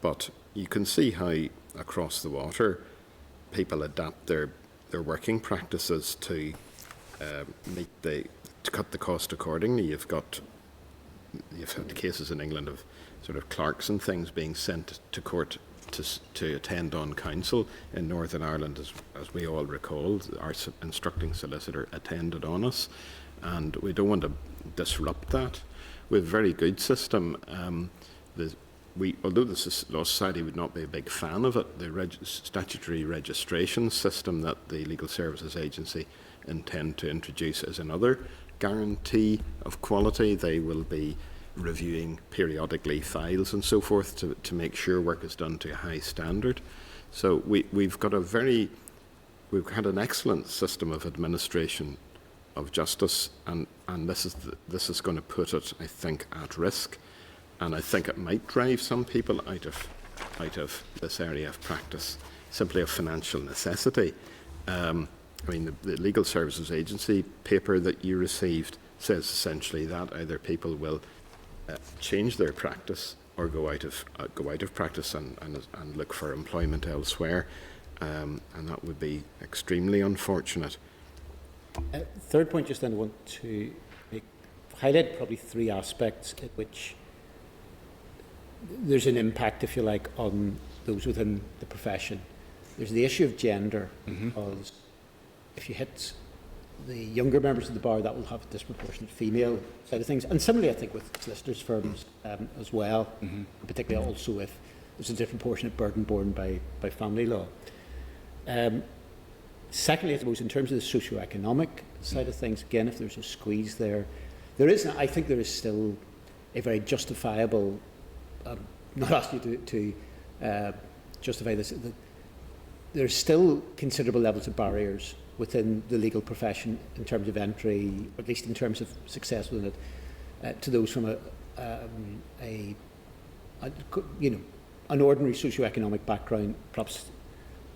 But you can see how across the water people adapt their working practices to cut the cost accordingly. You've had cases in England of sort of clerks and things being sent to court to attend on counsel. In Northern Ireland, as we all recall, our instructing solicitor attended on us, and we don't want to disrupt that. We have a very good system. Although the Law Society would not be a big fan of it, the statutory registration system that the Legal Services Agency intend to introduce is another guarantee of quality. They will be reviewing periodically files and so forth to make sure work is done to a high standard. So we've had an excellent system of administration of justice, and this is going to put it, I think, at risk, and I think it might drive some people out of this area of practice simply of financial necessity. The Legal Services Agency paper that you received says essentially that either people will change their practice or go out of practice and look for employment elsewhere, and that would be extremely unfortunate. Third point, just then I want to highlight probably three aspects in which there's an impact, if you like, on those within the profession. There's the issue of gender, because if you hit the younger members of the bar, that will have a disproportionate female side of things. And similarly, I think, with solicitors' firms as well, particularly also if there's a disproportionate burden borne by family law. Secondly, I suppose, in terms of the socio-economic side of things, again, if there's a squeeze there, I think there is still a very justifiable, not asking you to justify this, there's still considerable levels of barriers within the legal profession in terms of entry, or at least in terms of success within it, to those from an ordinary socio-economic background, perhaps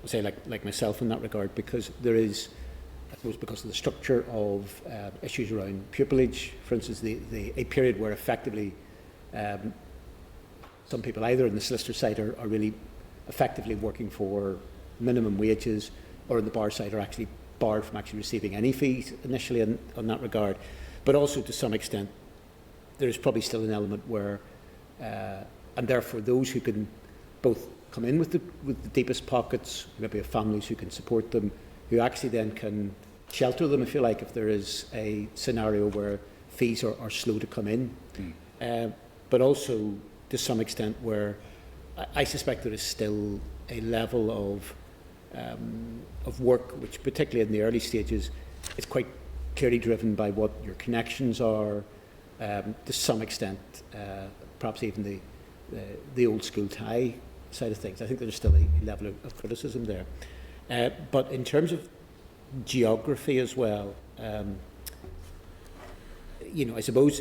say like myself in that regard, because there is, I suppose, because of the structure of issues around pupillage, for instance, a period where effectively some people either on the solicitor side are really effectively working for minimum wages, or on the bar side are actually barred from actually receiving any fees initially in that regard. But also, to some extent, there's probably still an element where, and therefore those who can both come in with the deepest pockets, maybe have families who can support them, who actually then can shelter them, if you like, if there is a scenario where fees are slow to come in. But also, to some extent, where I suspect there is still a level of work, which particularly in the early stages, is quite clearly driven by what your connections are, to some extent, perhaps even the old school tie side of things. I think there's still a level of criticism there. But in terms of geography as well, I suppose,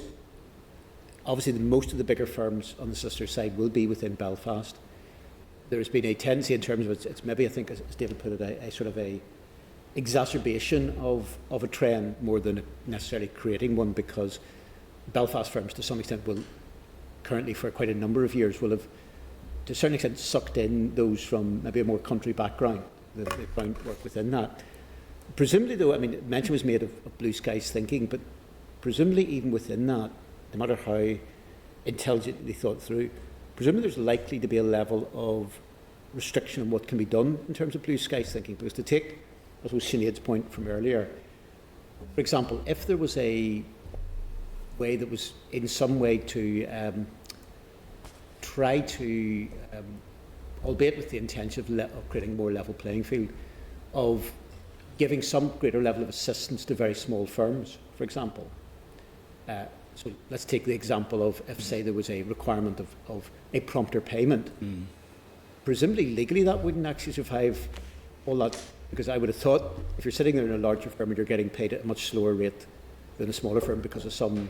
obviously most of the bigger firms on the solicitor side will be within Belfast. There's been a tendency in terms of it's maybe, I think, as David put it, a sort of a exacerbation of a trend more than necessarily creating one, because Belfast firms, to some extent, will currently, for quite a number of years, will have, to a certain extent, sucked in those from maybe a more country background, the groundwork within that. Presumably, though, I mean, mention was made of blue skies thinking, but presumably even within that, no matter how intelligently thought through, presumably there's likely to be a level of restriction on what can be done in terms of blue skies thinking. Because to take, I suppose, Sinead's point from earlier, for example, if there was a way that was in some way to try to, albeit with the intention of creating a more level playing field, of giving some greater level of assistance to very small firms, for example. So let's take the example of, if, say, there was a requirement of a prompter payment. Presumably, legally, that wouldn't actually survive all that, because I would have thought if you're sitting there in a larger firm and you're getting paid at a much slower rate than a smaller firm because of some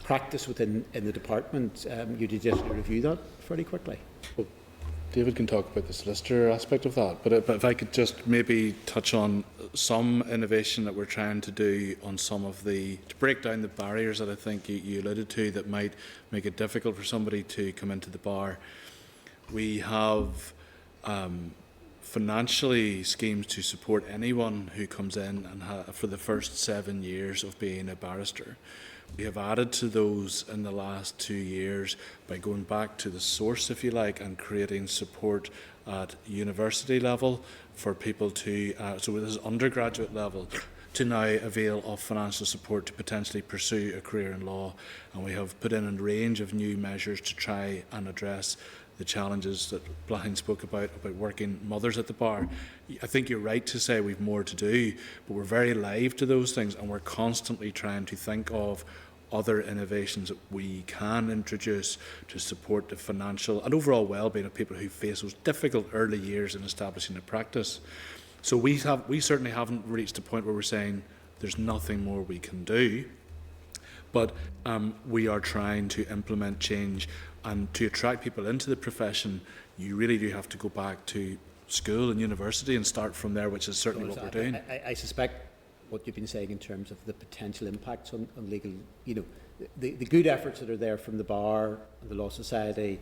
practice within the department, you'd just review that fairly quickly. Well, David can talk about the solicitor aspect of that, but if I could just maybe touch on some innovation that we're trying to do on some of to break down the barriers that I think you alluded to that might make it difficult for somebody to come into the bar. We have financially schemes to support anyone who comes in and for the first 7 years of being a barrister. We have added to those in the last 2 years by going back to the source, if you like, and creating support at university level for people to, so this is undergraduate level, to now avail of financial support to potentially pursue a career in law. And we have put in a range of new measures to try and address the challenges that Blaine spoke about working mothers at the bar. I think you're right to say we've more to do, but we're very alive to those things, and we're constantly trying to think of other innovations that we can introduce to support the financial and overall well-being of people who face those difficult early years in establishing a practice. So we certainly haven't reached a point where we're saying there's nothing more we can do, but we are trying to implement change. And to attract people into the profession, you really do have to go back to school and university and start from there, which is certainly what we're doing. I suspect what you've been saying in terms of the potential impacts on legal, the good efforts that are there from the Bar and the Law Society,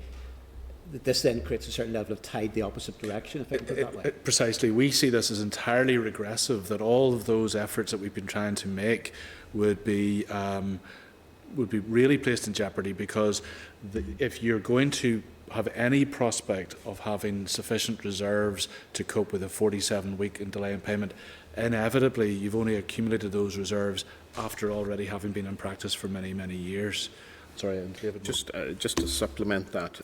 that this then creates a certain level of tide the opposite direction, if I can put it that way. Precisely. We see this as entirely regressive, that all of those efforts that we've been trying to make would be really placed in jeopardy, because if you're going to have any prospect of having sufficient reserves to cope with a 47-week delay in payment, inevitably you've only accumulated those reserves after already having been in practice for many, many years. Sorry, David. Just to supplement that,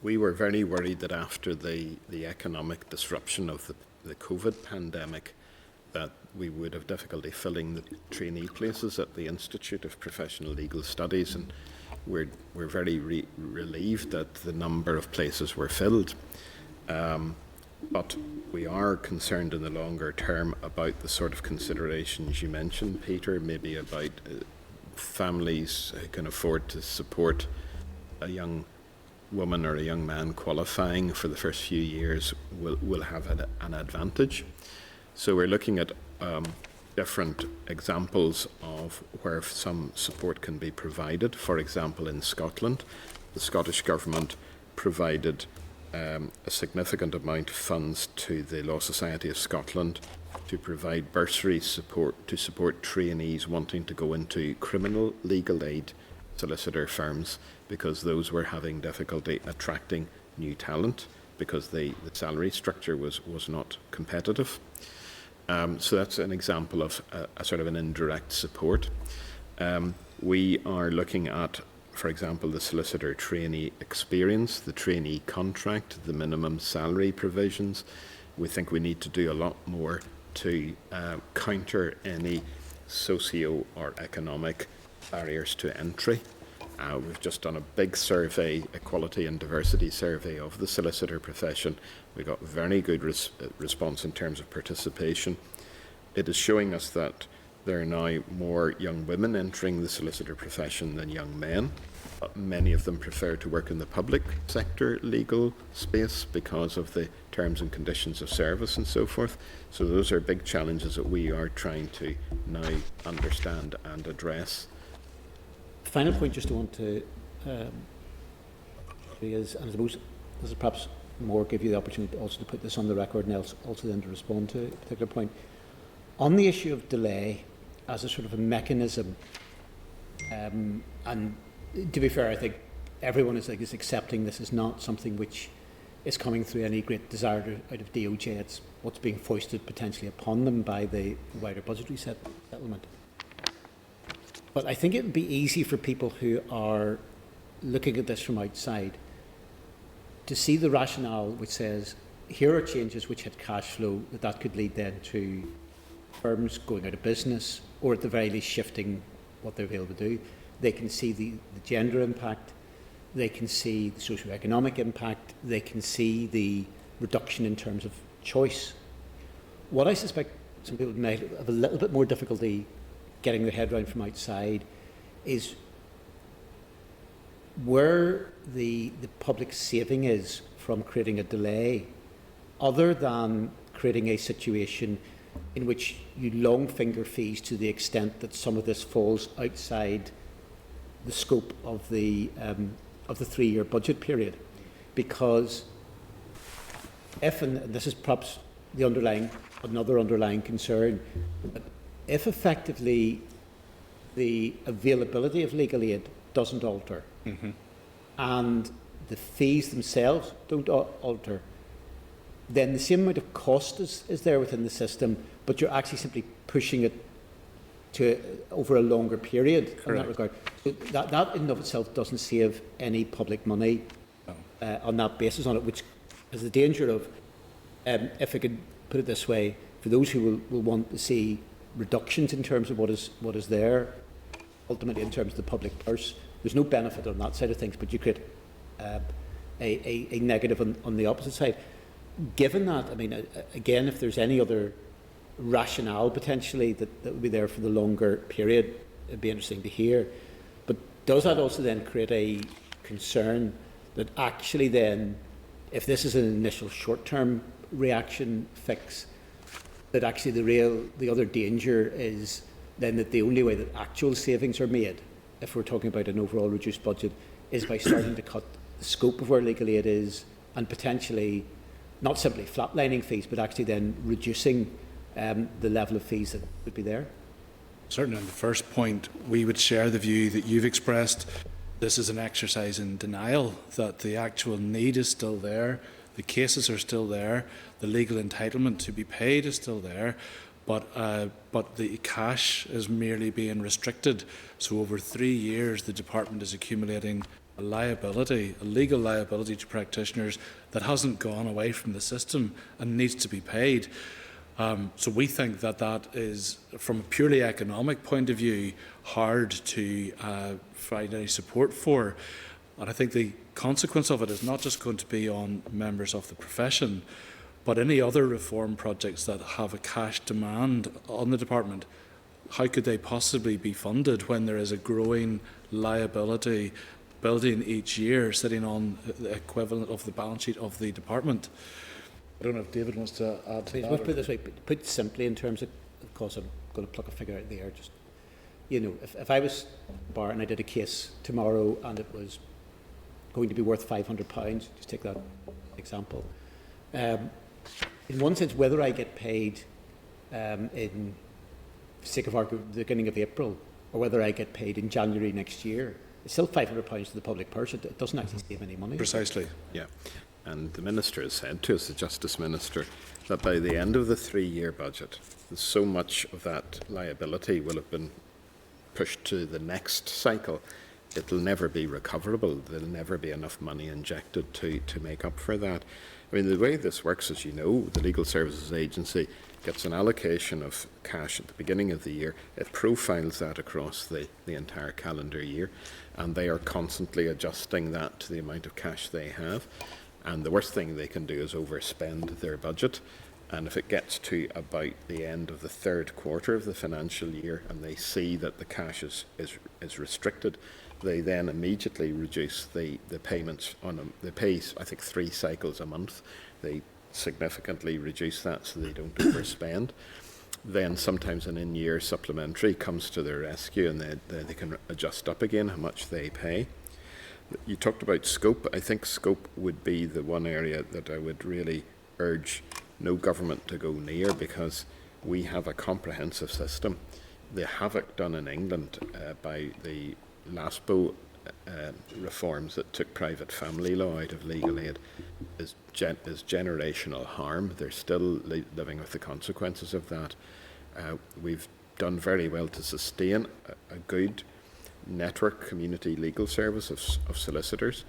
we were very worried that after the economic disruption of the COVID pandemic, that we would have difficulty filling the trainee places at the Institute of Professional Legal Studies, and we're very relieved that the number of places were filled. But we are concerned in the longer term about the sort of considerations you mentioned, Peter, maybe about families who can afford to support a young woman or a young man qualifying for the first few years will have an advantage. So we're looking at different examples of where some support can be provided. For example, in Scotland, the Scottish Government provided a significant amount of funds to the Law Society of Scotland to provide bursary support to support trainees wanting to go into criminal legal aid solicitor firms, because those were having difficulty attracting new talent because the salary structure was not competitive. So that's an example of a sort of an indirect support. We are looking at, for example, the solicitor trainee experience, the trainee contract, the minimum salary provisions. We think we need to do a lot more to counter any socio or economic barriers to entry. We've just done a big survey, equality and diversity survey of the solicitor profession. We got very good response in terms of participation. It is showing us that there are now more young women entering the solicitor profession than young men. But many of them prefer to work in the public sector legal space because of the terms and conditions of service and so forth. So those are big challenges that we are trying to now understand and address. Final point just I want to is, and I suppose this is perhaps more give you the opportunity also to put this on the record and also then to respond to a particular point. On the issue of delay as a sort of a mechanism, and to be fair, I think everyone is accepting this is not something which is coming through any great desire out of DOJ. It's what's being foisted potentially upon them by the wider budgetary settlement. But I think it would be easy for people who are looking at this from outside to see the rationale which says, here are changes which had cash flow, that could lead then to firms going out of business, or at the very least shifting what they're able to do. They can see the gender impact, they can see the socio-economic impact, they can see the reduction in terms of choice. What I suspect some people might have a little bit more difficulty getting their head around from outside is where the public saving is from creating a delay, other than creating a situation in which you long finger fees to the extent that some of this falls outside the scope of the 3-year budget period. Because if, and this is perhaps another underlying concern, if effectively the availability of legal aid doesn't alter, and the fees themselves don't alter, then the same amount of cost is there within the system, but you're actually simply pushing it to over a longer period. Correct. In that regard. So that in and of itself doesn't save any public money on that basis on it, which has the danger of, if I could put it this way, for those who will want to see reductions in terms of what is there, ultimately in terms of the public purse, there's no benefit on that side of things, but you create a negative on the opposite side. Given that, I mean, again, if there's any other rationale potentially that would be there for the longer period, it'd be interesting to hear. But does that also then create a concern that actually then, if this is an initial short-term reaction fix, that actually the other danger is then that the only way that actual savings are made if we're talking about an overall reduced budget, is by starting to cut the scope of where legal aid is and potentially not simply flatlining fees, but actually then reducing the level of fees that would be there. Certainly on the first point, we would share the view that you've expressed. This is an exercise in denial, that the actual need is still there, the cases are still there, the legal entitlement to be paid is still there, but the cash is merely being restricted. So over 3 years, the department is accumulating a liability, a legal liability to practitioners that hasn't gone away from the system and needs to be paid. So we think that that is, from a purely economic point of view, hard to find any support for. And I think the consequence of it is not just going to be on members of the profession, but any other reform projects that have a cash demand on the department. How could they possibly be funded when there is a growing liability building each year sitting on the equivalent of the balance sheet of the department? I don't know if David wants to add to that. Let's put it this way, put simply in terms of course I'm going to pluck a figure out of the air, just, you know, if I was bar and I did a case tomorrow and it was going to be worth £500, just take that example. In one sense, whether I get paid in the sake of argument, the beginning of April, or whether I get paid in January next year, it's still £500 to the public purse. It doesn't actually save any money. Precisely. Yeah. And the Minister has said to us, the Justice Minister, that by the end of the 3-year budget, so much of that liability will have been pushed to the next cycle. It'll never be recoverable. There'll never be enough money injected to make up for that. I mean, the way this works, as you know, the Legal Services Agency gets an allocation of cash at the beginning of the year. It profiles that across the entire calendar year, and they are constantly adjusting that to the amount of cash they have. And the worst thing they can do is overspend their budget. And if it gets to about the end of the 3rd quarter of the financial year and they see that the cash is restricted, they then immediately reduce the payments on them. They pay, I think, 3 cycles a month. They significantly reduce that so they don't overspend. Then sometimes an in-year supplementary comes to their rescue and they can adjust up again how much they pay. You talked about scope. I think scope would be the one area that I would really urge no government to go near, because we have a comprehensive system. The havoc done in England by the LASPO reforms that took private family law out of legal aid is generational harm. They're still living with the consequences of that. We've done very well to sustain a good network community legal service of solicitors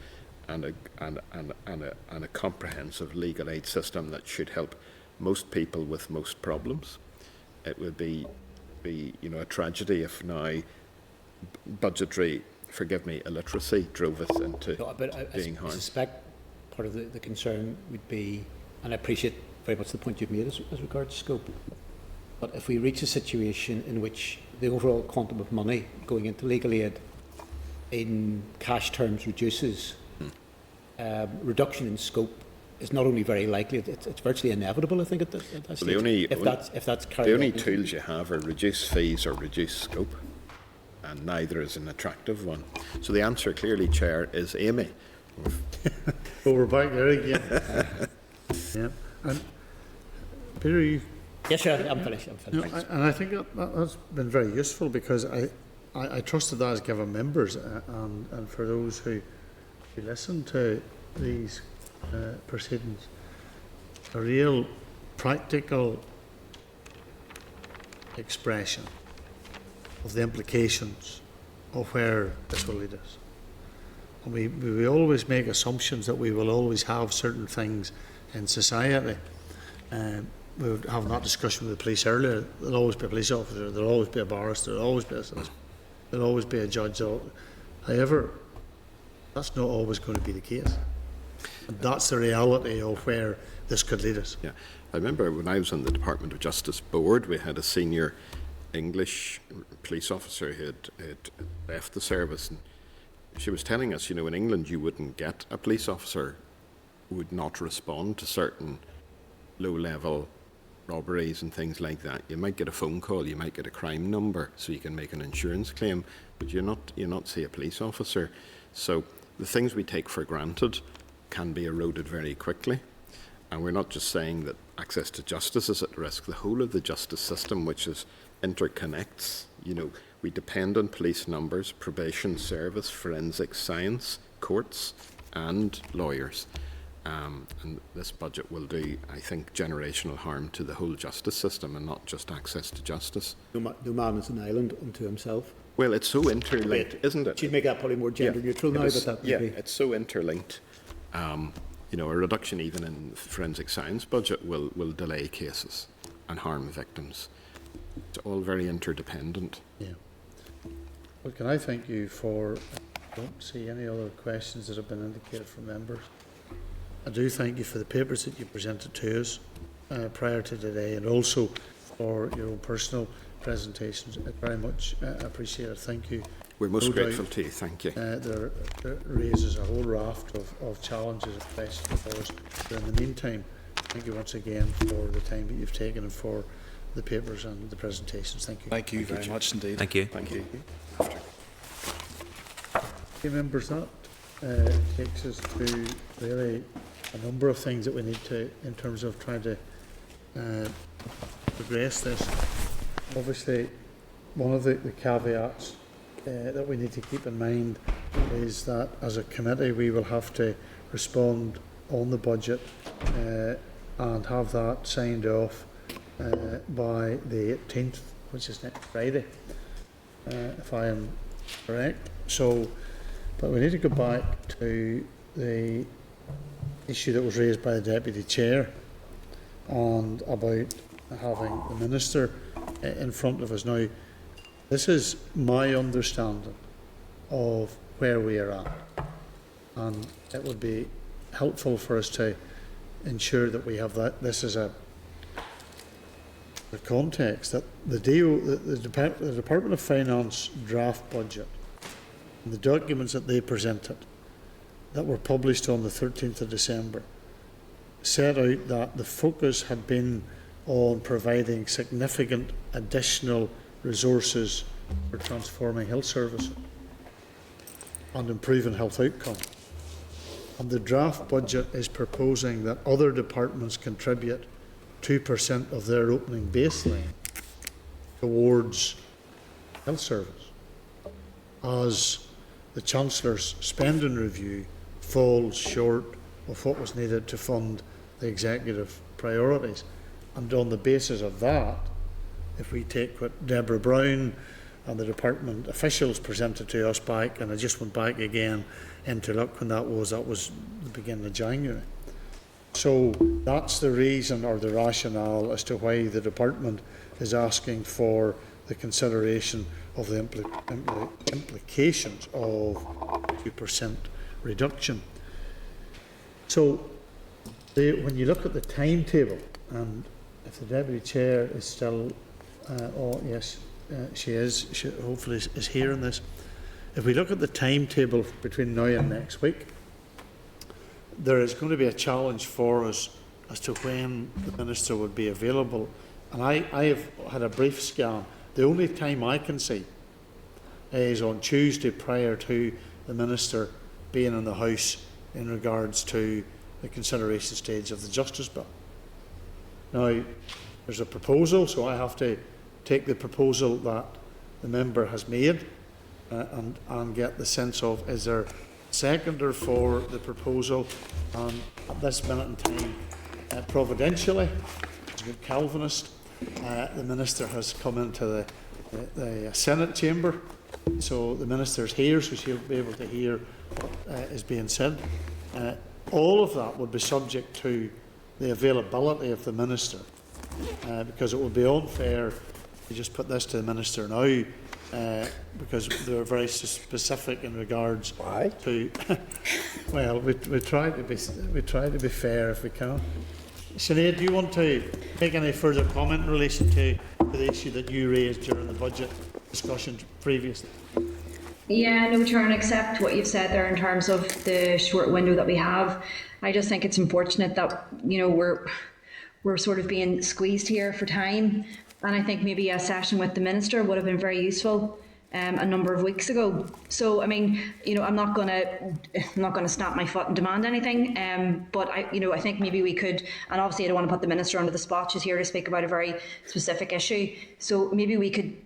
and a comprehensive legal aid system that should help most people with most problems. It would be a tragedy if now budgetary, illiteracy drove us into being harmed. I suspect part of the concern would be, and I appreciate very much the point you've made as regards scope, but if we reach a situation in which the overall quantum of money going into legal aid in cash terms reduces, reduction in scope is not only very likely, it's virtually inevitable, I think, at that stage. If that's carried out. The only tools you have are reduce fees or reduce scope, and neither is an attractive one. So the answer clearly, Chair, is Amy. Well, we're back there again. Yeah. And Peter, you... Yes, sir, I'm finished. No, and I think that's been very useful, because I trusted that as given members and for those who listen to these proceedings, a real practical expression of the implications of where this will lead us. And we always make assumptions that we will always have certain things in society. We were having that discussion with the police earlier. There'll always be a police officer, there'll always be a barrister, there'll always be a solicitor, there'll always be a judge. However, that's not always going to be the case. And that's the reality of where this could lead us. Yeah, I remember when I was on the Department of Justice board, we had a senior English police officer who had left the service, and she was telling us, in England you wouldn't get a police officer who would not respond to certain low-level robberies and things like that. You might get a phone call, you might get a crime number, so you can make an insurance claim, but you're not see a police officer. So the things we take for granted can be eroded very quickly. And we're not just saying that access to justice is at risk. The whole of the justice system, which is interconnects, we depend on police numbers, probation service, forensic science, courts, and lawyers. And this budget will do, I think, generational harm to the whole justice system and not just access to justice. No man is an island unto himself. Well, it's so interlinked, isn't it? She'd make that probably more gender neutral now, but that would be... it's so interlinked. A reduction even in forensic science budget will delay cases and harm victims. It's all very interdependent. Yeah. Well, can I thank you for... I don't see any other questions that have been indicated from members. I do thank you for the papers that you presented to us prior to today, and also for your own personal presentations. I very much appreciate it. Thank you. We're most grateful to you. Thank you. There raises a whole raft of challenges and questions for us. But in the meantime, thank you once again for the time that you've taken and for the papers and the presentations. Thank you. Thank you very much indeed. Thank you. Thank you. Okay, members, that takes us to really a number of things that we need to, in terms of trying to progress this. Obviously, one of the caveats that we need to keep in mind is that as a committee we will have to respond on the budget and have that signed off by the 18th, which is next Friday, if I am correct. So, but we need to go back to the issue that was raised by the Deputy Chair and about having the Minister in front of us. Now, this is my understanding of where we are at, and it would be helpful for us to ensure that we have that. This is the context that the Department of Finance draft budget and the documents that they presented that were published on the 13th of December set out that the focus had been on providing significant additional resources for transforming health services and improving health outcomes. And the draft budget is proposing that other departments contribute 2% of their opening baseline towards health service, as the Chancellor's spending review falls short of what was needed to fund the executive priorities. And on the basis of that, if we take what Deborah Brown and the department officials presented to us back, and I just went back again into look when that was the beginning of January. So that's the reason or the rationale as to why the department is asking for the consideration of the implications of 2% reduction. So when you look at the timetable, and if the Deputy Chair is still, oh yes, she is, she hopefully is hearing this. If we look at the timetable between now and next week, there is going to be a challenge for us as to when the Minister would be available. And I have had a brief scan. The only time I can see is on Tuesday prior to the Minister being in the House in regards to the consideration stage of the Justice Bill. Now, there's a proposal, so I have to take the proposal that the member has made and get the sense of, is there a seconder for the proposal? And at this minute in time, providentially, as a good Calvinist, the Minister has come into the Senate chamber, so the Minister is here, so she'll be able to hear what is being said. All of that would be subject to the availability of the Minister, because it would be unfair to just put this to the Minister now, because they're very specific in regards to. Well, we try to be fair if we can. Sinead, do you want to make any further comment in relation to the issue that you raised during the budget discussions previously? Yeah, no, Chair, and accept what you've said there in terms of the short window that we have. I just think it's unfortunate that, you know, we're sort of being squeezed here for time. And I think maybe a session with the Minister would have been very useful a number of weeks ago. So, I mean, I'm not going to snap my foot and demand anything. But I think maybe we could, and obviously I don't want to put the Minister under the spot. She's here to speak about a very specific issue. So maybe we could,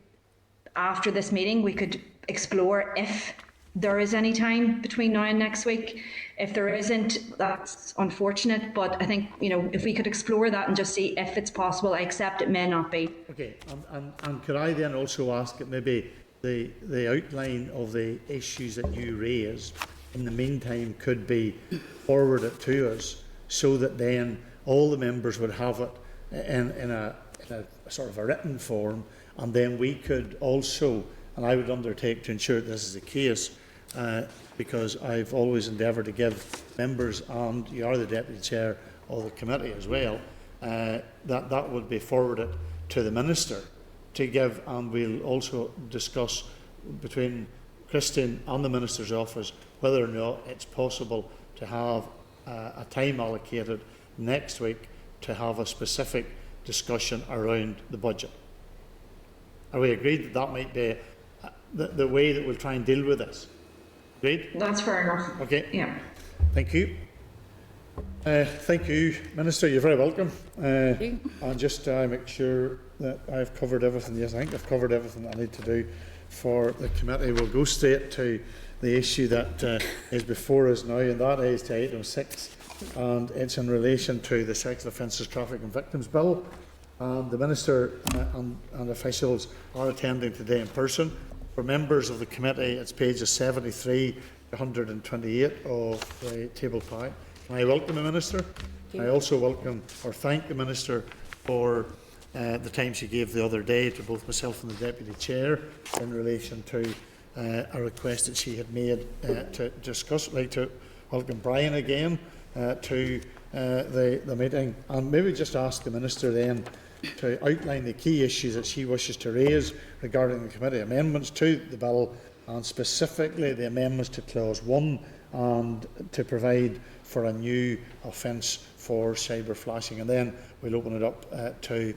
after this meeting, we could explore if there is any time between now and next week. If there isn't, that's unfortunate, but I think, if we could explore that and just see if it's possible. I accept it may not be. Okay, and could I then also ask that maybe the outline of the issues that you raised in the meantime could be forwarded to us, so that then all the members would have it in a sort of a written form, and then we could also, and I would undertake to ensure that this is the case, because I've always endeavoured to give members, and you are the Deputy Chair of the committee as well, that would be forwarded to the Minister to give, and we'll also discuss between Christine and the Minister's office whether or not it's possible to have a time allocated next week to have a specific discussion around the budget. Are we agreed that that might be the way that we'll try and deal with this? Agreed? That's fair enough. Okay. Yeah. Thank you. Thank you, Minister. You're very welcome. And just make sure that I've covered everything. Yes, I think I've covered everything I need to do for the committee. We'll go straight to the issue that is before us now, and that is to item 6, and it's in relation to the Sexual Offences Traffic and Victims Bill. And the Minister and officials are attending today in person. For members of the committee, it's pages 73 to 128 of the table pack. I welcome the Minister. I also welcome or thank the Minister for the time she gave the other day to both myself and the Deputy Chair in relation to a request that she had made to discuss. I'd like to welcome Brian again to the meeting, and maybe just ask the Minister then to outline the key issues that she wishes to raise regarding the committee amendments to the bill, and specifically the amendments to clause 1, and to provide for a new offence for cyber flashing, and then we'll open it up to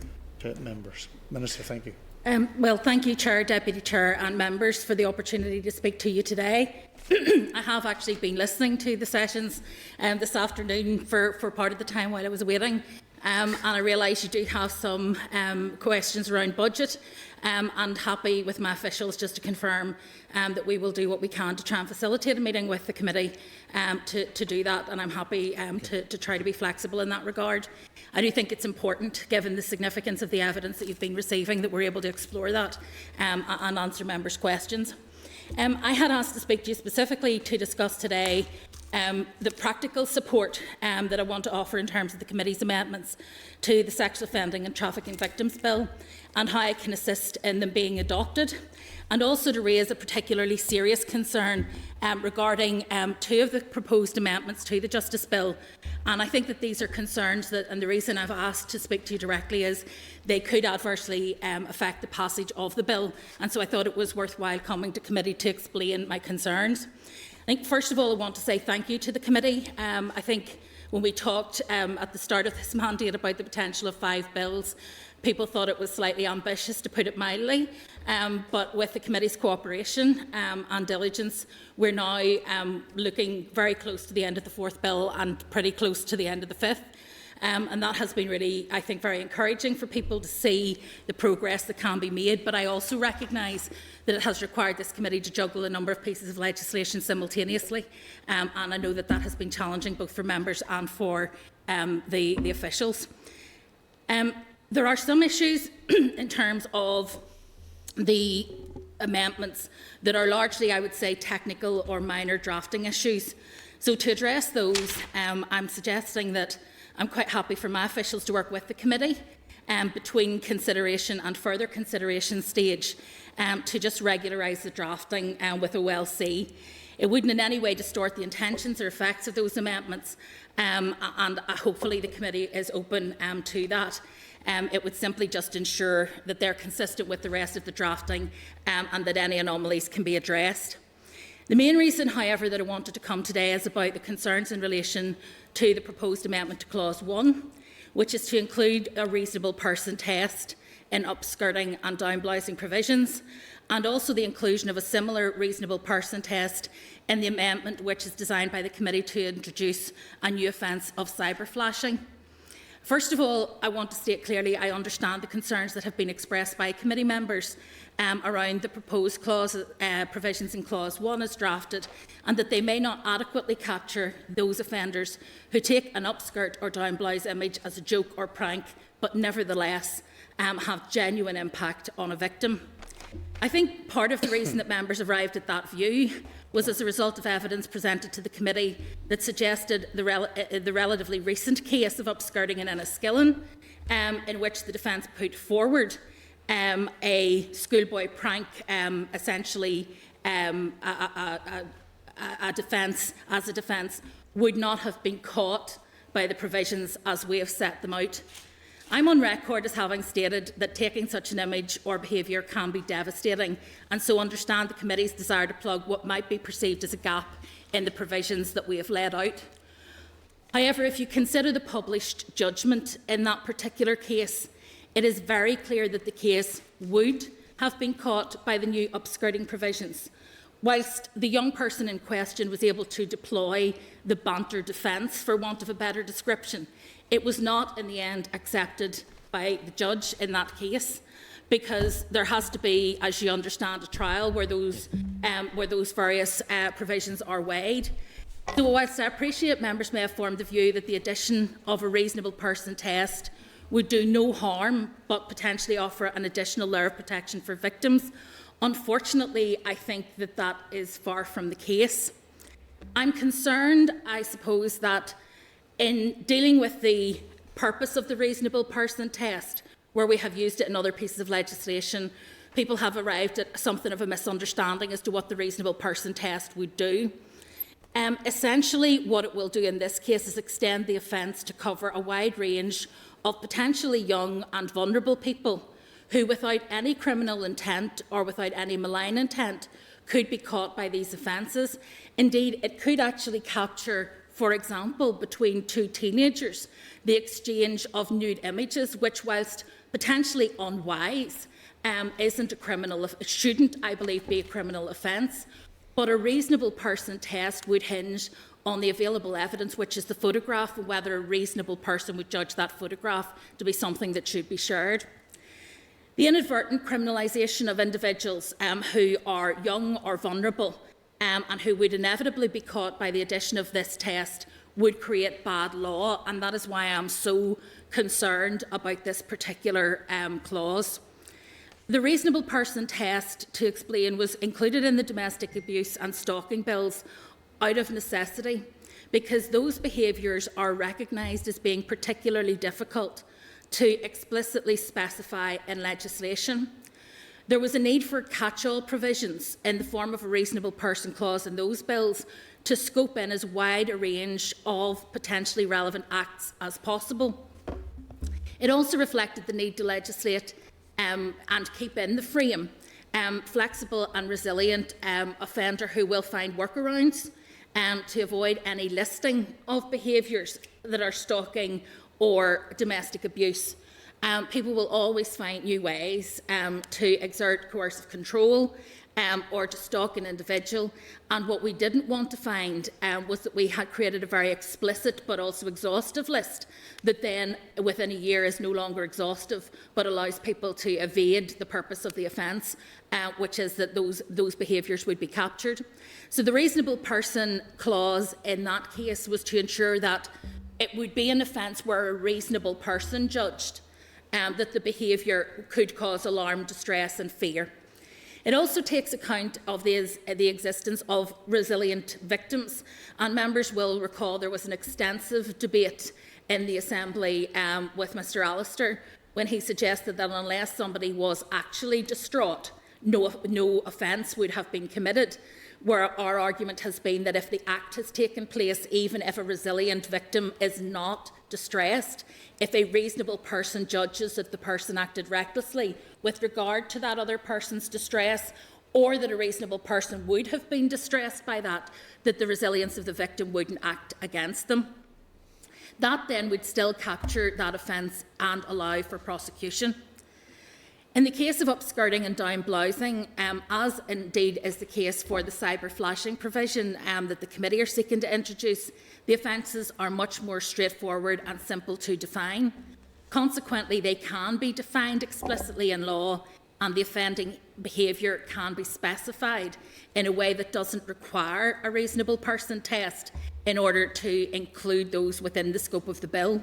members. Minister, thank you. Well, thank you, Chair, Deputy Chair and members, for the opportunity to speak to you today. I have actually been listening to the sessions this afternoon for part of the time while I was waiting, and I realise you do have some questions around budget, and happy with my officials just to confirm that we will do what we can to try and facilitate a meeting with the committee to do that, and I'm happy to try to be flexible in that regard. I do think it's important, given the significance of the evidence that you've been receiving, that we're able to explore that and answer members' questions. I had asked to speak to you specifically to discuss today the practical support that I want to offer in terms of the committee's amendments to the Sexual Offending and Trafficking Victims Bill, and how I can assist in them being adopted, and also to raise a particularly serious concern regarding 2 of the proposed amendments to the Justice Bill. And I think that these are concerns that, and the reason I've asked to speak to you directly is they could adversely affect the passage of the bill, and so I thought it was worthwhile coming to committee to explain my concerns. I think, first of all, I want to say thank you to the committee. I think when we talked at the start of this mandate about the potential of 5 bills, people thought it was slightly ambitious, to put it mildly, but with the committee's cooperation and diligence, we're now looking very close to the end of the 4th bill and pretty close to the end of the 5th. And that has been really, I think, very encouraging for people to see the progress that can be made. But I also recognise that it has required this committee to juggle a number of pieces of legislation simultaneously, and I know that that has been challenging both for members and for the officials. There are some issues in terms of the amendments that are largely, I would say, technical or minor drafting issues. So to address those, I'm suggesting that I'm quite happy for my officials to work with the committee between consideration and further consideration stage to just regularise the drafting with OLC. It wouldn't in any way distort the intentions or effects of those amendments, and hopefully the committee is open to that. It would simply just ensure that they're consistent with the rest of the drafting and that any anomalies can be addressed. The main reason, however, that I wanted to come today is about the concerns in relation to the proposed amendment to Clause 1, which is to include a reasonable person test in upskirting and downblousing provisions, and also the inclusion of a similar reasonable person test in the amendment which is designed by the committee to introduce a new offence of cyber flashing. First of all, I want to state clearly I understand the concerns that have been expressed by committee members around the proposed provisions in Clause 1 as drafted, and that they may not adequately capture those offenders who take an upskirt or downblouse image as a joke or prank, but nevertheless have genuine impact on a victim. I think part of the reason that members arrived at that view was as a result of evidence presented to the committee that suggested the relatively recent case of upskirting in Enniskillen, in which the defence put forward a schoolboy prank, essentially a defence would not have been caught by the provisions as we have set them out. I'm on record as having stated that taking such an image or behaviour can be devastating, and so understand the committee's desire to plug what might be perceived as a gap in the provisions that we have laid out. However, if you consider the published judgment in that particular case, it is very clear that the case would have been caught by the new upskirting provisions. Whilst the young person in question was able to deploy the banter defence, for want of a better description, it was not in the end accepted by the judge in that case, because there has to be, as you understand, a trial where those various provisions are weighed. So whilst I appreciate members may have formed the view that the addition of a reasonable person test would do no harm but potentially offer an additional layer of protection for victims, unfortunately I think that that is far from the case. I'm concerned, I suppose, that in dealing with the purpose of the reasonable person test, where we have used it in other pieces of legislation, people have arrived at something of a misunderstanding as to what the reasonable person test would do. Essentially, what it will do in this case is extend the offence to cover a wide range of potentially young and vulnerable people who, without any criminal intent or without any malign intent, could be caught by these offences. Indeed, it could actually capture, for example, between two teenagers, the exchange of nude images, which, whilst potentially unwise, shouldn't, I believe, be a criminal offence. But a reasonable person test would hinge on the available evidence, which is the photograph, and whether a reasonable person would judge that photograph to be something that should be shared. The inadvertent criminalisation of individuals who are young or vulnerable and who would inevitably be caught by the addition of this test would create bad law, and that is why I am so concerned about this particular clause. The reasonable person test, to explain, was included in the domestic abuse and stalking bills out of necessity, because those behaviours are recognised as being particularly difficult to explicitly specify in legislation. There was a need for catch-all provisions in the form of a reasonable person clause in those bills to scope in as wide a range of potentially relevant acts as possible. It also reflected the need to legislate and keep in the frame flexible and resilient offender who will find workarounds to avoid any listing of behaviours that are stalking or domestic abuse. People will always find new ways to exert coercive control or to stalk an individual. And what we didn't want to find was that we had created a very explicit but also exhaustive list that then within a year is no longer exhaustive but allows people to evade the purpose of the offence, which is that those behaviours would be captured. So the reasonable person clause in that case was to ensure that it would be an offence where a reasonable person judged that the behaviour could cause alarm, distress and fear. It also takes account of the existence of resilient victims, and members will recall there was an extensive debate in the Assembly with Mr Allister when he suggested that unless somebody was actually distraught, no offence would have been committed, where our argument has been that if the act has taken place, even if a resilient victim is not distressed, if a reasonable person judges that the person acted recklessly with regard to that other person's distress, or that a reasonable person would have been distressed by that the resilience of the victim wouldn't act against them. That then would still capture that offence and allow for prosecution. In the case of upskirting and down-blousing, as indeed is the case for the cyber flashing provision that the committee are seeking to introduce, the offences are much more straightforward and simple to define. Consequently, they can be defined explicitly in law, and the offending behaviour can be specified in a way that doesn't require a reasonable person test in order to include those within the scope of the bill.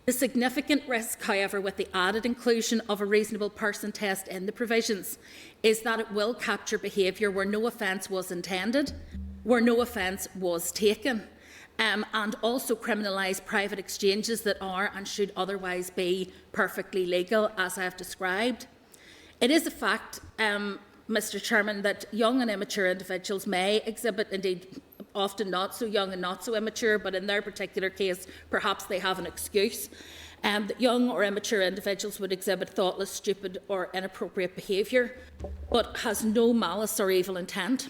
The significant risk, however, with the added inclusion of a reasonable person test in the provisions is that it will capture behaviour where no offence was intended, where no offence was taken, and also criminalise private exchanges that are and should otherwise be perfectly legal, as I have described. It is a fact, Mr Chairman, that young and immature individuals may exhibit, indeed often not so young and not so immature, but in their particular case perhaps they have an excuse, that young or immature individuals would exhibit thoughtless, stupid or inappropriate behaviour, but has no malice or evil intent.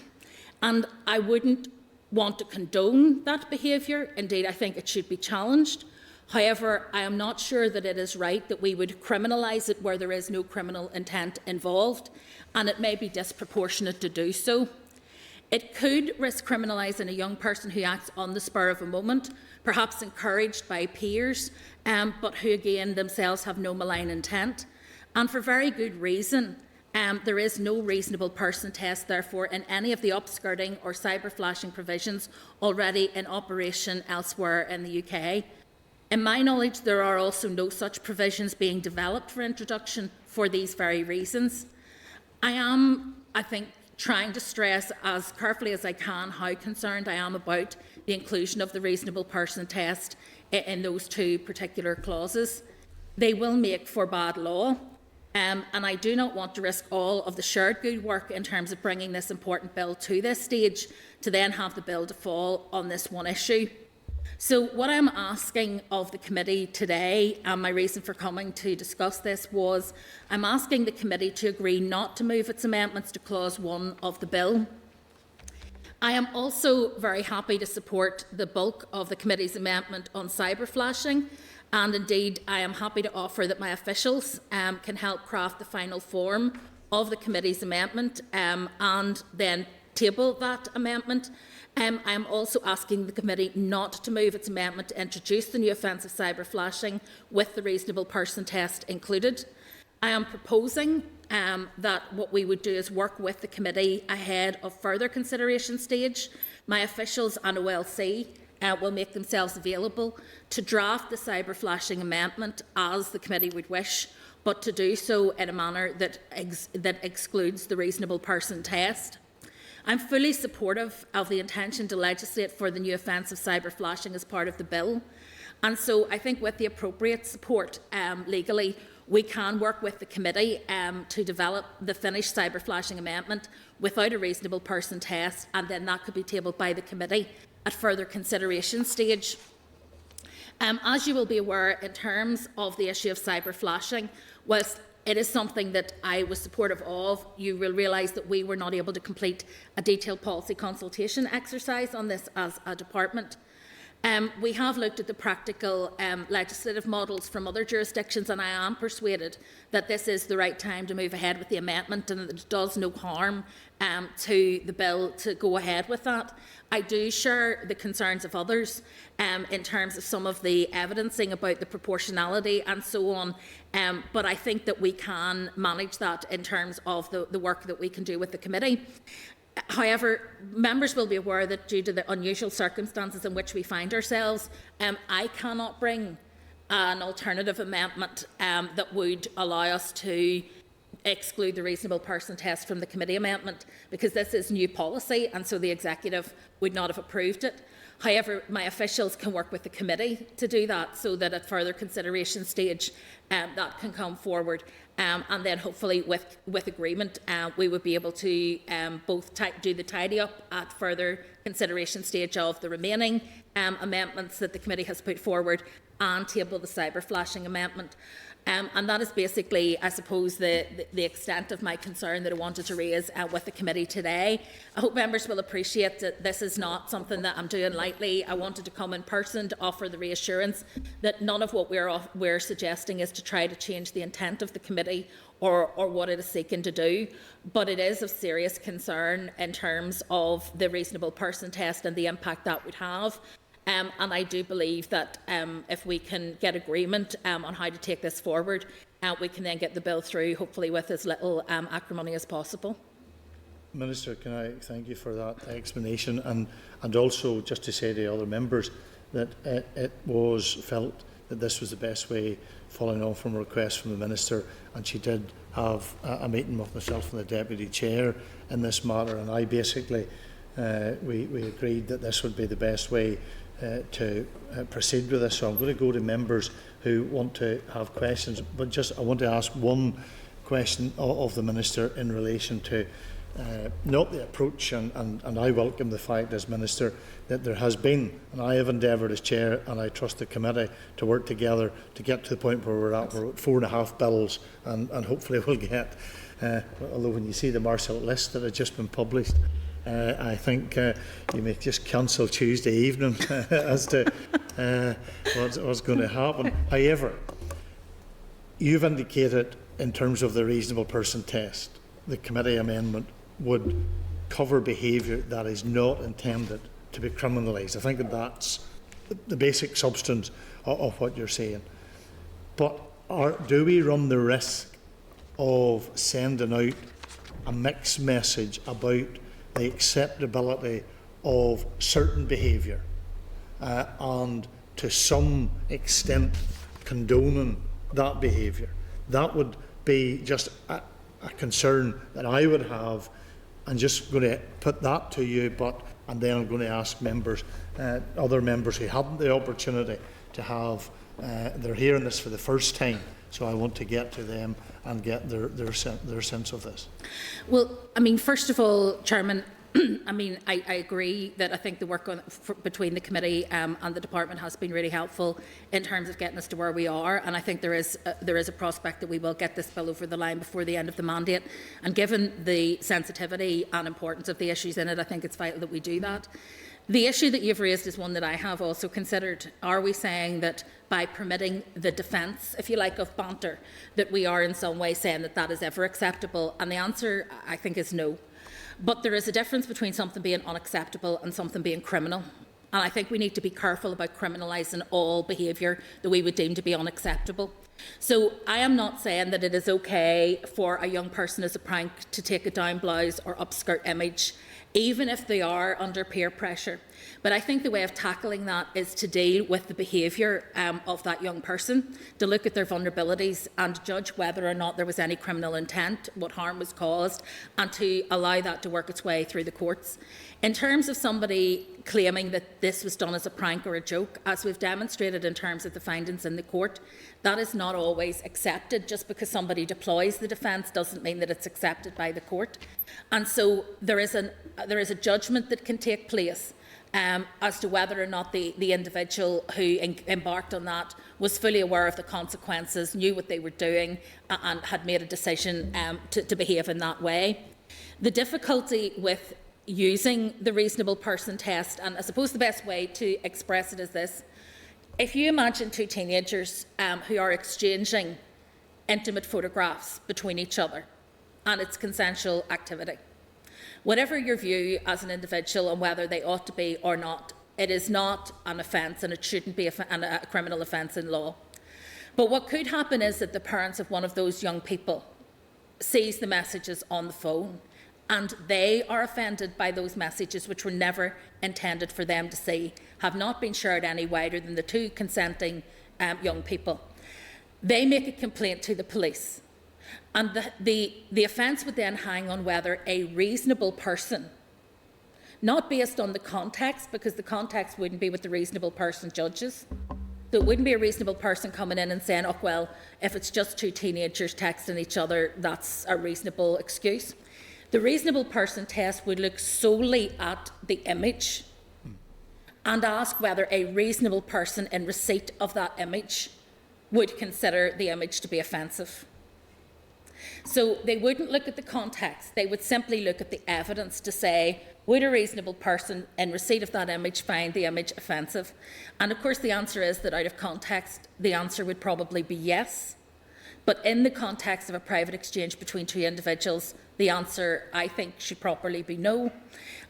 And I wouldn't want to condone that behaviour. Indeed, I think it should be challenged. However, I am not sure that it is right that we would criminalise it where there is no criminal intent involved, and it may be disproportionate to do so. It could risk criminalising a young person who acts on the spur of a moment, perhaps encouraged by peers, but who again themselves have no malign intent. And for very good reason. There is no reasonable person test, therefore, in any of the upskirting or cyber flashing provisions already in operation elsewhere in the UK. In my knowledge, there are also no such provisions being developed for introduction for these very reasons. I am, I think, trying to stress as carefully as I can how concerned I am about the inclusion of the reasonable person test in those two particular clauses. They will make for bad law, and I do not want to risk all of the shared good work in terms of bringing this important bill to this stage to then have the bill to fall on this one issue. So what I'm asking of the committee today, and my reason for coming to discuss this, was I'm asking the committee to agree not to move its amendments to clause 1 of the bill. I am also very happy to support the bulk of the committee's amendment on cyber flashing, and indeed I am happy to offer that my officials can help craft the final form of the committee's amendment and then table that amendment. I am also asking the committee not to move its amendment to introduce the new offence of cyber flashing with the reasonable person test included. I am proposing that what we would do is work with the committee ahead of further consideration stage. My officials and OLC will make themselves available to draft the cyber flashing amendment as the committee would wish, but to do so in a manner that excludes the reasonable person test. I'm fully supportive of the intention to legislate for the new offence of cyber flashing as part of the bill. And so I think with the appropriate support legally, we can work with the committee to develop the finished cyber flashing amendment without a reasonable person test, and then that could be tabled by the committee at further consideration stage. As you will be aware, in terms of the issue of cyber flashing, whilst it is something that I was supportive of, you will realise that we were not able to complete a detailed policy consultation exercise on this as a department. We have looked at the practical legislative models from other jurisdictions, and I am persuaded that this is the right time to move ahead with the amendment, and that it does no harm to the bill to go ahead with that. I do share the concerns of others in terms of some of the evidencing about the proportionality and so on, but I think that we can manage that in terms of the work that we can do with the committee. However, members will be aware that due to the unusual circumstances in which we find ourselves, I cannot bring an alternative amendment that would allow us to exclude the reasonable person test from the committee amendment, because this is new policy and so the executive would not have approved it. However, my officials can work with the committee to do that, so that at further consideration stage that can come forward. And then hopefully with agreement, we would be able to both do the tidy up at further consideration stage of the remaining amendments that the committee has put forward and table the cyber flashing amendment. And that is basically, I suppose, the extent of my concern that I wanted to raise with the committee today. I hope members will appreciate that this is not something that I'm doing lightly. I wanted to come in person to offer the reassurance that none of what we're suggesting is to try to change the intent of the committee or what it is seeking to do, but it is of serious concern in terms of the reasonable person test and the impact that would have. And I do believe that if we can get agreement on how to take this forward, we can then get the bill through, hopefully with as little acrimony as possible. Minister, can I thank you for that explanation, and also just to say to other members that it was felt that this was the best way, following on from a request from the Minister, and she did have a meeting with myself and the Deputy Chair in this matter, and I basically, we agreed that this would be the best way to proceed with this. So I'm going to go to members who want to have questions, but just I want to ask one question of the Minister in relation to not the approach, and I welcome the fact as Minister that there has been, and I have endeavoured as Chair, and I trust the committee to work together to get to the point where we're at 4.5 bills, and hopefully we'll get, although when you see the Marshall list that has just been published, I think you may just cancel Tuesday evening as to what's going to happen. However, you've indicated in terms of the reasonable person test, the committee amendment would cover behaviour that is not intended to be criminalised. I think that that's the basic substance of what you're saying. But do we run the risk of sending out a mixed message about the acceptability of certain behaviour and to some extent condoning that behaviour? That would be just a concern that I would have. I'm just going to put that to you, and then I'm going to ask members, other members who hadn't the opportunity to have, they're hearing this for the first time, so I want to get to them and get their sense of this. Well, I mean, first of all, Chairman, I mean, I agree that I think the work between the committee and the department has been really helpful in terms of getting us to where we are, and I think there is a prospect that we will get this bill over the line before the end of the mandate. And given the sensitivity and importance of the issues in it, I think it's vital that we do that. The issue that you've raised is one that I have also considered. Are we saying that by permitting the defence, if you like, of banter, that we are in some way saying that that is ever acceptable? And the answer, I think, is no. But there is a difference between something being unacceptable and something being criminal. And I think we need to be careful about criminalising all behaviour that we would deem to be unacceptable. So I am not saying that it is okay for a young person as a prank to take a down blouse or upskirt image, even if they are under peer pressure. But I think the way of tackling that is to deal with the behaviour of that young person, to look at their vulnerabilities and judge whether or not there was any criminal intent, what harm was caused, and to allow that to work its way through the courts. In terms of somebody claiming that this was done as a prank or a joke, as we've demonstrated in terms of the findings in the court, that is not always accepted. Just because somebody deploys the defence doesn't mean that it's accepted by the court. And so there is a judgment that can take place as to whether or not the individual who embarked on that was fully aware of the consequences, knew what they were doing, and had made a decision to behave in that way. The difficulty with using the reasonable person test, and I suppose the best way to express it is this: if you imagine two teenagers who are exchanging intimate photographs between each other, and it's consensual activity, whatever your view as an individual on whether they ought to be or not, it is not an offence, and it shouldn't be a criminal offence in law. But what could happen is that the parents of one of those young people sees the messages on the phone, and they are offended by those messages, which were never intended for them to see, have not been shared any wider than the two consenting young people. They make a complaint to the police, and the offence would then hang on whether a reasonable person, not based on the context, because the context wouldn't be what the reasonable person judges, So it wouldn't be a reasonable person coming in and saying, oh, well, if it's just two teenagers texting each other, that's a reasonable excuse. The reasonable person test would look solely at the image and ask whether a reasonable person in receipt of that image would consider the image to be offensive. So they wouldn't look at the context, they would simply look at the evidence to say, would a reasonable person in receipt of that image find the image offensive? And of course the answer is that out of context, the answer would probably be yes. But in the context of a private exchange between two individuals, the answer, I think, should properly be no.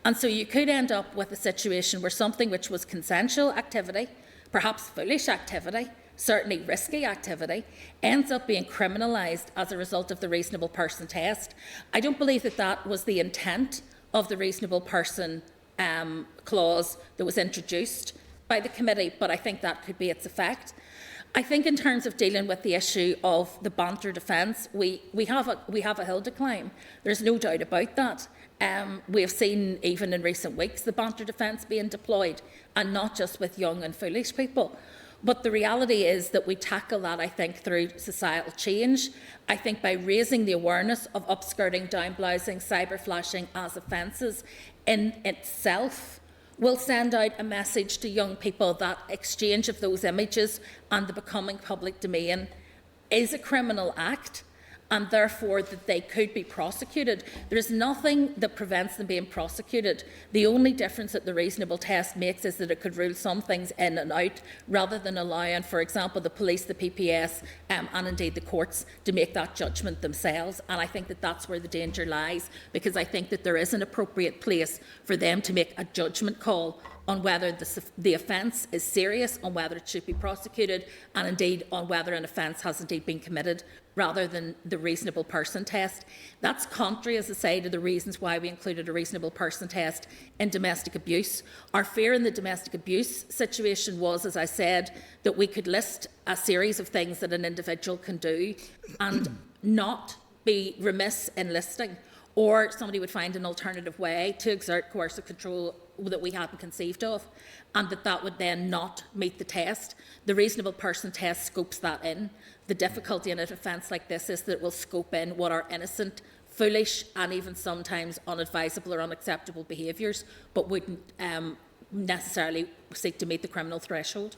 And so you could end up with a situation where something which was consensual activity, perhaps foolish activity, certainly risky activity, ends up being criminalised as a result of the reasonable person test. I don't believe that that was the intent of the reasonable person clause that was introduced by the committee, but I think that could be its effect. I think in terms of dealing with the issue of the banter defence, we have a hill to climb. There's no doubt about that. We have seen, even in recent weeks, the banter defence being deployed, and not just with young and foolish people. But the reality is that we tackle that, I think, through societal change. I think by raising the awareness of upskirting, downblousing, cyberflashing as offences in itself will send out a message to young people that exchange of those images and the becoming public domain is a criminal act, and therefore that they could be prosecuted. There is nothing that prevents them being prosecuted. The only difference that the reasonable test makes is that it could rule some things in and out, rather than allowing, for example, the police, the PPS and indeed the courts to make that judgment themselves. And I think that that's where the danger lies, because I think that there is an appropriate place for them to make a judgment call on whether the offence is serious, on whether it should be prosecuted, and indeed on whether an offence has indeed been committed, rather than the reasonable person test. That's contrary, as I say, to the reasons why we included a reasonable person test in domestic abuse. Our fear in the domestic abuse situation was, as I said, that we could list a series of things that an individual can do and not be remiss in listing, or somebody would find an alternative way to exert coercive control that we hadn't conceived of, and that would then not meet the test. The reasonable person test scopes that in. The difficulty in an offence like this is that it will scope in what are innocent, foolish and even sometimes unadvisable or unacceptable behaviours, but wouldn't necessarily seek to meet the criminal threshold.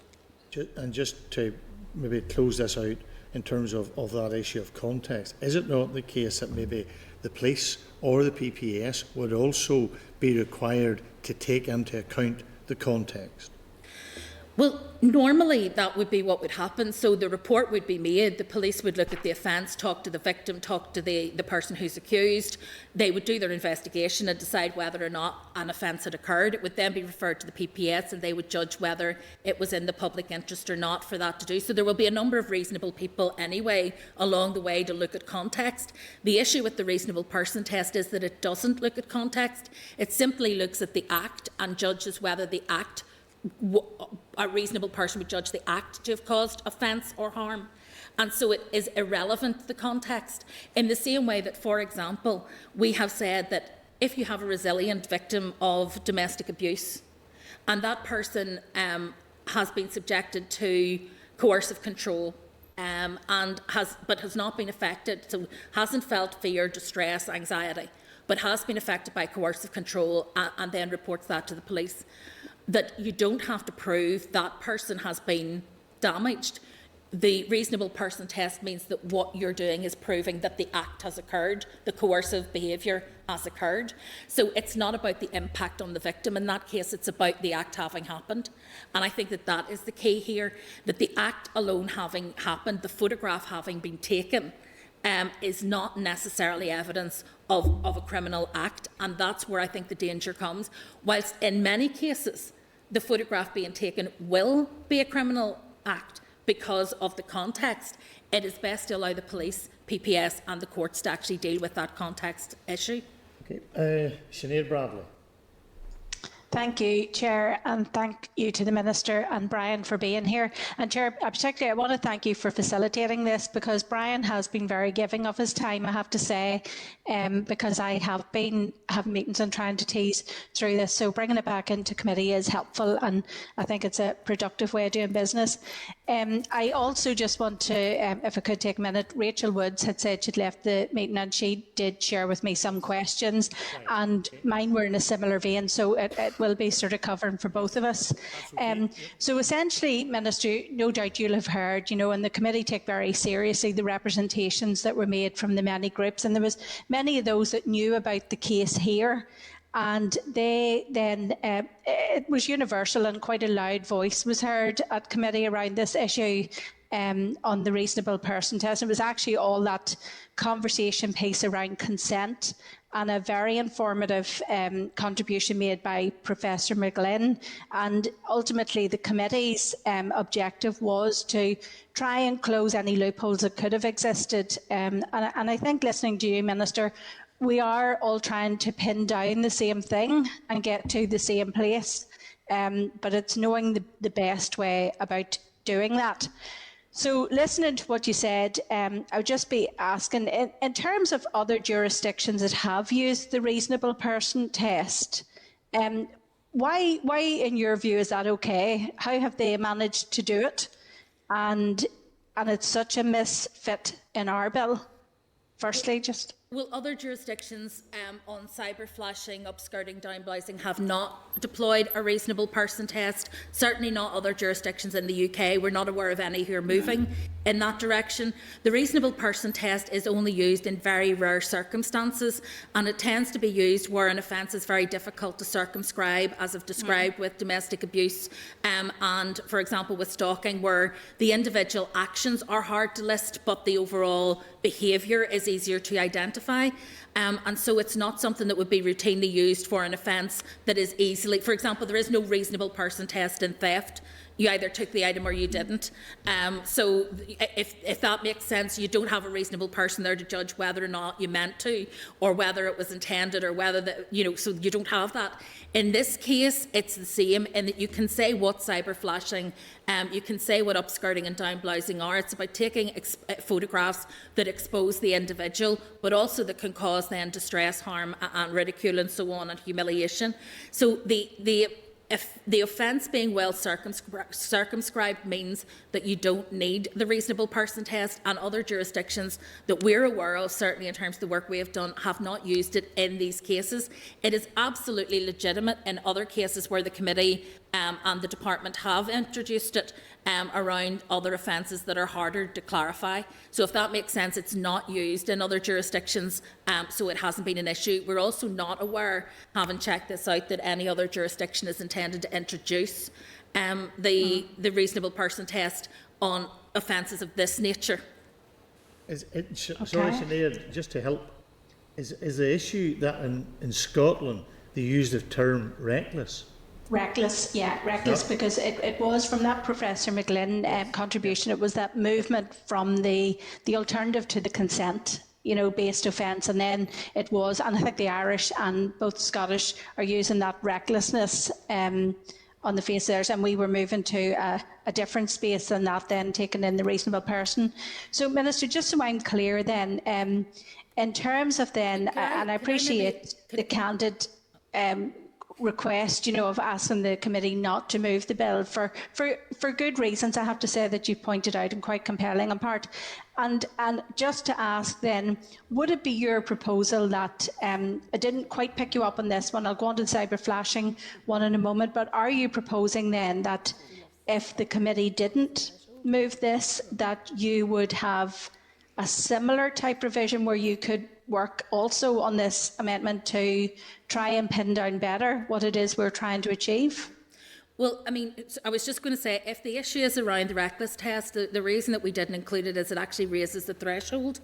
And just to maybe close this out in terms of that issue of context, is it not the case that maybe the police or the PPS would also be required to take into account the context? Well, normally that would be what would happen. So the report would be made, the police would look at the offence, talk to the victim, talk to the person who's accused. They would do their investigation and decide whether or not an offence had occurred. It would then be referred to the PPS and they would judge whether it was in the public interest or not for that to do. So there will be a number of reasonable people anyway along the way to look at context. The issue with the reasonable person test is that it doesn't look at context. It simply looks at the act and judges whether the act, a reasonable person would judge the act to have caused offence or harm. And so it is irrelevant, the context, in the same way that, for example, we have said that if you have a resilient victim of domestic abuse and that person has been subjected to coercive control but has not been affected, so hasn't felt fear, distress, anxiety, but has been affected by coercive control and then reports that to the police, that you don't have to prove that person has been damaged. The reasonable person test means that what you're doing is proving that the act has occurred, the coercive behaviour has occurred. So it's not about the impact on the victim. In that case, it's about the act having happened. And I think that that is the key here, that the act alone having happened, the photograph having been taken, is not necessarily evidence of a criminal act. And that's where I think the danger comes. Whilst in many cases, the photograph being taken will be a criminal act because of the context, it is best to allow the police, PPS and the courts to actually deal with that context issue. Okay. Sinead Bradley. Thank you, Chair, and thank you to the Minister and Brian for being here. And Chair, particularly I want to thank you for facilitating this, because Brian has been very giving of his time, I have to say, because I have been having meetings and trying to tease through this. So bringing it back into committee is helpful, and I think it's a productive way of doing business. I also just want to, if I could take a minute, Rachel Woods had said she'd left the meeting and she did share with me some questions, and mine were in a similar vein, so it will be sort of covering for both of us. So essentially, Minister, no doubt you'll have heard, and the committee take very seriously the representations that were made from the many groups, and there was many of those that knew about the case here. And they then, it was universal, and quite a loud voice was heard at committee around this issue on the reasonable person test. It was actually all that conversation piece around consent, and a very informative contribution made by Professor McGlynn. And ultimately the committee's objective was to try and close any loopholes that could have existed. And I think, listening to you, Minister, we are all trying to pin down the same thing and get to the same place, but it's knowing the best way about doing that. So listening to what you said, I would just be asking, in terms of other jurisdictions that have used the reasonable person test, why in your view is that okay? How have they managed to do it? And it's such a misfit in our bill? Firstly, just... Well, other jurisdictions on cyber flashing, upskirting, downblousing have not deployed a reasonable person test. Certainly not other jurisdictions in the UK. We're not aware of any who are moving in that direction. The reasonable person test is only used in very rare circumstances, and it tends to be used where an offence is very difficult to circumscribe, as I've described with domestic abuse and, for example, with stalking, where the individual actions are hard to list, but the overall behaviour is easier to identify. And so it's not something that would be routinely used for an offence that is easily... For example, there is no reasonable person test in theft. You either took the item or you didn't. So if that makes sense, you don't have a reasonable person there to judge whether or not you meant to, or whether it was intended, or whether so you don't have that. In this case, it's the same in that you can say what cyber flashing, you can say what upskirting and downblousing are. It's about taking photographs that expose the individual, but also that can cause then distress, harm and ridicule and so on, and humiliation. So if the offence being well circumscribed means that you don't need the reasonable person test, and other jurisdictions that we're aware of, certainly in terms of the work we have done, have not used it in these cases. It is absolutely legitimate in other cases where the committee and the department have introduced it around other offences that are harder to clarify. So if that makes sense, it's not used in other jurisdictions, so it hasn't been an issue. We're also not aware, having checked this out, that any other jurisdiction is intended to introduce the reasonable person test on offences of this nature. Sorry, Sinead, just to help, is the issue that in Scotland they use the term reckless? Reckless, because it was from that Professor McGlynn contribution. It was that movement from the alternative to the consent, based offence, and then it was, and I think the Irish and both Scottish are using that recklessness on the face of theirs, and we were moving to a different space than that, then taking in the reasonable person. So, Minister, just so I'm clear, then, in terms of then, and I appreciate the candid request, of asking the committee not to move the bill for good reasons, I have to say, that you pointed out, and quite compelling in part. And just to ask then, would it be your proposal that, I didn't quite pick you up on this one, I'll go on to the cyber flashing one in a moment, but are you proposing then that if the committee didn't move this, that you would have a similar type revision where you could work also on this amendment to try and pin down better what it is we're trying to achieve? Well, I mean, I was just going to say, if the issue is around the reckless test, the reason that we didn't include it is it actually raises the threshold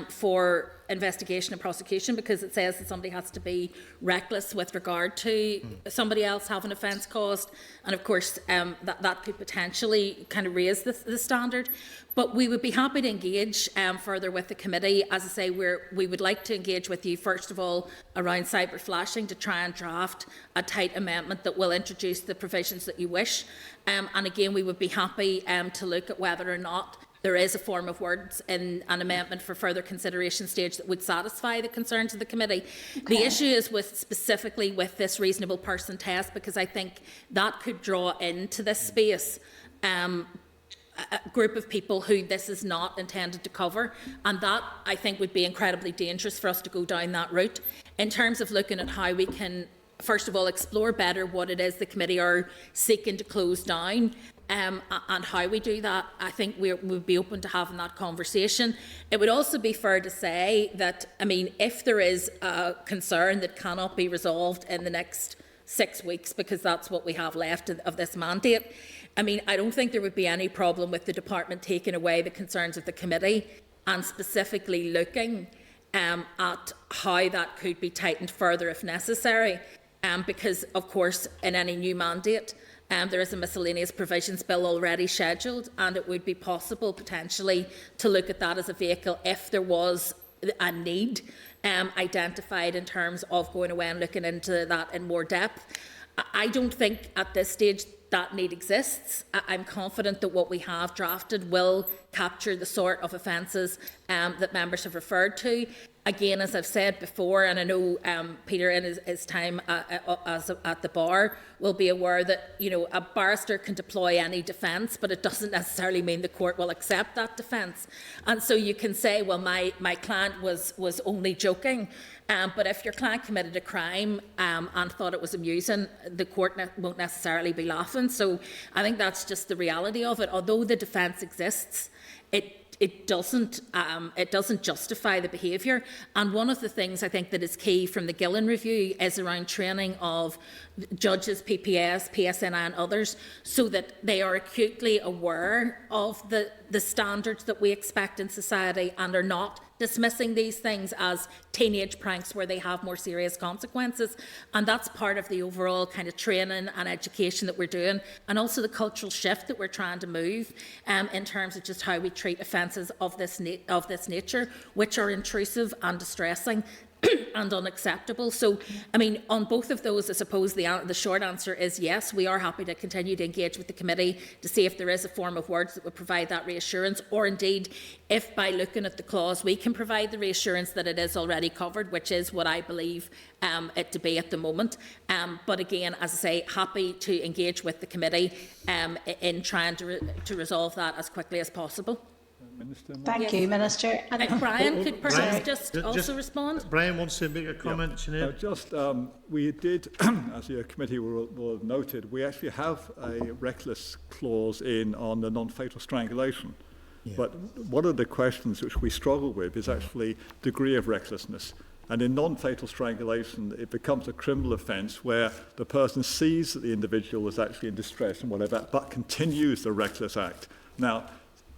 for investigation and prosecution, because it says that somebody has to be reckless with regard to somebody else having offence caused, and of course that could potentially kind of raise the standard. But we would be happy to engage further with the committee. As I say, we would like to engage with you, first of all, around cyber flashing, to try and draft a tight amendment that will introduce the provisions that you wish. And again, we would be happy to look at whether or not there is a form of words in an amendment for further consideration stage that would satisfy the concerns of the committee. Okay. The issue is specifically with this reasonable person test, because I think that could draw into this space a group of people who this is not intended to cover, and that I think would be incredibly dangerous for us to go down that route. In terms of looking at how we can, first of all, explore better what it is the committee are seeking to close down, and how we do that, I think we would be open to having that conversation. It would also be fair to say that, I mean, if there is a concern that cannot be resolved in the next 6 weeks, because that's what we have left of this mandate, I mean, I don't think there would be any problem with the department taking away the concerns of the committee and specifically looking at how that could be tightened further if necessary, because, of course, in any new mandate, there is a miscellaneous provisions bill already scheduled, and it would be possible potentially to look at that as a vehicle if there was a need identified in terms of going away and looking into that in more depth. I don't think at this stage that need exists. I'm confident that what we have drafted will capture the sort of offences that members have referred to. Again, as I've said before, and I know Peter in his time at the bar will be aware that, you know, a barrister can deploy any defence, but it doesn't necessarily mean the court will accept that defence. And so you can say, well, my client was only joking. But if your client committed a crime and thought it was amusing, the court won't necessarily be laughing. So I think that's just the reality of it. Although the defence exists, it doesn't justify the behaviour. And one of the things I think that is key from the Gillen review is around training of judges, PPS, PSNI and others, so that they are acutely aware of the standards that we expect in society and are not dismissing these things as teenage pranks where they have more serious consequences. And that's part of the overall kind of training and education that we're doing, and also the cultural shift that we're trying to move in terms of just how we treat offences of this nature, which are intrusive and distressing and unacceptable. So, I mean, on both of those, I suppose the short answer is yes, we are happy to continue to engage with the committee to see if there is a form of words that would provide that reassurance, or indeed, if by looking at the clause we can provide the reassurance that it is already covered, which is what I believe it to be at the moment. But again, as I say, happy to engage with the committee in trying to resolve that as quickly as possible. Minister. Thank you, Minister. And if Brian could perhaps just also respond. Brian wants to make a comment. Yeah. We did, as your committee will have noted, we actually have a reckless clause in on the non-fatal strangulation. Yeah. But one of the questions which we struggle with is actually degree of recklessness. And in non-fatal strangulation, it becomes a criminal offence where the person sees that the individual is actually in distress and whatever, but continues the reckless act. Now,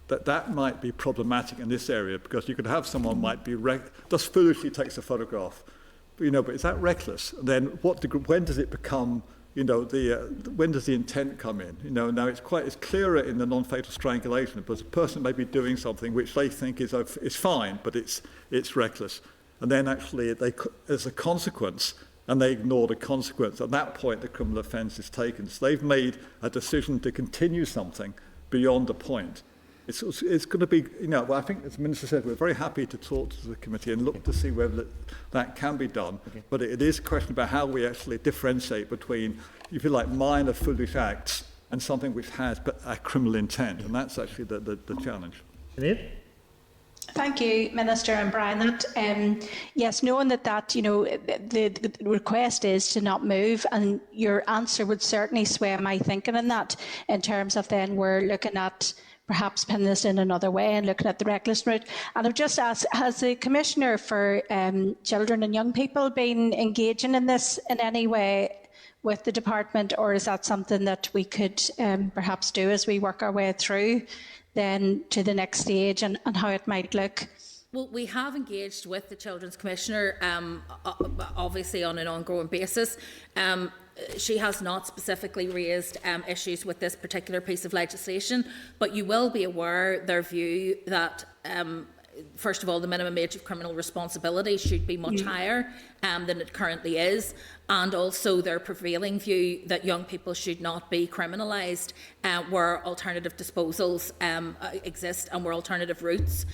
that might be problematic in this area, because you could have someone might be just foolishly takes a photograph, but is that reckless? And then when does it become, when does the intent come in? Now it's clearer in the non-fatal strangulation, because a person may be doing something which they think is fine, but it's reckless, and then actually as a consequence, and they ignore the consequence. At that point, the criminal offence is taken. So they've made a decision to continue something beyond the point. It's going to be, I think, as the Minister said, we're very happy to talk to the committee and look to see whether that can be done. Okay. But it is a question about how we actually differentiate between, if you like, minor foolish acts and something which has a criminal intent. And that's actually the challenge. Thank you, Minister and Brian. Yes, knowing that the request is to not move, and your answer would certainly sway my thinking in that, in terms of then we're looking at perhaps pin this in another way and looking at the reckless route. And I've just asked, has the Commissioner for Children and Young People been engaging in this in any way with the department, or is that something that we could perhaps do as we work our way through then to the next stage and how it might look? Well, we have engaged with the Children's Commissioner, obviously on an ongoing basis. She has not specifically raised issues with this particular piece of legislation, but you will be aware their view that first of all, the minimum age of criminal responsibility should be much higher than it currently is, and also their prevailing view that young people should not be criminalised where alternative disposals exist and where alternative routes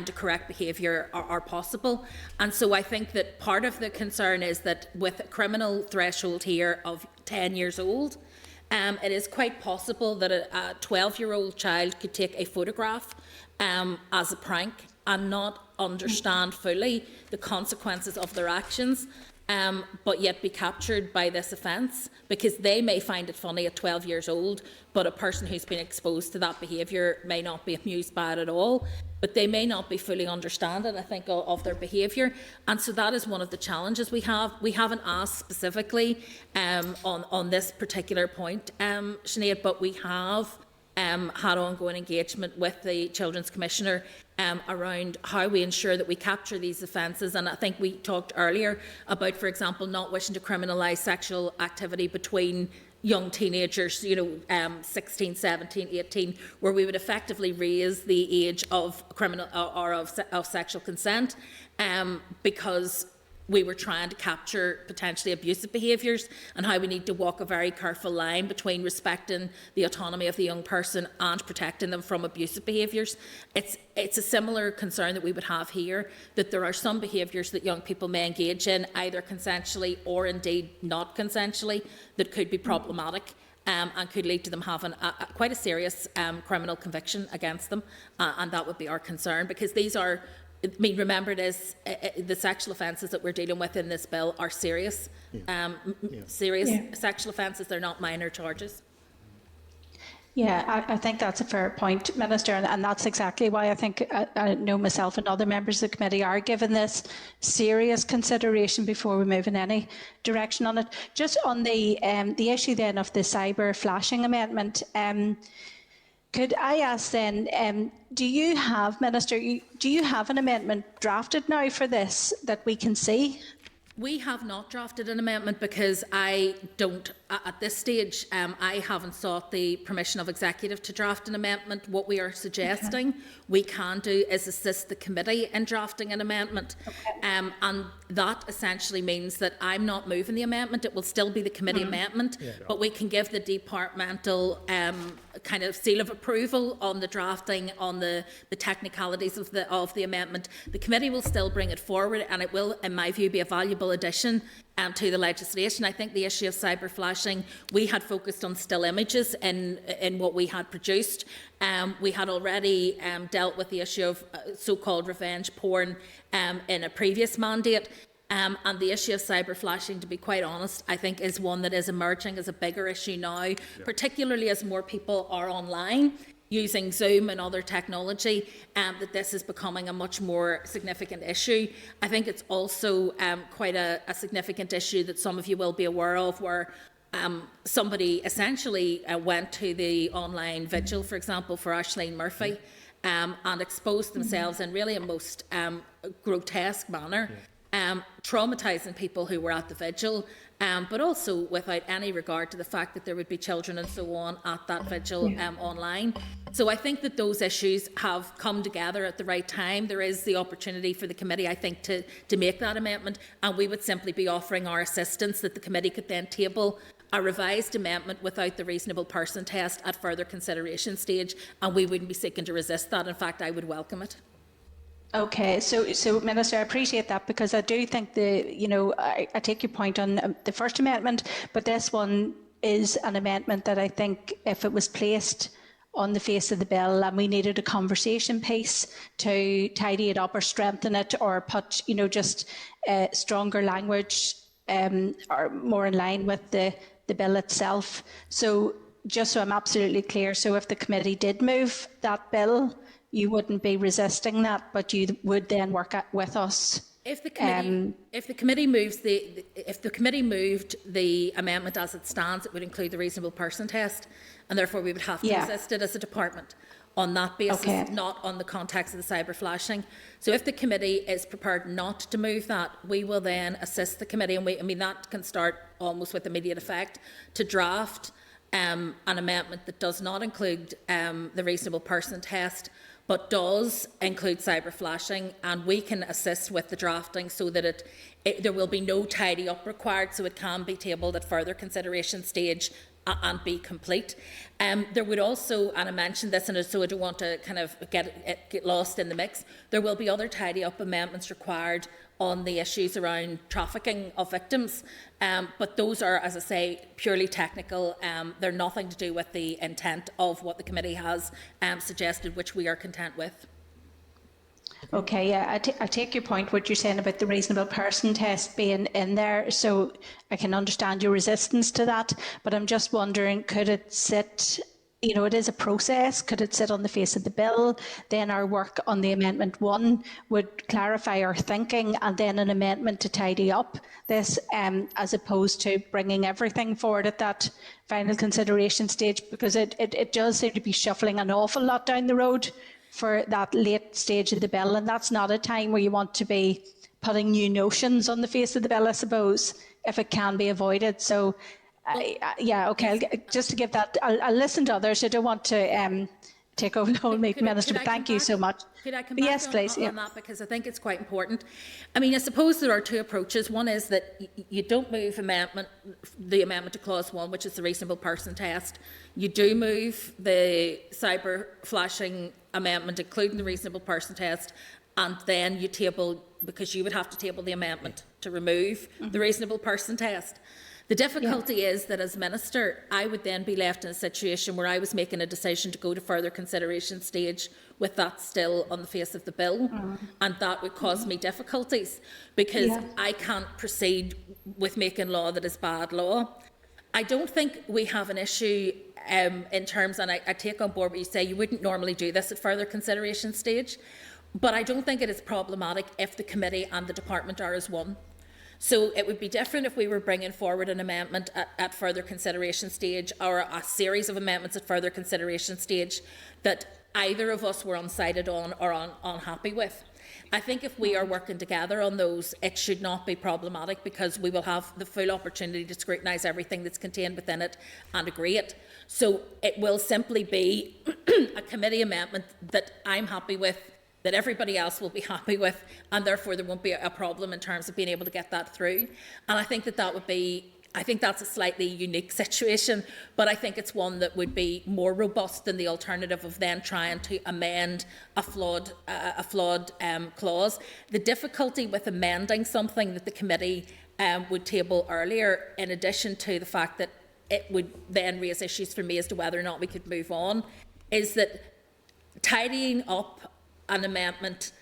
to correct behaviour are possible. And so I think that part of the concern is that with a criminal threshold here of 10 years old, it is quite possible that a 12-year-old child could take a photograph as a prank and not understand fully the consequences of their actions, but yet be captured by this offence, because they may find it funny at 12 years old, but a person who's been exposed to that behaviour may not be amused by it at all, but they may not be fully understanding, I think, of their behaviour. And so that is one of the challenges we have. We haven't asked specifically on this particular point, Sinead, but we have had ongoing engagement with the Children's Commissioner around how we ensure that we capture these offences. And I think we talked earlier about, for example, not wishing to criminalise sexual activity between young teenagers, 16, 17, 18, where we would effectively raise the age of criminal or of sexual consent, because we were trying to capture potentially abusive behaviours, and how we need to walk a very careful line between respecting the autonomy of the young person and protecting them from abusive behaviours. It's a similar concern that we would have here, that there are some behaviours that young people may engage in, either consensually or indeed not consensually, that could be problematic. And could lead to them having quite a serious criminal conviction against them, and that would be our concern, because these are, remember this, the sexual offences that we're dealing with in this bill are serious, serious sexual offences. They're not minor charges. Yeah, I think that's a fair point, Minister, and that's exactly why I think I know myself and other members of the committee are giving this serious consideration before we move in any direction on it. Just on the issue then of the cyber flashing amendment, could I ask then, do you have, Minister, do you have an amendment drafted now for this that we can see? We have not drafted an amendment because I don't, at this stage, I haven't sought the permission of Executive to draft an amendment. What we are suggesting we can do is assist the committee in drafting an amendment. And that essentially means that I'm not moving the amendment. It will still be the committee amendment, but we can give the departmental kind of seal of approval on the drafting, on the technicalities of the amendment. The committee will still bring it forward, and it will, in my view, be a valuable addition to the legislation. I think the issue of cyber flashing, we had focused on still images in what we had produced. We had already dealt with the issue of so-called revenge porn in a previous mandate. And the issue of cyber flashing, to be quite honest, I think is one that is emerging as a bigger issue now, particularly as more people are online using Zoom and other technology, that this is becoming a much more significant issue. I think it's also quite a significant issue that some of you will be aware of, where somebody essentially went to the online vigil, for example, for Aisling Murphy, and exposed themselves in really a most grotesque manner. Traumatising people who were at the vigil, but also without any regard to the fact that there would be children and so on at that vigil online. So I think that those issues have come together at the right time. There is the opportunity for the committee, I think, to make that amendment, and we would simply be offering our assistance that the committee could then table a revised amendment without the reasonable person test at further consideration stage, and we wouldn't be seeking to resist that. In fact, I would welcome it. Okay, so Minister, I appreciate that, because I do think I take your point on the first amendment, but this one is an amendment that I think, if it was placed on the face of the bill and we needed a conversation piece to tidy it up or strengthen it, or put just stronger language or more in line with the bill itself. So just so I'm absolutely clear, so if the committee did move that bill, you wouldn't be resisting that, but you would then work with us. If the committee moved the amendment as it stands, it would include the reasonable person test. and therefore we would have to assist it as a department on that basis, not on the context of the cyber flashing. So if the committee is prepared not to move that, we will then assist the committee, and that can start almost with immediate effect, to draft an amendment that does not include the reasonable person test, but does include cyber flashing, and we can assist with the drafting so that there will be no tidy up required, so it can be tabled at further consideration stage and be complete. There would also, and I mentioned this, and so I don't want to kind of get lost in the mix, there will be other tidy up amendments required on the issues around trafficking of victims, but those are, as I say, purely technical. They're nothing to do with the intent of what the committee has suggested, which we are content with. Okay, yeah, I take your point, what you're saying about the reasonable person test being in there, so I can understand your resistance to that, but I'm just wondering, could it sit, you know, it is a process, could it sit on the face of the bill, then our work on the Amendment 1 would clarify our thinking, and then an amendment to tidy up this, as opposed to bringing everything forward at that final consideration stage, because it does seem to be shuffling an awful lot down the road for that late stage of the bill, and that's not a time where you want to be putting new notions on the face of the bill, I suppose, if it can be avoided. So, yeah, okay, just to give that, I'll listen to others. I don't want to take over the whole meeting, Minister, but thank you so much. Could I come back on that, because I think it's quite important. I mean, I suppose there are two approaches. One is that you don't move the amendment to clause 1, which is the reasonable person test. You do move the cyber flashing amendment, including the reasonable person test, and then you table, because you would have to table the amendment to remove the reasonable person test. The difficulty is that as Minister, I would then be left in a situation where I was making a decision to go to further consideration stage with that still on the face of the bill, and that would cause me difficulties, because I can't proceed with making law that is bad law. I don't think we have an issue in terms, and I take on board what you say, you wouldn't normally do this at further consideration stage, but I don't think it is problematic if the committee and the department are as one. So it would be different if we were bringing forward an amendment at further consideration stage, or a series of amendments at further consideration stage that either of us were undecided on or unhappy with. I think if we are working together on those, it should not be problematic, because we will have the full opportunity to scrutinise everything that's contained within it and agree it. So it will simply be a committee amendment that I'm happy with, that everybody else will be happy with, and therefore there won't be a problem in terms of being able to get that through. And I think that would be, I think that's a slightly unique situation, but I think it's one that would be more robust than the alternative of then trying to amend a flawed clause. The difficulty with amending something that the committee would table earlier, in addition to the fact that it would then raise issues for me as to whether or not we could move on, is that tidying up an amendment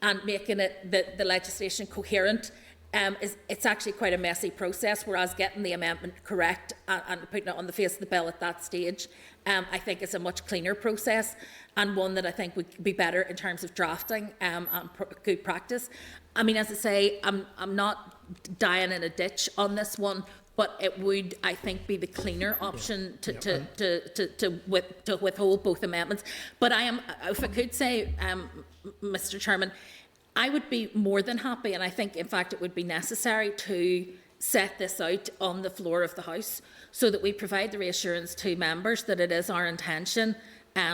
and making it the legislation coherent, it's actually quite a messy process, whereas getting the amendment correct and putting it on the face of the bill at that stage, I think is a much cleaner process, and one that I think would be better in terms of drafting and good practice. I mean, as I say, I'm not dying in a ditch on this one, but it would, I think, be the cleaner option to withhold both amendments. But I am, if I could say, Mr. Chairman, I would be more than happy, and I think, in fact, it would be necessary to set this out on the floor of the House, so that we provide the reassurance to members that it is our intention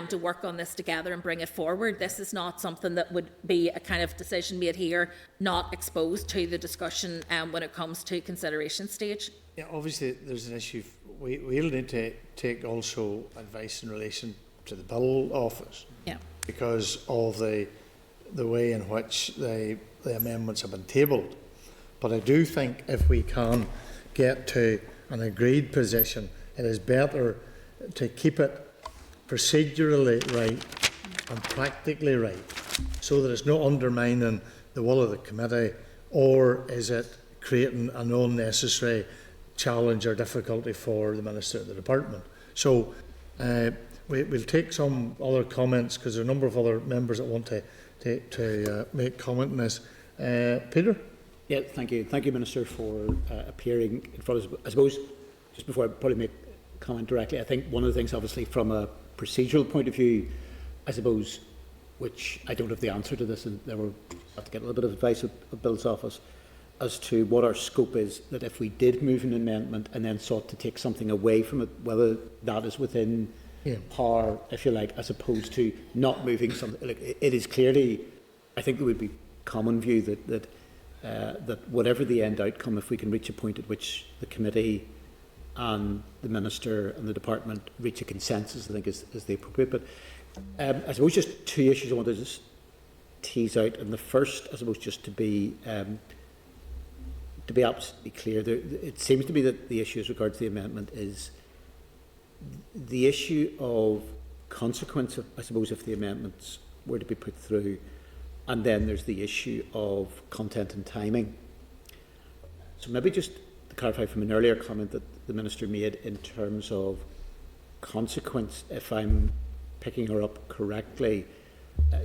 to work on this together and bring it forward. This is not something that would be a kind of decision made here, not exposed to the discussion when it comes to consideration stage. Yeah, obviously there's an issue. We'll need to take also advice in relation to the Bill Office, because of the way in which the amendments have been tabled. But I do think if we can get to an agreed position, it is better to keep it procedurally right and practically right, so that it's not undermining the will of the committee, or is it creating an unnecessary challenge or difficulty for the Minister of the Department. So we'll take some other comments, because there are a number of other members that want to make comment on this. Peter? Yeah, thank you. Thank you, Minister, for appearing in front of us. I suppose, just before I probably make comment directly. I think one of the things, obviously, from a procedural point of view, I suppose, which I don't have the answer to this, and there will have to get a little bit of advice of Bill's office as to what our scope is, that if we did move an amendment and then sought to take something away from it, whether that is within power, if you like, as opposed to not moving something. Like, it is clearly, I think there would be common view that whatever the end outcome, if we can reach a point at which the committee and the Minister and the Department reach a consensus, I think is the appropriate. But I suppose just two issues I want to just tease out. And the first, I suppose, just to be absolutely clear, it seems to be that the issue as regards to the amendment is the issue of consequence, I suppose, if the amendments were to be put through, and then there's the issue of content and timing. So maybe just to clarify from an earlier comment that the Minister made in terms of consequence, if I'm picking her up correctly,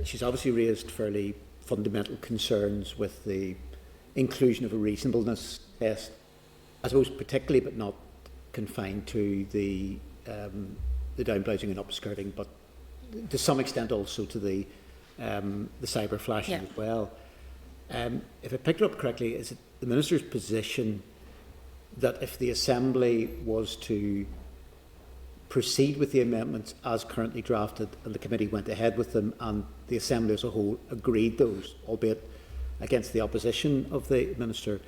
she's obviously raised fairly fundamental concerns with the inclusion of a reasonableness test, I suppose particularly but not confined to the downblousing and upskirting, but to some extent also to the cyber flashing as well. If I picked it up correctly, is it the Minister's position that if the Assembly was to proceed with the amendments as currently drafted and the committee went ahead with them and the Assembly as a whole agreed those, albeit against the opposition of the Minister,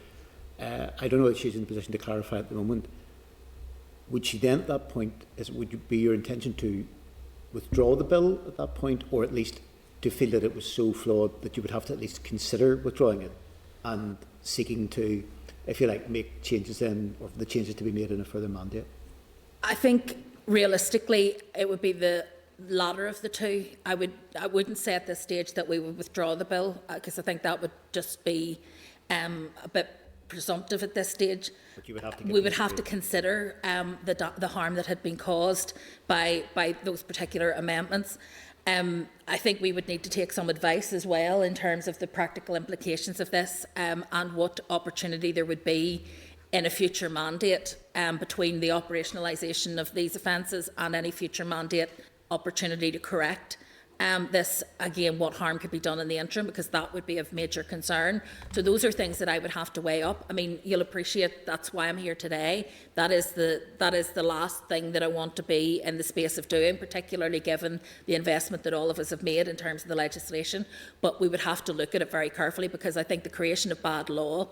I don't know if she's in a position to clarify at the moment, would she then at that point, would it be your intention to withdraw the bill at that point, or at least to feel that it was so flawed that you would have to at least consider withdrawing it and seeking to, if you like, make changes then, or the changes to be made in a further mandate? I think realistically it would be the latter of the two. I wouldn't say at this stage that we would withdraw the bill, because I think that would just be a bit presumptive at this stage. But you would have to we would have to consider the harm that had been caused by those particular amendments. I think we would need to take some advice as well in terms of the practical implications of this, and what opportunity there would be in a future mandate between the operationalisation of these offences and any future mandate opportunity to correct this, again, what harm could be done in the interim, because that would be of major concern. So those are things that I would have to weigh up. I mean, you'll appreciate that's why I'm here today. That is the last thing that I want to be in the space of doing, particularly given the investment that all of us have made in terms of the legislation. But we would have to look at it very carefully, because I think the creation of bad law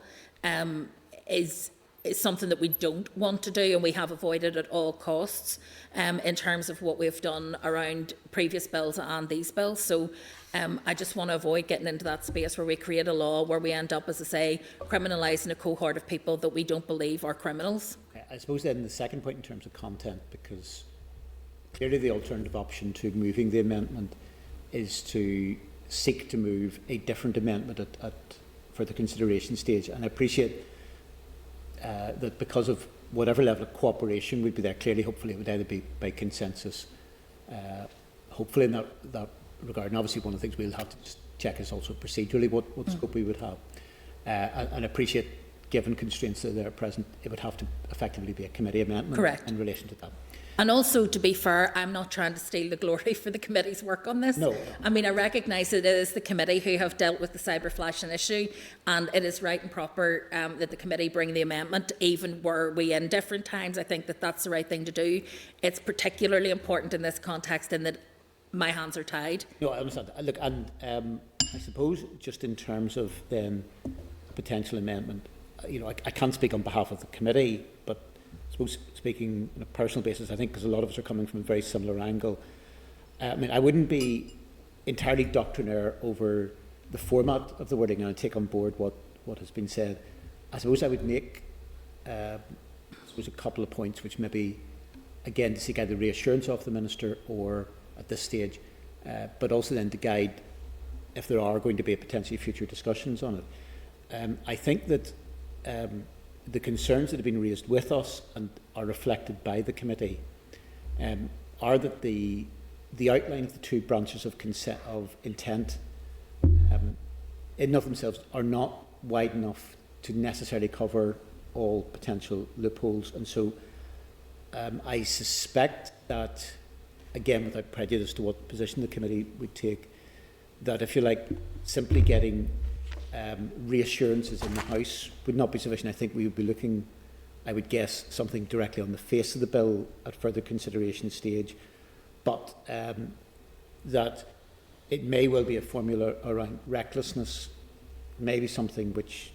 is something that we don't want to do, and we have avoided at all costs in terms of what we've done around previous bills and these bills. So I just want to avoid getting into that space where we create a law where we end up, as I say, criminalising a cohort of people that we don't believe are criminals. I suppose then the second point in terms of content, because clearly the alternative option to moving the amendment is to seek to move a different amendment for the consideration stage. And I appreciate that because of whatever level of cooperation would be there, clearly, hopefully, it would either be by consensus, hopefully in that regard. And obviously, one of the things we'll have to just check is also procedurally what scope we would have. And appreciate, given constraints that are present, it would have to effectively be a committee amendment. Correct. In relation to that. And also, to be fair, I'm not trying to steal the glory for the committee's work on this. No. I mean, I recognise that it is the committee who have dealt with the cyber flashing issue, and it is right and proper that the committee bring the amendment, even were we in different times. I think that that's the right thing to do. It's particularly important in this context in that my hands are tied. No, I understand. Look, and I suppose just in terms of then a potential amendment, I can't speak on behalf of the committee, but I suppose speaking on a personal basis, I think because a lot of us are coming from a very similar angle, I mean, I wouldn't be entirely doctrinaire over the format of the wording, and I take on board what has been said. I suppose I would make a couple of points which maybe, again, to seek either reassurance of the Minister or at this stage, but also then to guide if there are going to be potentially future discussions on it. I think that the concerns that have been raised with us and are reflected by the committee are that the outline of the two branches of intent in and of themselves are not wide enough to necessarily cover all potential loopholes. And so I suspect that, again, without prejudice to what position the committee would take, that if you like, simply getting reassurances in the House would not be sufficient. I think we would be looking, I would guess, something directly on the face of the bill at further consideration stage, but that it may well be a formula around recklessness, maybe something which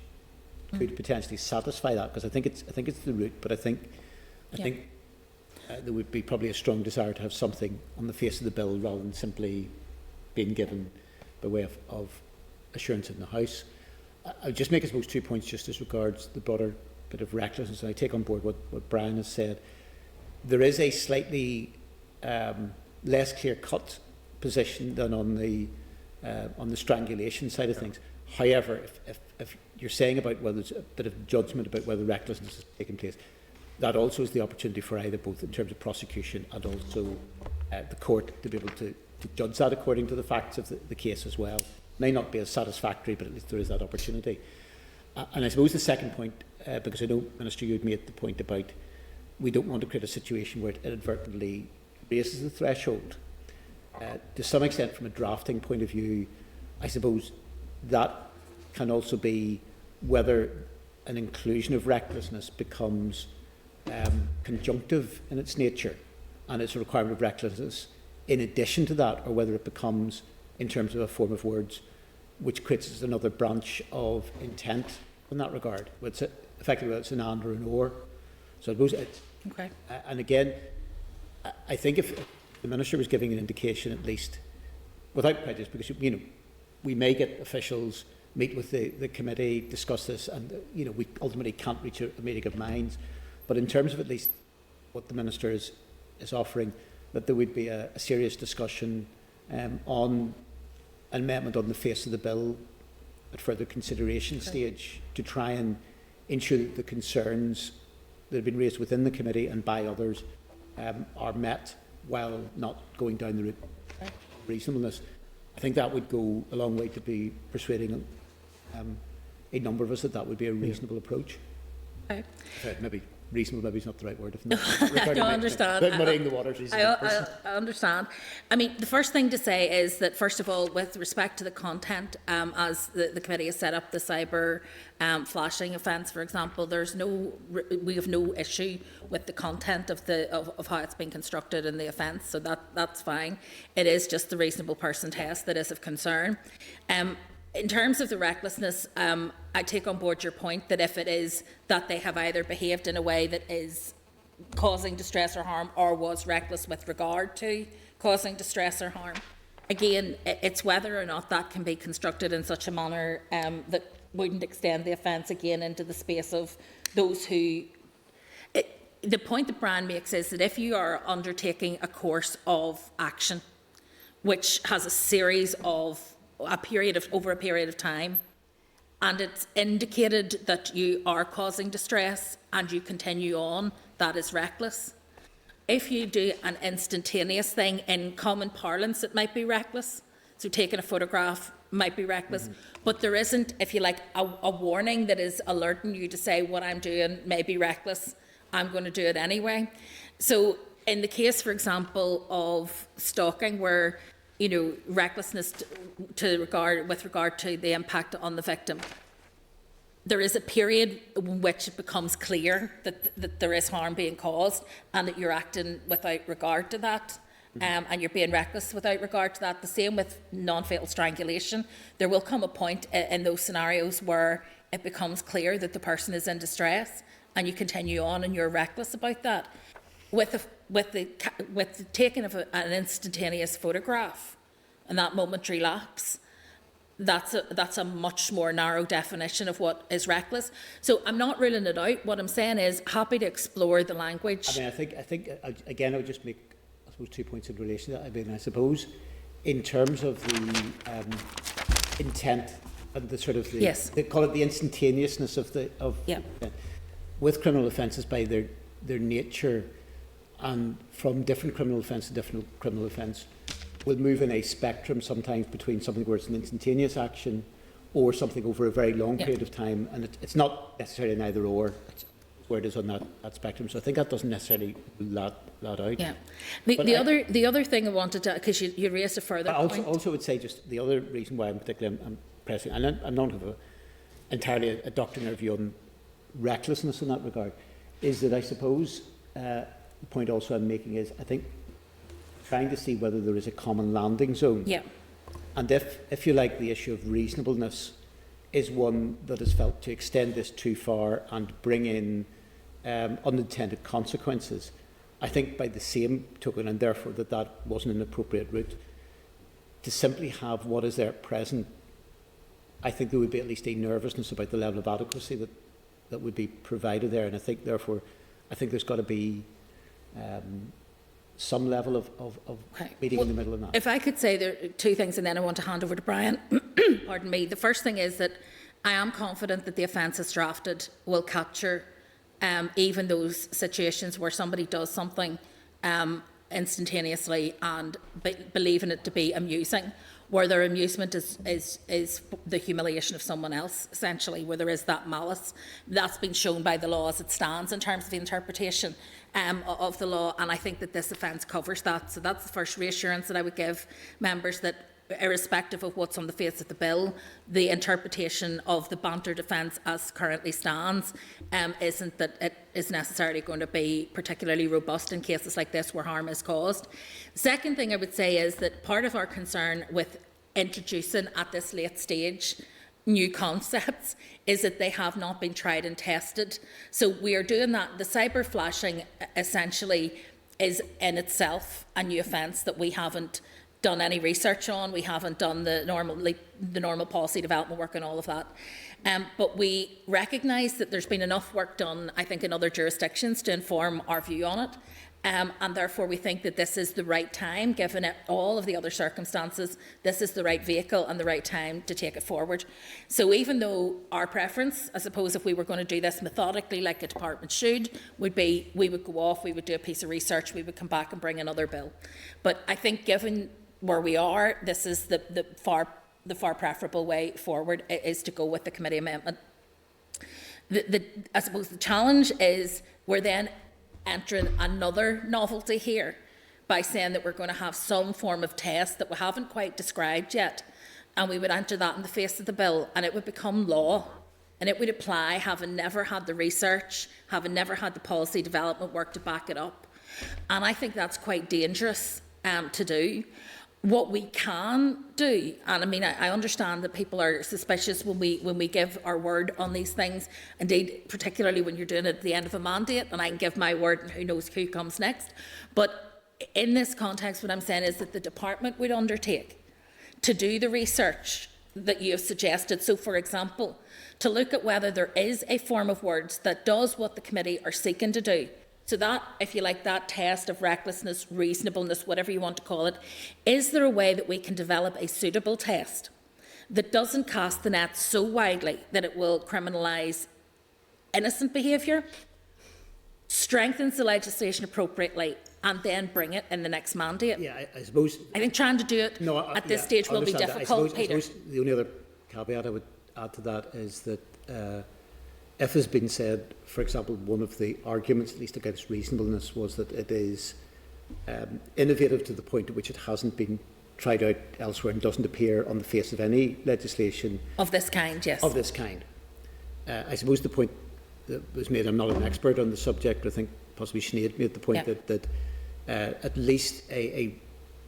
could potentially satisfy that, because I think it's the route, but I think there would be probably a strong desire to have something on the face of the bill rather than simply being given by way of assurance in the House. I'll just make, I suppose, 2 points just as regards the broader bit of recklessness, and I take on board what Brian has said. There is a slightly less clear-cut position than on the strangulation side of things. However, if you're saying about whether there's a bit of judgment about whether recklessness has taken place, that also is the opportunity for either both in terms of prosecution and also the court to be able to judge that according to the facts of the case as well. May not be as satisfactory, but at least there is that opportunity. And I suppose the second point, because I know, Minister, you had made the point about we don't want to create a situation where it inadvertently raises the threshold. To some extent, from a drafting point of view, I suppose that can also be whether an inclusion of recklessness becomes conjunctive in its nature and it's a requirement of recklessness in addition to that, or whether it becomes, in terms of a form of words, which creates another branch of intent in that regard. It's effectively it's an and or an or. So I suppose it's, okay. And again, I think if the Minister was giving an indication, at least without prejudice, because we may get officials meet with the committee, discuss this, and we ultimately can't reach a meeting of minds. But in terms of at least what the Minister is offering, that there would be a serious discussion on an amendment on the face of the bill at further consideration stage to try and ensure that the concerns that have been raised within the committee and by others are met while not going down the route of reasonableness. I think that would go a long way to be persuading a number of us that would be a reasonable approach. Okay. Maybe reasonable, maybe is not the right word. If not, I don't understand. Muddying the waters. I understand. I mean, the first thing to say is that, first of all, with respect to the content, as the committee has set up the cyber flashing offence, for example, we have no issue with the content of how it's been constructed in the offence, so that's fine. It is just the reasonable person test that is of concern. In terms of the recklessness, I take on board your point that if it is that they have either behaved in a way that is causing distress or harm or was reckless with regard to causing distress or harm, again, it's whether or not that can be constructed in such a manner that wouldn't extend the offence again into the space of those who... The point that Brian makes is that if you are undertaking a course of action which has a series of over a period of time, and it's indicated that you are causing distress and you continue on, that is reckless. If you do an instantaneous thing, in common parlance, it might be reckless. So taking a photograph might be reckless, but there isn't, if you like, a warning that is alerting you to say what I'm doing may be reckless, I'm going to do it anyway. So in the case, for example, of stalking, where recklessness with regard to the impact on the victim, there is a period in which it becomes clear that there is harm being caused and that you're acting without regard to that, and you're being reckless without regard to that. The same with non-fatal strangulation. There will come a point in those scenarios where it becomes clear that the person is in distress and you continue on and you're reckless about that. With the taking of an instantaneous photograph and that momentary lapse, that's a much more narrow definition of what is reckless. So I'm not ruling it out. What I'm saying is happy to explore the language. I mean, I think again, I would just make, I suppose, 2 points in relation to that. I mean, I suppose in terms of the intent and the sort of they call it the instantaneousness with criminal offences by their nature, and from different criminal offence to different criminal offence, will move in a spectrum sometimes between something where it's an instantaneous action or something over a very long period of time, and it's not necessarily an either or. where it is on that spectrum. So I think that doesn't necessarily rule that out. Yeah. The other thing I wanted to, because you raised a further point. Also would say just the other reason why I'm particularly I'm pressing, and I'm not entirely a doctrinal view on recklessness in that regard, is that I suppose the point also I'm making is I think trying to see whether there is a common landing zone. Yeah. And if you like, the issue of reasonableness is one that is felt to extend this too far and bring in unintended consequences. I think by the same token, and therefore that wasn't an appropriate route, to simply have what is there at present, I think there would be at least a nervousness about the level of adequacy that would be provided there. And I think therefore, there's got to be some level of meeting in the middle of that. If I could say there are two things, and then I want to hand over to Brian. Pardon me. The first thing is that I am confident that the offence as drafted will capture even those situations where somebody does something instantaneously and believing it to be amusing, where their amusement is the humiliation of someone else, essentially, where there is that malice. That's been shown by the law as it stands in terms of the interpretation of the law, and I think that this offence covers that. So that's the first reassurance that I would give members, that irrespective of what's on the face of the bill, the interpretation of the banter defence as currently stands isn't that it is necessarily going to be particularly robust in cases like this where harm is caused. The second thing I would say is that part of our concern with introducing at this late stage new concepts is that they have not been tried and tested. So we are doing that. The cyber flashing essentially is in itself a new offence that we haven't done any research on. We haven't done the normal policy development work and all of that. But we recognise that there's been enough work done, I think, in other jurisdictions to inform our view on it. And therefore we think that this is the right time, given all of the other circumstances, this is the right vehicle and the right time to take it forward. So even though our preference, I suppose, if we were going to do this methodically like a department should, would be we would go off, we would do a piece of research, we would come back and bring another bill. But I think given where we are, this is the far preferable way forward, is to go with the committee amendment. I suppose the challenge is we're then entering another novelty here by saying that we're going to have some form of test that we haven't quite described yet, and we would enter that in the face of the bill, and it would become law, and it would apply, having never had the research, having never had the policy development work to back it up. And I think that's quite dangerous to do. What we can do, and I mean, I understand that people are suspicious when we give our word on these things, indeed, particularly when you're doing it at the end of a mandate, and I can give my word and who knows who comes next. But in this context, what I'm saying is that the department would undertake to do the research that you have suggested. So, for example, to look at whether there is a form of words that does what the committee are seeking to do. So that, if you like, that test of recklessness, reasonableness, whatever you want to call it, is there a way that we can develop a suitable test that doesn't cast the net so widely that it will criminalise innocent behaviour, strengthens the legislation appropriately, and then bring it in the next mandate? Yeah, I suppose. I think trying to do it at this stage will be difficult, Peter. I suppose the only other caveat I would add to that is that if has been said, for example, one of the arguments, at least against reasonableness, was that it is innovative to the point at which it hasn't been tried out elsewhere and doesn't appear on the face of any legislation of this kind. Yes, of this kind. I suppose the point that was made, I'm not an expert on the subject, but I think possibly Sinead made the point that at least a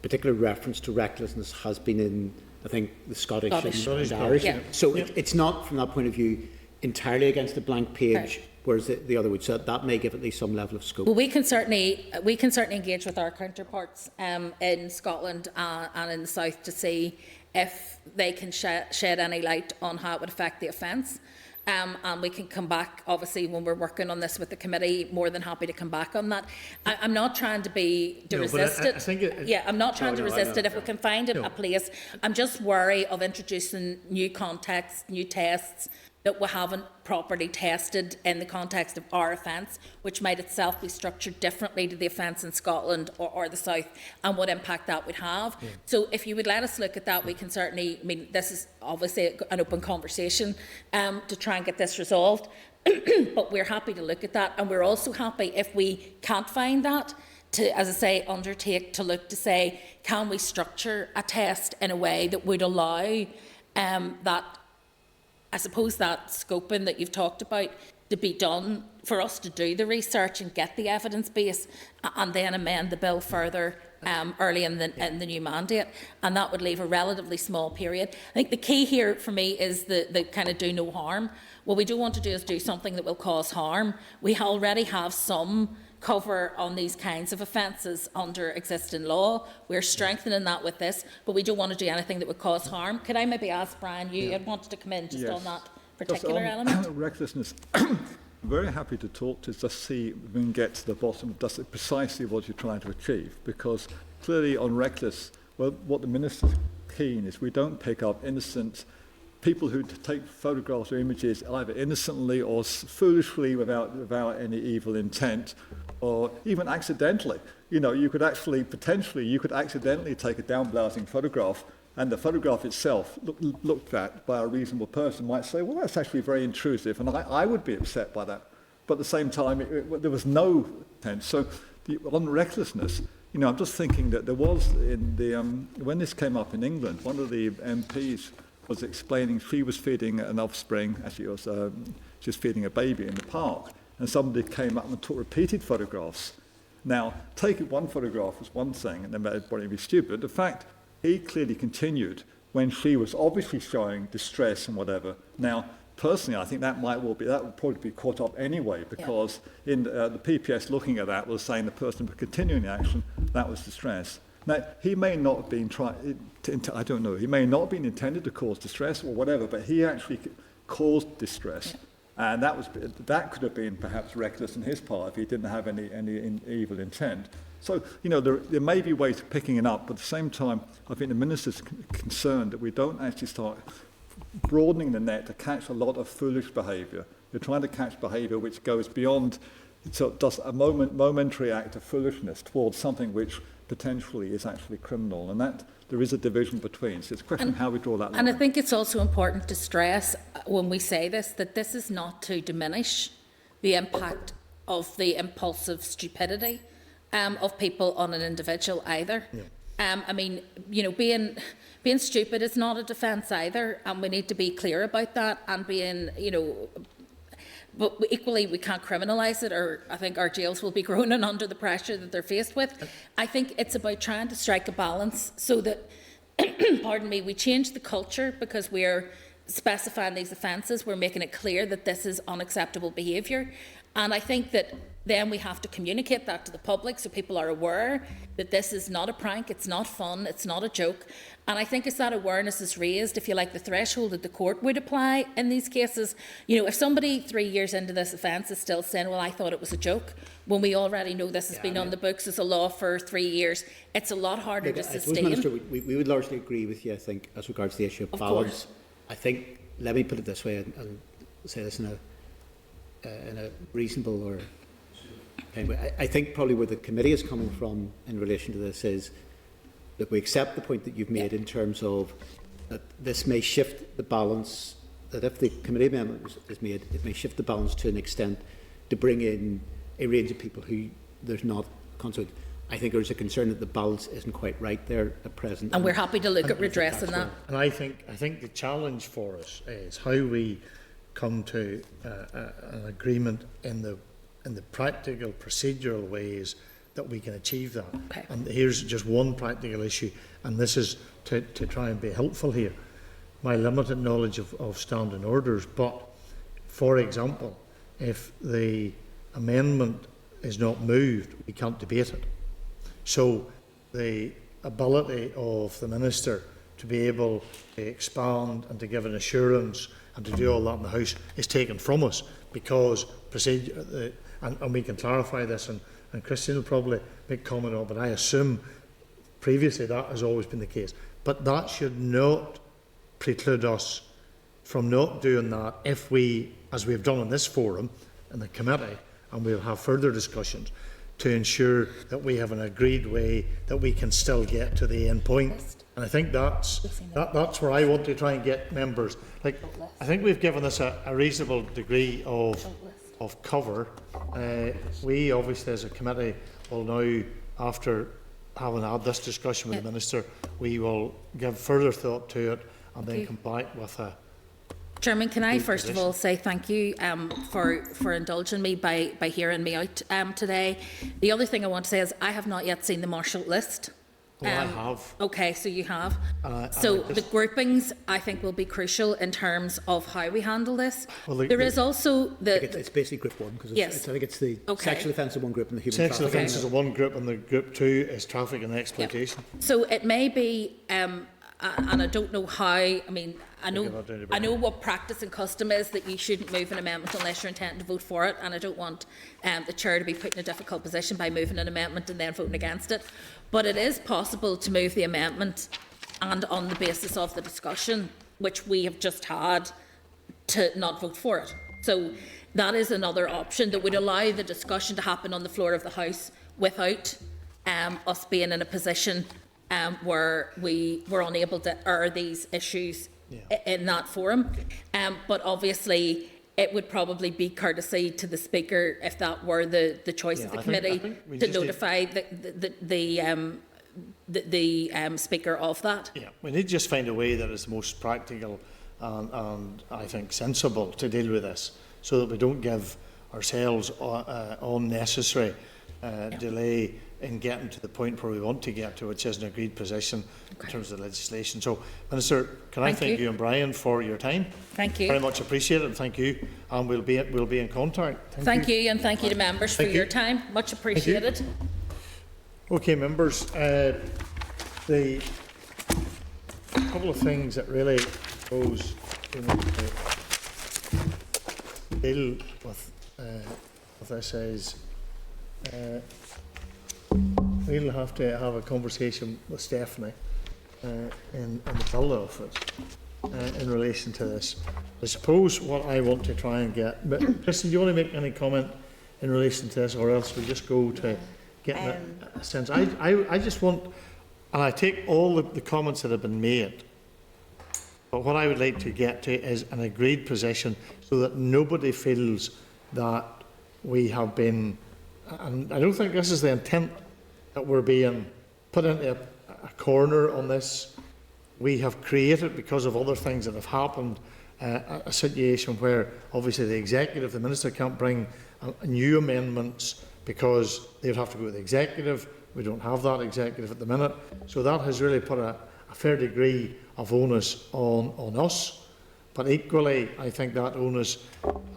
particular reference to recklessness has been in, I think, the Scottish and Irish. Yeah. So it's not, from that point of view, entirely against a blank page, whereas the other would. So that may give at least some level of scope. Well, we can certainly engage with our counterparts in Scotland and in the south to see if they can shed any light on how it would affect the offence. And we can come back, obviously, when we're working on this with the committee, more than happy to come back on that. I'm not trying to resist it. I'm not trying to resist it if we can find a place. I'm just wary of introducing new contexts, new tests that we haven't properly tested in the context of our offence, which might itself be structured differently to the offence in Scotland or the South, and what impact that would have. Yeah. So if you would let us look at that, we can certainly, I mean, this is obviously an open conversation to try and get this resolved. but we're happy to look at that, and we're also happy if we can't find that to, as I say, undertake to look to say, can we structure a test in a way that would allow that, I suppose, that scoping that you've talked about to be done, for us to do the research and get the evidence base, and then amend the bill further early in the new mandate, and that would leave a relatively small period. I think the key here for me is the kind of do no harm. What we don't want to do is do something that will cause harm. We already have some cover on these kinds of offences under existing law. We're strengthening that with this, but we don't want to do anything that would cause harm. Could I maybe ask Brian, you had wanted to come in just on that particular element? Recklessness. I'm very happy to talk to just see if we can get to the bottom of just precisely what you're trying to achieve, because clearly on reckless, well, what the minister's keen is we don't pick up innocent people who take photographs or images either innocently or foolishly without any evil intent, or even accidentally. You know, you could actually accidentally take a down-blousing photograph, and the photograph itself, looked at by a reasonable person, might say, well, that's actually very intrusive, and I would be upset by that. But at the same time, there was no intent. So on recklessness, you know, I'm just thinking that there was, in the when this came up in England, one of the MPs was explaining she was feeding an offspring, actually it was just feeding a baby in the park, and somebody came up and took repeated photographs. Now, taking one photograph was one thing, and then everybody would be stupid. The fact he clearly continued when she was obviously showing distress and whatever. Now, personally, I think that would probably be caught up anyway, because in the PPS looking at that was saying the person was continuing the action, that was distress. Now, he may not have been I don't know, he may not have been intended to cause distress or whatever, but he actually caused distress. Yeah. And that could have been perhaps reckless on his part if he didn't have any evil intent. So, you know, there may be ways of picking it up, but at the same time, I think the minister's concerned that we don't actually start broadening the net to catch a lot of foolish behaviour. You're trying to catch behaviour which goes beyond just a momentary act of foolishness towards something which potentially is actually criminal, and that there is a division between. So it's a question of how we draw that line. And I think it's also important to stress when we say this, that this is not to diminish the impact of the impulsive stupidity of people on an individual either. Yeah. I mean, you know, being stupid is not a defence either, and we need to be clear about that, and being, you know, but equally we can't criminalise it, or I think our jails will be groaning under the pressure that they're faced with. I think it's about trying to strike a balance so that, pardon me, we change the culture because we're specifying these offences, we're making it clear that this is unacceptable behaviour. And I think that then we have to communicate that to the public so people are aware that this is not a prank, it's not fun, it's not a joke. And I think as that awareness is raised, if you like, the threshold that the court would apply in these cases, you know, if somebody 3 years into this offence is still saying, well, I thought it was a joke, when we already know this has been on the books as a law for 3 years, it's a lot harder to sustain. Minister, we would largely agree with you, I think, as regards to the issue of balance. Course. I think, let me put it this way, and say this in a reasonable or way. I think probably where the committee is coming from in relation to this is that we accept the point that you've made in terms of that this may shift the balance, that if the committee amendment is made, it may shift the balance to an extent to bring in a range of people who there's not consult. I think there's a concern that the balance isn't quite right there at present. And we're happy to look at redressing that. And I think the challenge for us is how we come to an agreement in the practical, procedural ways that we can achieve that. Okay. And here's just one practical issue, and this is to try and be helpful here. My limited knowledge of standing orders, but for example, if the amendment is not moved, we can't debate it. So the ability of the Minister to be able to expand and to give an assurance and to do all that in the House is taken from us because procedure, and we can clarify this, and Christian will probably make comment on, but I assume previously that has always been the case. But that should not preclude us from not doing that if we, as we've done in this forum, in the committee, and we'll have further discussions, to ensure that we have an agreed way that we can still get to the end point And I think that's where I want to try and get members. Like, I think we've given this a reasonable degree of cover. We obviously as a committee will now, after having had this discussion with the Minister, we will give further thought to it and then come back with a... Chairman, can I first of all say thank you for indulging me by hearing me out today. The other thing I want to say is I have not yet seen the Marshall list. Well, I have. Okay, so you have. So the groupings, I think, will be crucial in terms of how we handle this. Well, there is also the... It's basically group one, because yes. I think it's the sexual offence in one group and the human sexual trafficking. offence is in one group and the group two is traffic and exploitation. Yeah. So it may be... and I don't know how, I mean, I know what practice and custom is, that you shouldn't move an amendment unless you're intending to vote for it, and I don't want the Chair to be put in a difficult position by moving an amendment and then voting against it. But it is possible to move the amendment and on the basis of the discussion, which we have just had, to not vote for it. So that is another option that would allow the discussion to happen on the floor of the House without us being in a position where we were unable to air these issues in that forum. But obviously it would probably be courtesy to the Speaker, if that were the choice of the committee, to notify the Speaker of that. Yeah, we need to just find a way that is most practical and I think sensible to deal with this, so that we don't give ourselves unnecessary delay in getting to the point where we want to get to, which is an agreed position in terms of the legislation. So, Minister, can I thank you and Brian for your time? Thank you. Very much appreciated, and thank you. And we'll be in contact. Thank you, and thank you to members for your time. Much appreciated. Okay, members. The couple of things that really goes to deal with this is. We'll have to have a conversation with Stephanie in the build of it in relation to this. I suppose what I want to try and get, but Kristen, do you want to make any comment in relation to this, or else we just go to getting a sense? I just want, and I take all the comments that have been made, but what I would like to get to is an agreed position, so that nobody feels that we have been, and I don't think this is the intent, that we're being put into a corner on this. We have created, because of other things that have happened, a situation where obviously the executive, the minister, can't bring new amendments because they would have to go to the executive. We don't have that executive at the minute, so that has really put a fair degree of onus on us. But equally, I think that onus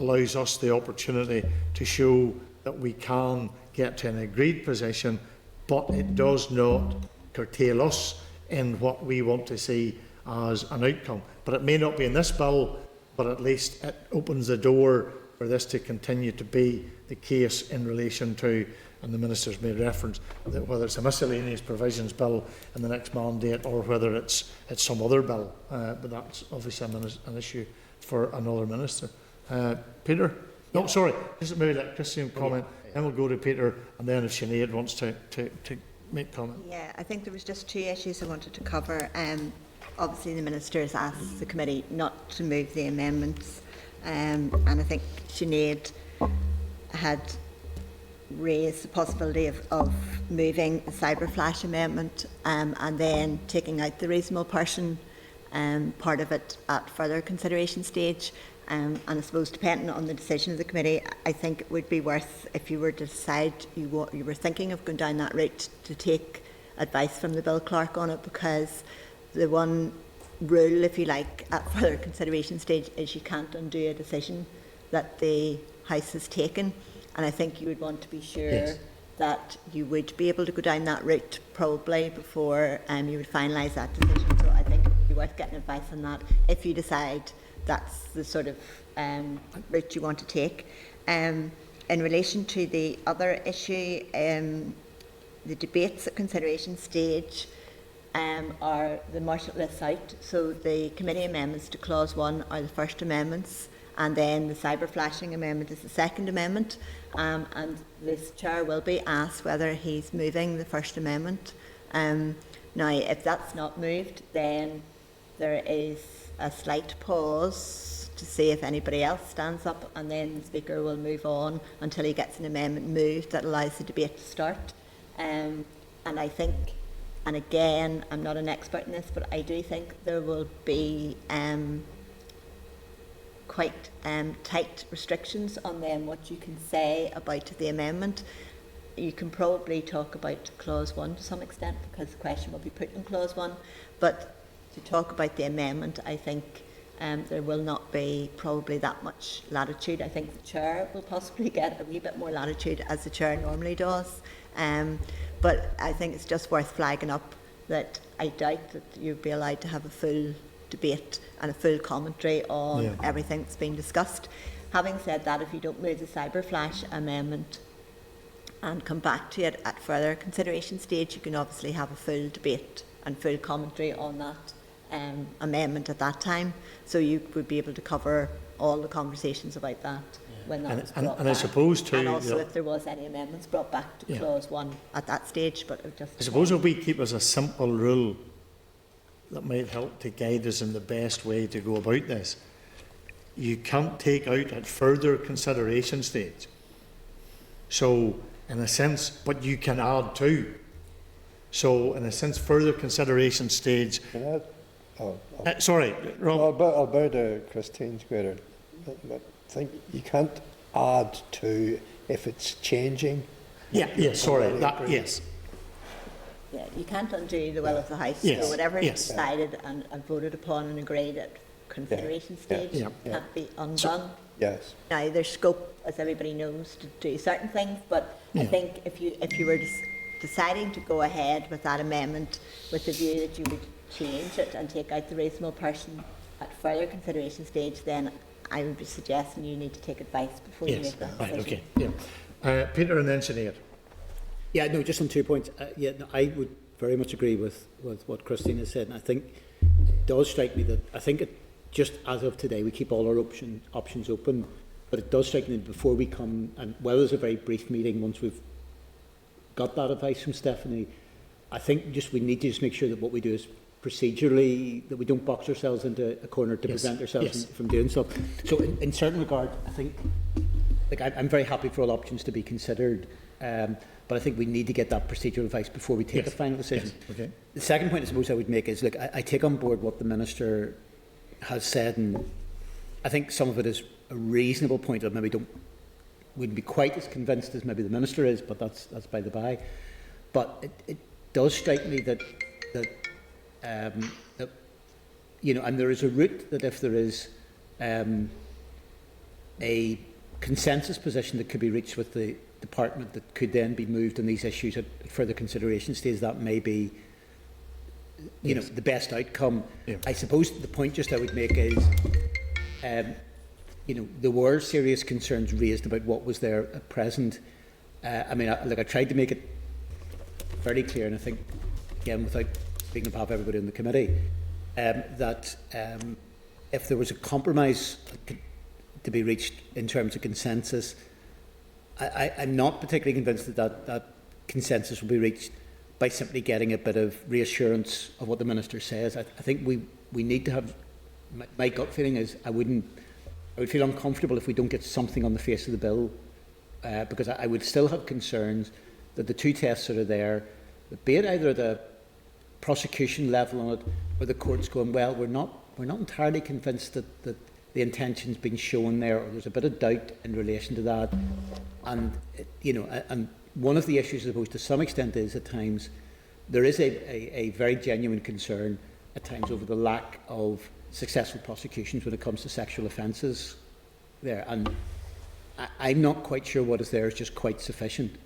allows us the opportunity to show that we can get to an agreed position, but it does not curtail us in what we want to see as an outcome. But it may not be in this bill, but at least it opens the door for this to continue to be the case in relation to, and the Minister's made reference, that whether it's a miscellaneous provisions bill in the next mandate or whether it's some other bill. But that's obviously an issue for another Minister. Peter? No, sorry, just maybe let Christian comment. Then we'll go to Peter, and then if Sinead wants to make comment. Yeah, I think there was just two issues I wanted to cover. Obviously, the Minister has asked the committee not to move the amendments, and I think Sinead had raised the possibility of moving the cyber flash amendment and then taking out the reasonable person part of it at further consideration stage. And I suppose, depending on the decision of the committee, I think it would be worth, if you were to decide you were thinking of going down that route, to take advice from the bill clerk on it, because the one rule, if you like, at further consideration stage is you can't undo a decision that the House has taken. And I think you would want to be sure that you would be able to go down that route probably before you would finalise that decision. So I think it would be worth getting advice on that if you decide that's the sort of route you want to take. In relation to the other issue, the debates at consideration stage are the Marshall list out. So the committee amendments to clause 1 are the first amendments, and then the cyber flashing amendment is the second amendment. And this chair will be asked whether he's moving the first amendment. Now, if that's not moved, then there is a slight pause to see if anybody else stands up, and then the Speaker will move on until he gets an amendment moved that allows the debate to start. And I think, and again, I'm not an expert in this, but I do think there will be quite tight restrictions on then what you can say about the amendment. You can probably talk about clause 1 to some extent, because the question will be put in clause 1, but to talk about the amendment, I think there will not be probably that much latitude. I think the Chair will possibly get a wee bit more latitude, as the Chair normally does, but I think it's just worth flagging up that I doubt that you'll be allowed to have a full debate and a full commentary on everything that's been discussed. Having said that, if you don't move the cyber flash amendment and come back to it at further consideration stage, you can obviously have a full debate and full commentary on that amendment at that time. So you would be able to cover all the conversations about that when that was brought back. I suppose too, and also if there was any amendments brought back to clause 1 at that stage. But it just, I suppose if we keep as a simple rule that might help to guide us in the best way to go about this, you can't take out at further consideration stage. So in a sense, but you can add to. So in a sense, further consideration stage. Sorry, Rob. About Christine's greater, I think you can't add to if it's changing. Sorry, yes. Yeah, you can't undo the will of the House. So whatever is decided and voted upon and agreed at consideration stage can't be undone. Yes. Now there's scope, as everybody knows, to do certain things, but I think if you were deciding to go ahead with that amendment with the view that you would change it and take out the reasonable person at further consideration stage, then I would be suggesting you need to take advice before you make that decision. Okay. Peter and then Sinead. Yeah, no, just on 2 points. I would very much agree with what Christine has said, and I think it does strike me that I think just as of today we keep all our options open, but it does strike me that before we come, and whether there's a very brief meeting once we've got that advice from Stephanie, I think we need to just make sure that what we do is procedurally, that we don't box ourselves into a corner to prevent ourselves from doing so. So in certain regard, I think, I'm very happy for all options to be considered, but I think we need to get that procedural advice before we take a final decision. Okay. The second point I suppose I would make is, I take on board what the Minister has said, and I think some of it is a reasonable point that maybe wouldn't be quite as convinced as maybe the Minister is, but that's by the by. But it does strike me that you know, and there is a route that if there is a consensus position that could be reached with the department that could then be moved on these issues at further consideration stage, that may be, you know, the best outcome. I suppose the point just I would make is, you know, there were serious concerns raised about what was there at present. I mean, I tried to make it very clear, and I think, again, without speaking on behalf of everybody in the committee, that if there was a compromise to be reached in terms of consensus, I'm not particularly convinced that consensus will be reached by simply getting a bit of reassurance of what the Minister says. I think we need to have, my gut feeling is I would feel uncomfortable if we don't get something on the face of the bill, because I would still have concerns that the two tests that are there, be it either the prosecution level on it or the courts going, well, we're not entirely convinced that the intention's been shown there, or there's a bit of doubt in relation to that. And, you know, and one of the issues, I suppose, to some extent is at times there is a very genuine concern at times over the lack of successful prosecutions when it comes to sexual offences there. And I'm not quite sure what is there is just quite sufficient.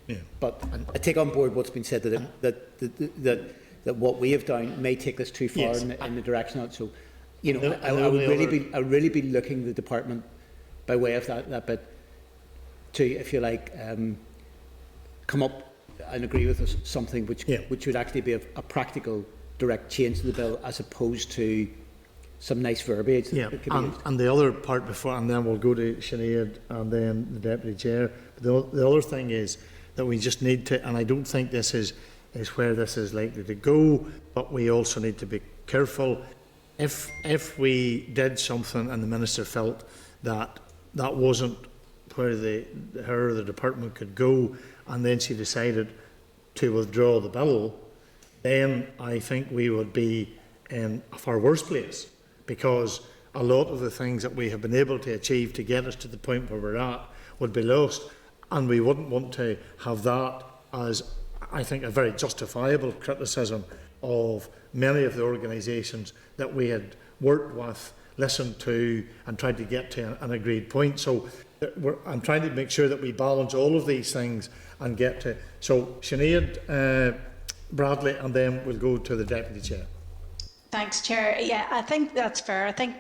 But I take on board what's been said, that what we have done may take this too far in the direction of it. So, you know, I would really be looking the department by way of that bit to, if you like, come up and agree with us something which would actually be a practical, direct change to the bill, as opposed to some nice verbiage. And the other part before, and then we'll go to Sinead and then the Deputy Chair. The other thing is that we just need to, and I don't think this is is where this is likely to go, but we also need to be careful. If we did something and the Minister felt that that wasn't where her or the department could go, and then she decided to withdraw the bill, then I think we would be in a far worse place, because a lot of the things that we have been able to achieve to get us to the point where we're at would be lost, and we wouldn't want to have that as, I think, a very justifiable criticism of many of the organisations that we had worked with, listened to, and tried to get to an agreed point. So I'm trying to make sure that we balance all of these things and get to. So Sinead, Bradley, and then we'll go to the Deputy Chair. Thanks, Chair. Yeah, I think that's fair. I think,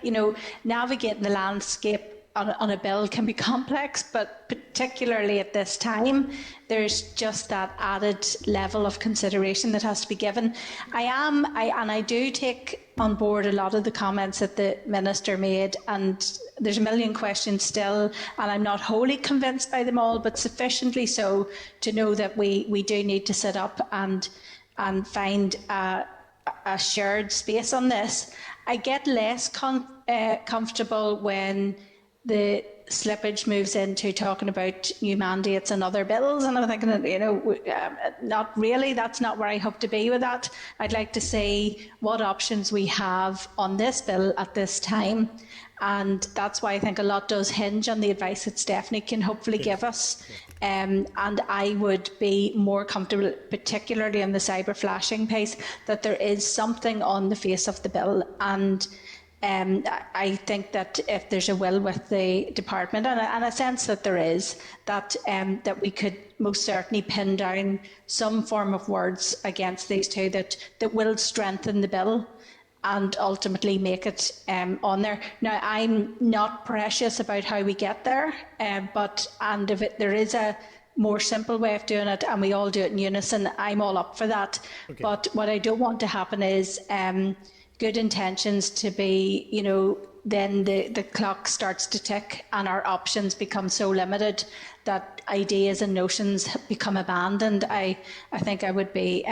navigating the landscape on a bill can be complex, but particularly at this time, there's just that added level of consideration that has to be given. I do take on board a lot of the comments that the Minister made, and there's a million questions still, and I'm not wholly convinced by them all, but sufficiently so to know that we do need to sit up and find a shared space on this. I get less comfortable when the slippage moves into talking about new mandates and other bills, and I'm thinking, not really, that's not where I hope to be with that. I'd like to see what options we have on this bill at this time, and that's why I think a lot does hinge on the advice that Stephanie can hopefully give us. And I would be more comfortable, particularly in the cyber flashing piece, that there is something on the face of the bill, and I think that if there's a will with the department, and a sense that there is, that we could most certainly pin down some form of words against these two that will strengthen the bill and ultimately make it on there. Now, I'm not precious about how we get there, and if there is a more simple way of doing it and we all do it in unison, I'm all up for that. Okay. But what I don't want to happen is good intentions to be, then the clock starts to tick and our options become so limited that ideas and notions become abandoned. I think I would be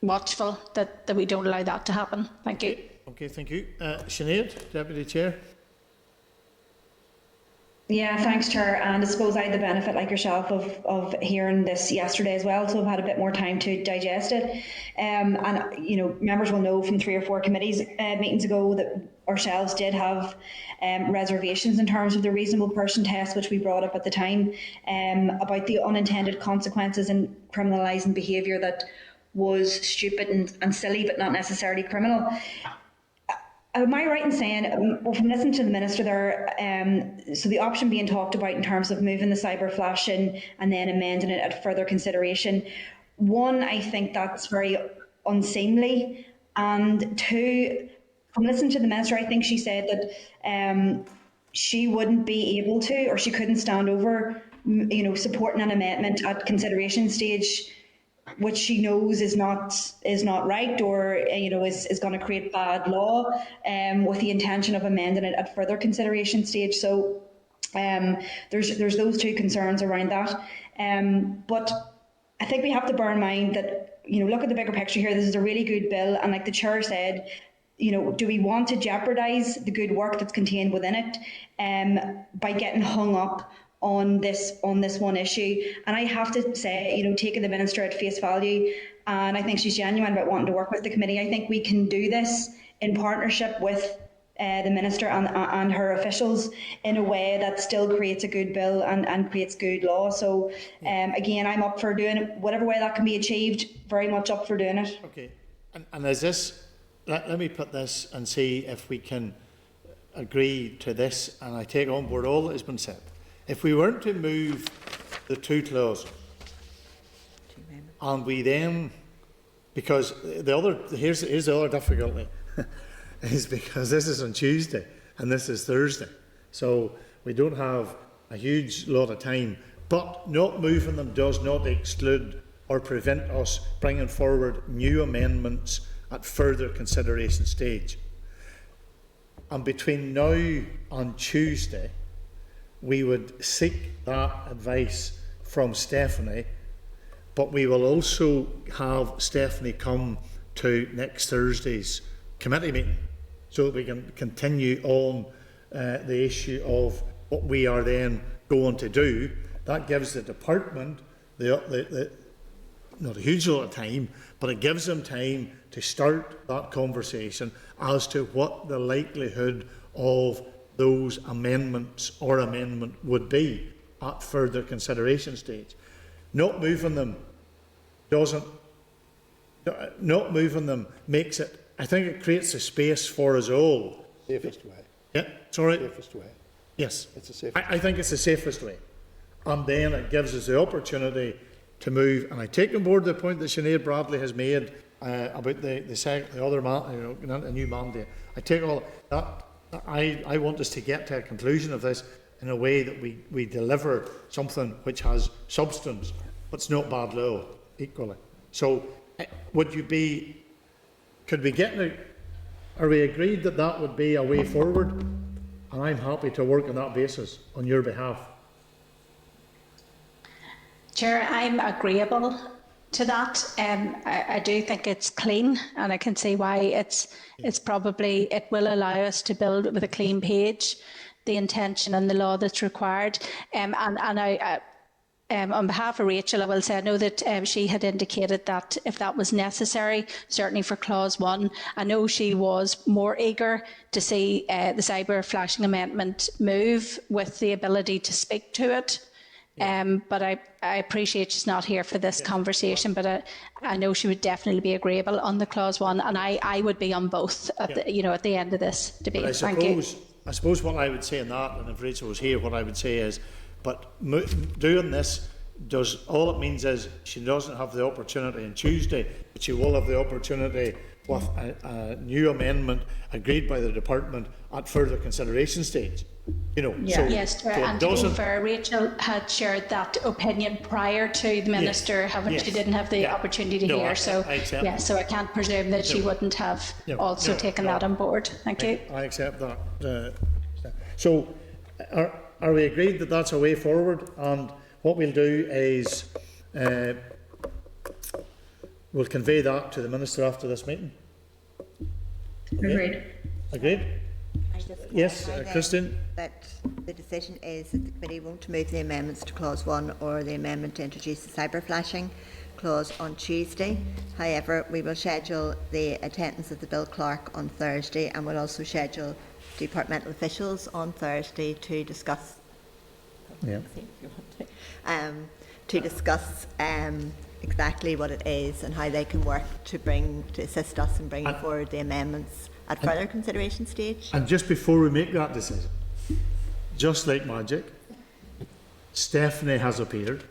watchful that we don't allow that to happen. Thank you. Okay, thank you. Sinead, Deputy Chair. Yeah, thanks, Chair. And I suppose I had the benefit, like yourself, of hearing this yesterday as well, so I've had a bit more time to digest it. And members will know from 3 or 4 committees meetings ago that ourselves did have reservations in terms of the reasonable person test, which we brought up at the time, about the unintended consequences in criminalising behaviour that was stupid and silly, but not necessarily criminal. Am I right in saying, from listening to the Minister there, so the option being talked about in terms of moving the cyber flashing and then amending it at further consideration, one, I think that's very unseemly, and 2, from listening to the Minister, I think she said that she wouldn't be able to, or she couldn't stand over, supporting an amendment at consideration stage, which she knows is not right, or is going to create bad law, with the intention of amending it at further consideration stage. So there's those 2 concerns around that. But I think we have to bear in mind that look at the bigger picture here. This is a really good bill, and like the Chair said, do we want to jeopardise the good work that's contained within it by getting hung up on this one issue? And I have to say, taking the Minister at face value, and I think she's genuine about wanting to work with the committee, I think we can do this in partnership with the Minister and her officials in a way that still creates a good bill and creates good law. So again, I'm up for doing it, whatever way that can be achieved, very much up for doing it. Okay, and is this, let me put this and see if we can agree to this, and I take on board all that has been said. If we weren't to move the 2 clauses, and we then, because here's the other difficulty, is because this is on Tuesday and this is Thursday, so we don't have a huge lot of time. But not moving them does not exclude or prevent us bringing forward new amendments at further consideration stage. And between now and Tuesday, we would seek that advice from Stephanie but we will also have Stephanie come to next Thursday's committee meeting so that we can continue on the issue of what we are then going to do. That gives the department not a huge lot of time, but it gives them time to start that conversation as to what the likelihood of those amendments or amendment would be at further consideration stage. Not moving them makes it, I think it creates a space for us all. Safest way. Yeah, sorry. Safest way. Yes. It's the safest I think it's the safest way. And then it gives us the opportunity to move. And I take on board the point that Sinead Bradley has made about the other man, a new mandate. I take all that. I want us to get to a conclusion of this in a way that we deliver something which has substance, but it's not bad law equally. So, are we agreed that that would be a way forward? And I'm happy to work on that basis on your behalf. Chair, I'm agreeable to that. I do think it's clean, and I can see why it's probably, it will allow us to build with a clean page the intention and the law that's required. And I on behalf of Rachel, I will say I know that she had indicated that if that was necessary, certainly for clause 1, I know she was more eager to see the cyber flashing amendment move with the ability to speak to it. But I appreciate she's not here for this conversation, but I know she would definitely be agreeable on the clause 1, and I would be on both at the end of this debate. I suppose what I would say in that, and if Rachel was here, what I would say is, but doing this all it means is she doesn't have the opportunity on Tuesday, but she will have the opportunity with a new amendment agreed by the department at further consideration stage. Yes, and to be fair, Rachel had shared that opinion prior to the Minister she didn't have the opportunity to hear. So I can't presume that she wouldn't have also taken that on board. Thank you. I accept that. So are we agreed that that's a way forward? And what we'll do is we'll convey that to the Minister after this meeting. Okay. Agreed? Yes, Christine? That the decision is that the committee won't move the amendments to clause 1 or the amendment to introduce the cyber flashing clause on Tuesday. However, we will schedule the attendance of the Bill Clerk on Thursday, and we'll also schedule departmental officials on Thursday to discuss exactly what it is and how they can work to assist us in bringing forward the amendments at further consideration stage. And just before we make that decision, just like magic, Stephanie has appeared.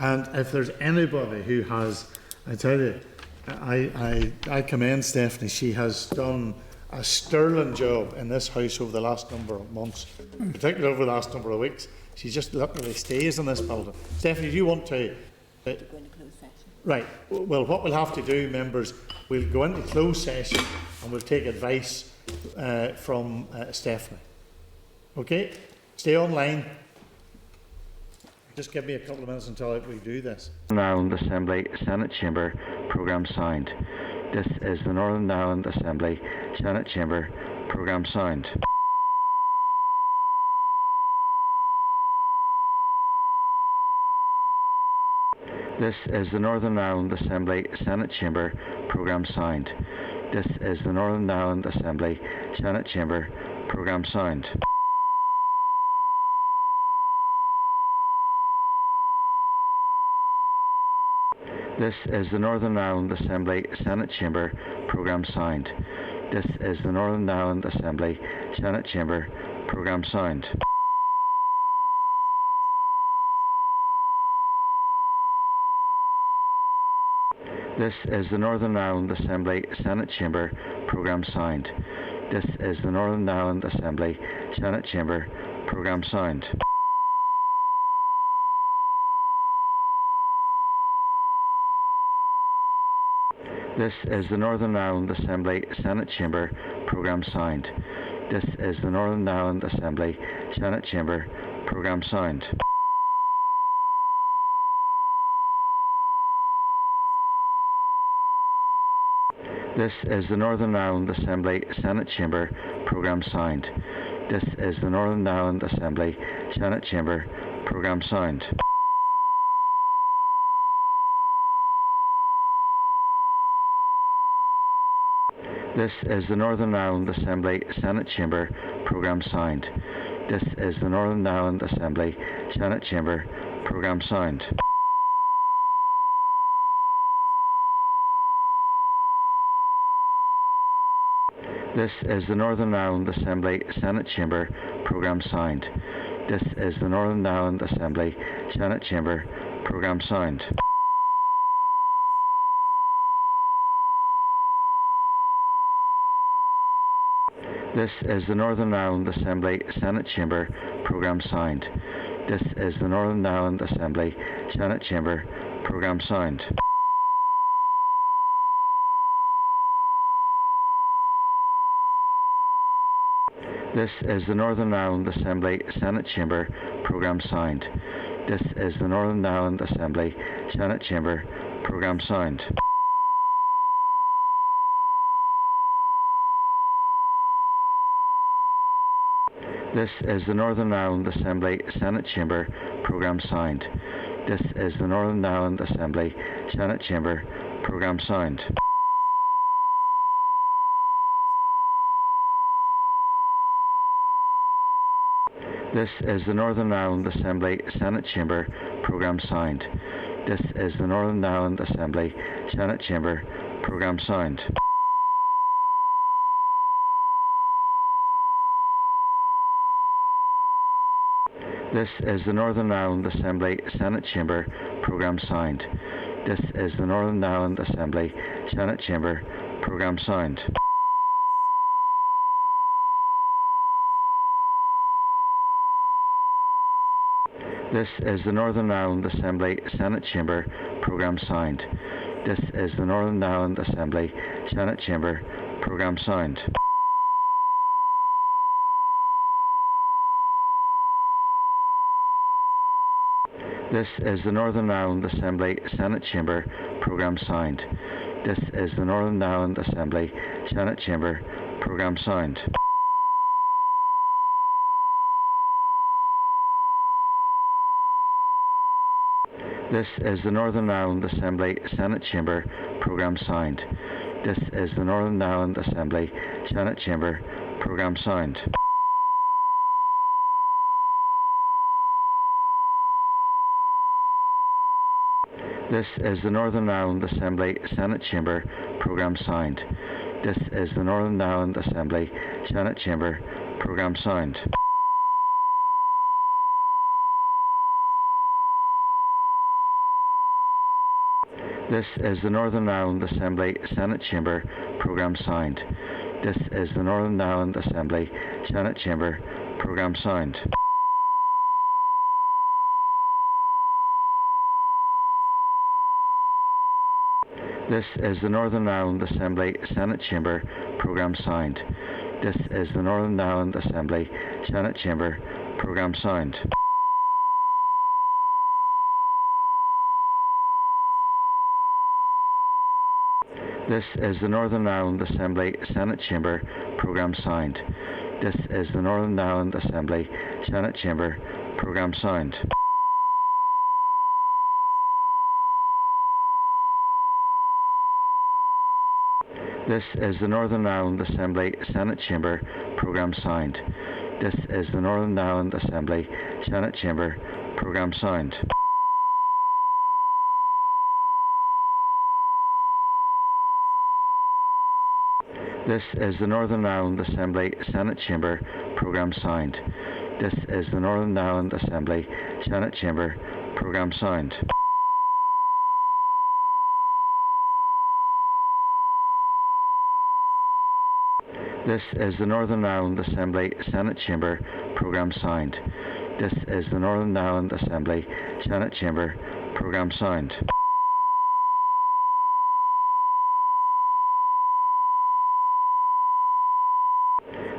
And if there's anybody who has, I tell you, I commend Stephanie. She has done a sterling job in this house over the last number of months, particularly over the last number of weeks. She just literally stays in this building. Stephanie, do you want to go into closed session? Right. Well, what we'll have to do, members, we'll go into closed session and we'll take advice from Stephanie. Okay? Stay online. Just give me a couple of minutes until we do this. Northern Ireland Assembly Senate Chamber Programme Sound. This is the Northern Ireland Assembly Senate Chamber Programme Sound. This is the Northern Ireland Assembly Senate Chamber Programme Sound. This is the Northern Ireland Assembly Senate Chamber Programme Sound. This is the Northern Ireland Assembly Senate Chamber Programme Sound. This is the Northern Ireland Assembly Senate Chamber Programme Sound. This is the Northern Ireland Assembly Senate Chamber Programme Sound. This is the Northern Ireland Assembly Senate Chamber Programme Sound. This is the Northern Ireland Assembly Senate Chamber Programme Sound. This is the Northern Ireland Assembly Senate Chamber Programme Sound. This is the Northern Ireland Assembly Senate Chamber programme sound. This is the Northern Ireland Assembly Senate Chamber programme sound. This is the Northern Ireland Assembly Senate Chamber programme sound. This is the Northern Ireland Assembly Senate Chamber programme sound. This is the Northern Ireland Assembly Senate Chamber programme sound. This is the Northern Ireland Assembly Senate Chamber programme sound. This is the Northern Ireland Assembly Senate Chamber programme sound. This is the Northern Ireland Assembly Senate Chamber programme sound. This is the Northern Ireland Assembly Senate Chamber programme sound. This is the Northern Ireland Assembly Senate Chamber programme sound. This is the Northern Ireland Assembly Senate Chamber programme sound. This is the Northern Ireland Assembly Senate Chamber programme sound. This is the Northern Ireland Assembly Senate Chamber programme sound. This is the Northern Ireland Assembly Senate Chamber programme sound. This is the Northern Ireland Assembly Senate Chamber programme sound. This is the Northern Ireland Assembly Senate Chamber programme sound. This is the Northern Ireland Assembly Senate Chamber programme sound. This is the Northern Ireland Assembly Senate Chamber programme sound. This is the Northern Ireland Assembly Senate Chamber programme sound. This is the Northern Ireland Assembly Senate Chamber programme sound. This is the Northern Ireland Assembly Senate Chamber programme sound. This is the Northern Ireland Assembly Senate Chamber programme sound. This is the Northern Ireland Assembly Senate Chamber programme sound. This is the Northern Ireland Assembly Senate Chamber programme sound. This is the Northern Ireland Assembly Senate Chamber programme sound. This is the Northern Ireland Assembly Senate Chamber programme sound. This is the Northern Ireland Assembly Senate Chamber programme sound. This is the Northern Ireland Assembly Senate Chamber programme sound. This is the Northern Ireland Assembly Senate Chamber programme sound. This is the Northern Ireland Assembly Senate Chamber programme sound. This is the Northern Ireland Assembly Senate Chamber programme sound. This is the Northern Ireland Assembly Senate Chamber programme sound. This is the Northern Ireland Assembly Senate Chamber programme sound. This is the Northern Ireland Assembly Senate Chamber programme sound. This is the Northern Ireland Assembly Senate Chamber programme sound. This is the Northern Ireland Assembly Senate Chamber programme sound.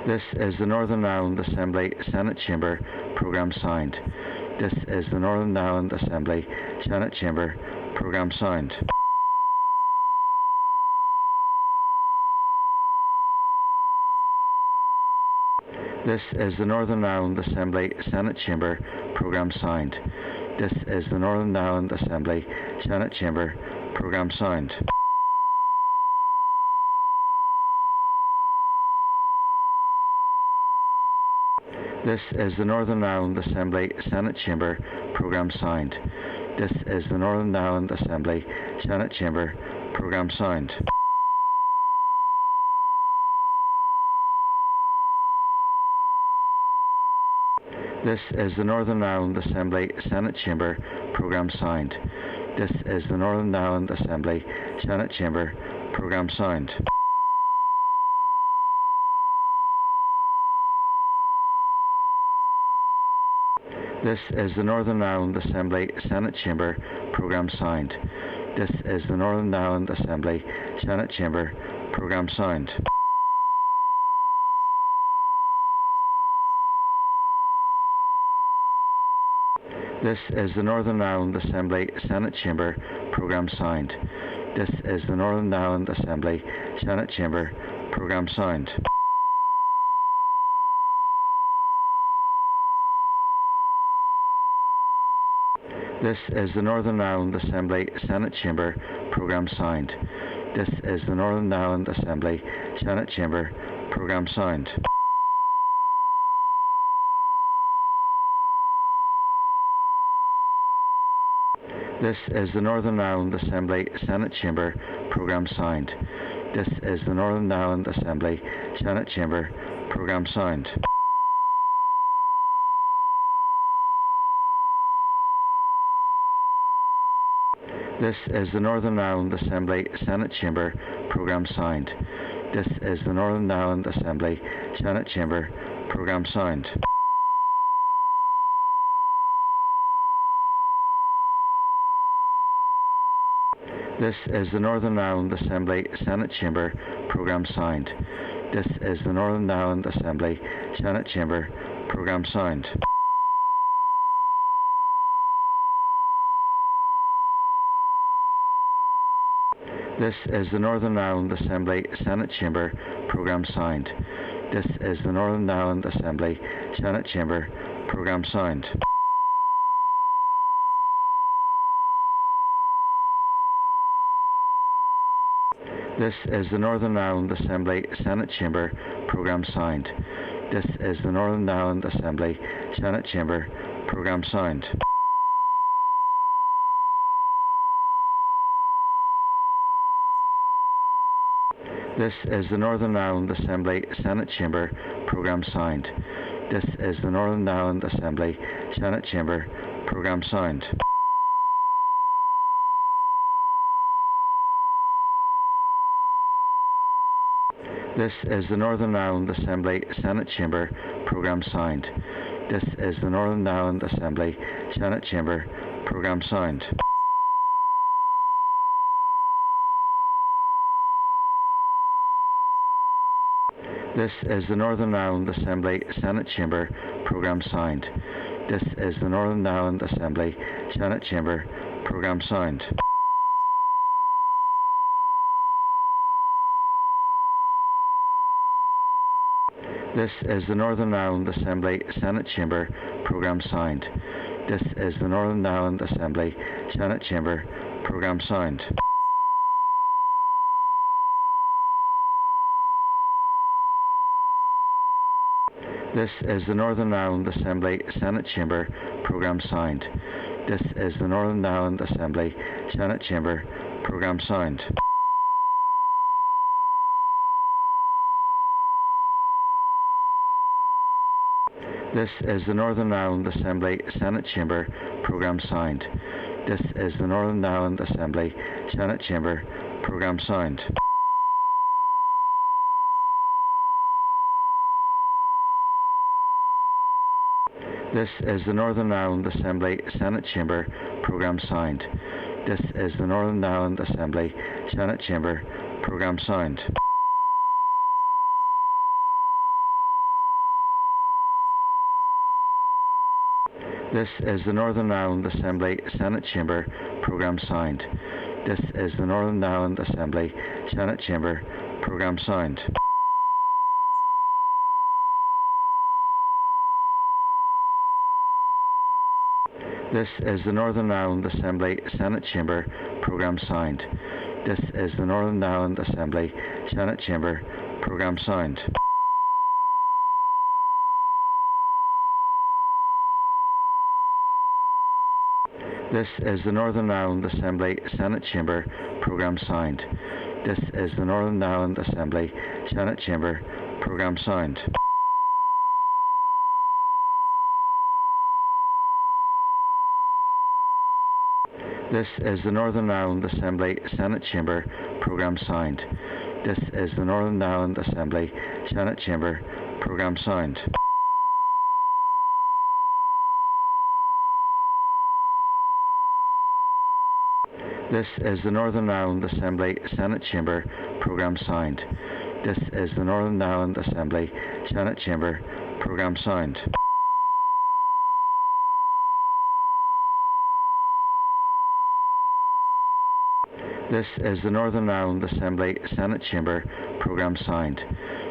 This is the Northern Ireland Assembly Senate Chamber programme sound. This is the Northern Ireland Assembly Senate Chamber programme sound. This is the Northern Ireland Assembly Senate Chamber programme sound. This is the Northern Ireland Assembly Senate Chamber programme sound. This is the Northern Ireland Assembly Senate Chamber programme sound. This is the Northern Ireland Assembly Senate Chamber programme sound. This is the Northern Ireland Assembly Senate Chamber programme sound. This is the Northern Ireland Assembly Senate Chamber programme sound. This is the Northern Ireland Assembly Senate Chamber programme sound. This is the Northern Ireland Assembly Senate Chamber programme sound. This is the Northern Ireland Assembly Senate Chamber programme sound. This is the Northern Ireland Assembly Senate Chamber programme sound. This is the Northern Ireland Assembly Senate Chamber programme sound. This is the Northern Ireland Assembly Senate Chamber programme sound. This is the Northern Ireland Assembly Senate Chamber programme sound. This is the Northern Ireland Assembly Senate Chamber programme sound. This is the Northern Ireland Assembly Senate Chamber programme sound. This is the Northern Ireland Assembly Senate Chamber programme sound. This is the Northern Ireland Assembly Senate Chamber programme sound. This is the Northern Ireland Assembly Senate Chamber programme sound. This is the Northern Ireland Assembly Senate Chamber programme sound. This is the Northern Ireland Assembly Senate Chamber programme sound. This is the Northern Ireland Assembly Senate Chamber programme sound. This is the Northern Ireland Assembly Senate Chamber programme sound. This is the Northern Ireland Assembly Senate Chamber programme sound. This is the Northern Ireland Assembly Senate Chamber programme sound. This is the Northern Ireland Assembly Senate Chamber programme sound. This is the Northern Ireland Assembly Senate Chamber programme sound. This is the Northern Ireland Assembly Senate Chamber programme sound. This is the Northern Ireland Assembly Senate Chamber programme sound. This is the Northern Ireland Assembly Senate Chamber programme sound. This is the Northern Ireland Assembly Senate Chamber programme sound. This is the Northern Ireland Assembly Senate Chamber programme sound. This is the Northern Ireland Assembly Senate Chamber programme sound. This is the Northern Ireland Assembly Senate Chamber programme sound. This is the Northern Ireland Assembly Senate Chamber programme sound. This is the Northern Ireland Assembly Senate Chamber programme sound. This is the Northern Ireland Assembly Senate Chamber programme sound. This is the Northern Ireland Assembly Senate Chamber programme sound. This is the Northern Ireland Assembly Senate Chamber programme sound. This is the Northern Ireland Assembly Senate Chamber Programme Sound. This is the Northern Ireland Assembly Senate Chamber Programme Sound. This is the Northern Ireland Assembly Senate Chamber Programme Sound. This is the Northern Ireland Assembly Senate Chamber Programme Sound. This is the Northern Ireland Assembly Senate Chamber Programme Sound. This is the Northern Ireland Assembly Senate Chamber Programme Sound. This is the Northern Ireland Assembly Senate Chamber Programme Sound. This is the Northern Ireland Assembly Senate Chamber Programme Sound. This is the Northern Ireland Assembly Senate Chamber Programme Sound.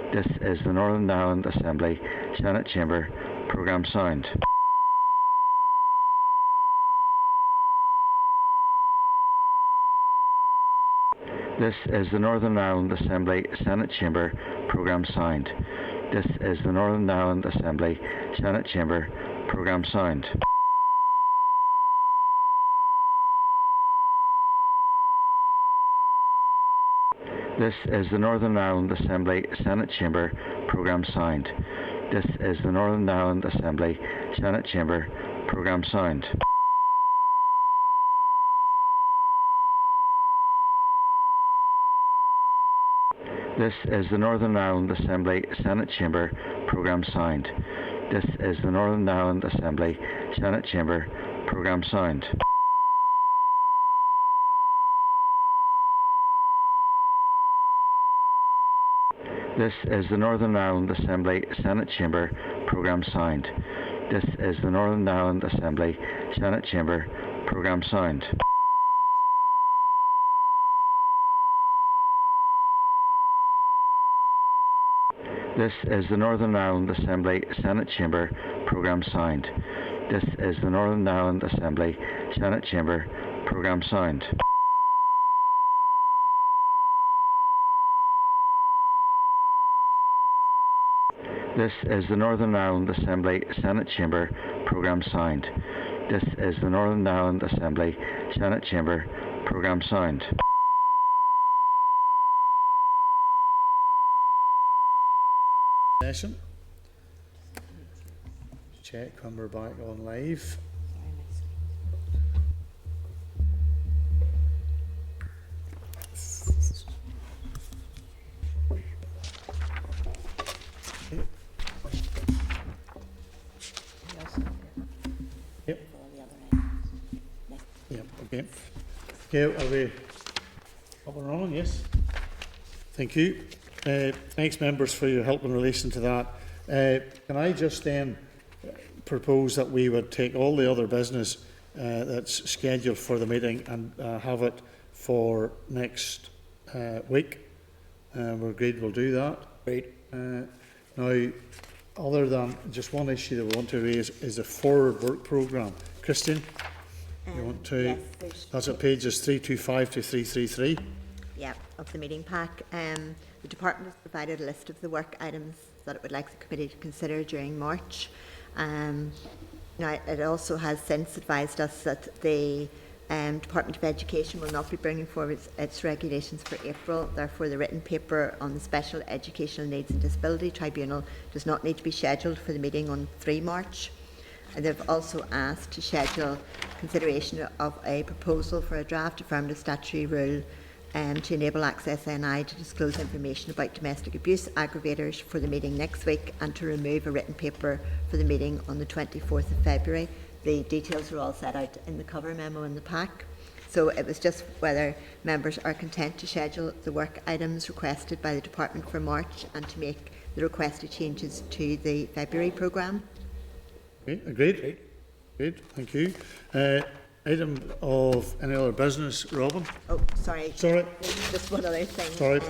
This is the Northern Ireland Assembly Senate Chamber Programme Sound. This is the Northern Ireland Assembly Senate Chamber Programme Sound. This is the Northern Ireland Assembly Senate Chamber Programme Sound. This is the Northern Ireland Assembly Senate Chamber Programme Sound. This is the Northern Ireland Assembly Senate Chamber Programme Sound. This is the Northern Ireland Assembly Senate Chamber Programme Sound. This is the Northern Ireland Assembly Senate Chamber Programme Sound. This is the Northern Ireland Assembly Senate Chamber Programme Sound. This is the Northern Ireland Assembly Senate Chamber Programme Sound. This is the Northern Ireland Assembly Senate Chamber Programme Sound. This is the Northern Ireland Assembly Senate Chamber Programme Sound. This is the Northern Ireland Assembly Senate Chamber Programme Sound. This is the Northern Ireland Assembly Senate Chamber Programme Sound. Session. Check when we're back on live. Yep. Yep. Okay. Okay. Are we up and running? Yes. Thank you. Thanks, members, for your help in relation to that. Can I just then propose that we would take all the other business that's scheduled for the meeting and have it for next week? We're agreed we'll do that. Great. Now, other than just one issue that we want to raise is a forward work programme. Christian, you want to? Yes, that's at pages 325 to 333. Yeah, of the meeting pack. The department has provided a list of the work items that it would like the committee to consider during March. Now, it also has since advised us that the Department of Education will not be bringing forward its regulations for April. Therefore, the written paper on the Special Educational Needs and Disability Tribunal does not need to be scheduled for the meeting on 3 March. And they've also asked to schedule consideration of a proposal for a draft affirmative statutory rule to enable Access NI to disclose information about domestic abuse aggravators for the meeting next week, and to remove a written paper for the meeting on the 24th of February. The details are all set out in the cover memo in the pack. So it was just whether members are content to schedule the work items requested by the department for March and to make the requested changes to the February programme. Okay, agreed. Great, thank you. Item of any other business, Robin? Oh, sorry. Sorry. Just one other thing. Sorry.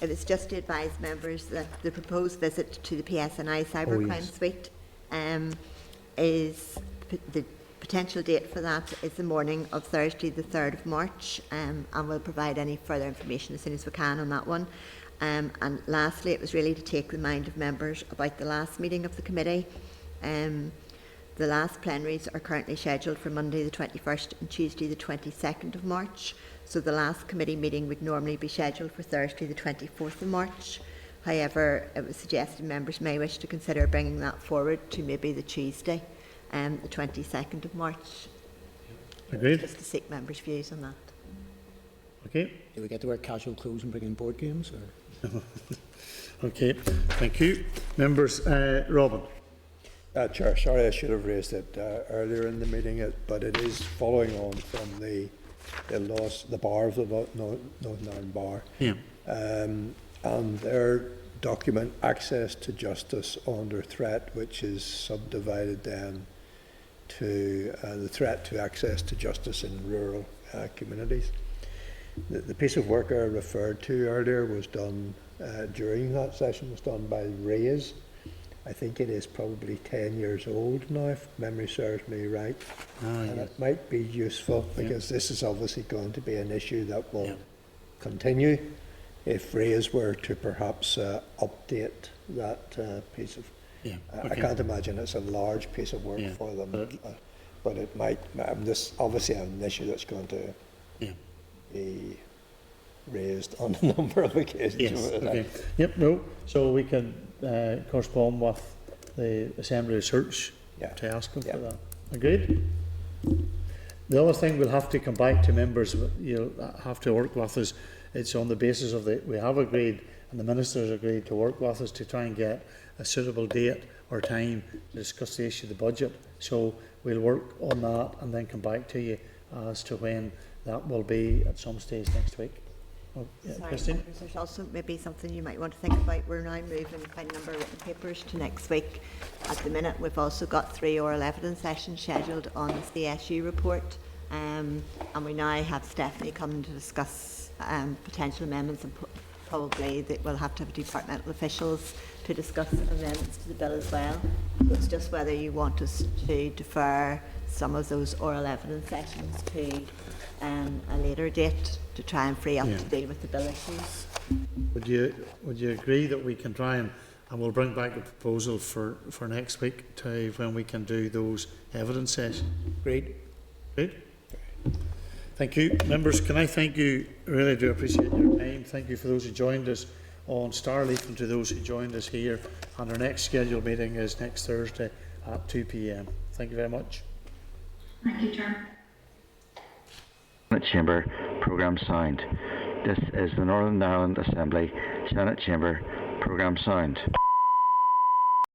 It was just to advise members that the proposed visit to the PSNI Cybercrime Suite is the Potential date for that is the morning of Thursday the 3rd of March, and we'll provide any further information as soon as we can on that one. And lastly, it was really to take the mind of members about the last meeting of the committee. The last plenaries are currently scheduled for Monday the 21st and Tuesday the 22nd of March. So the last committee meeting would normally be scheduled for Thursday the 24th of March. However, it was suggested members may wish to consider bringing that forward to maybe the Tuesday, the 22nd of March. Agreed. Just to seek members' views on that. Okay. Do we get to wear casual clothes and bring in board games? Or? Okay, thank you. Members, Robin. Chair, sorry I should have raised it earlier in the meeting, but it is following on from the bar of the Northern Ireland Bar. Yeah. And their document, Access to Justice Under Threat, which is subdivided then to the threat to access to justice in rural communities. The piece of work I referred to earlier was done during that session, was done by Raise. I think it is probably 10 years old now, if memory serves me right. And it might be useful because this is obviously going to be an issue that will continue. If Raise were to perhaps update that piece of, I can't imagine it's a large piece of work for them, but it might. This obviously an issue that's going to be raised on a number of occasions. Yes. Okay. Yep. No. So we can correspond with the Assembly Research to ask them for that. Agreed. The other thing we'll have to come back to members, you'll have to work with us. It's on the basis of we have agreed, and the Minister's agreed to work with us to try and get a suitable date or time to discuss the issue of the budget. So we'll work on that and then come back to you as to when that will be at some stage next week. Oh, Sorry, Christine? there's also maybe something you might want to think about. We're now moving quite a number of written papers to next week. At the minute, we've also got 3 oral evidence sessions scheduled on the CSU report, and we now have Stephanie coming to discuss potential amendments, and probably that we'll have to have departmental officials to discuss amendments to the bill as well. So it's just whether you want us to defer some of those oral evidence sessions to a later date to try and free up to deal with the bill issues. Would you agree that we can try and we'll bring back a proposal for next week to when we can do those evidence sessions? Great. Great. Thank you. Members, can I thank you? I really do appreciate your time. Thank you for those who joined us on Starleaf and to those who joined us here. And our next scheduled meeting is next Thursday at 2 p.m. Thank you very much. Thank you, Chair. Senate Chamber Programme signed. This is the Northern Ireland Assembly Senate Chamber Programme signed.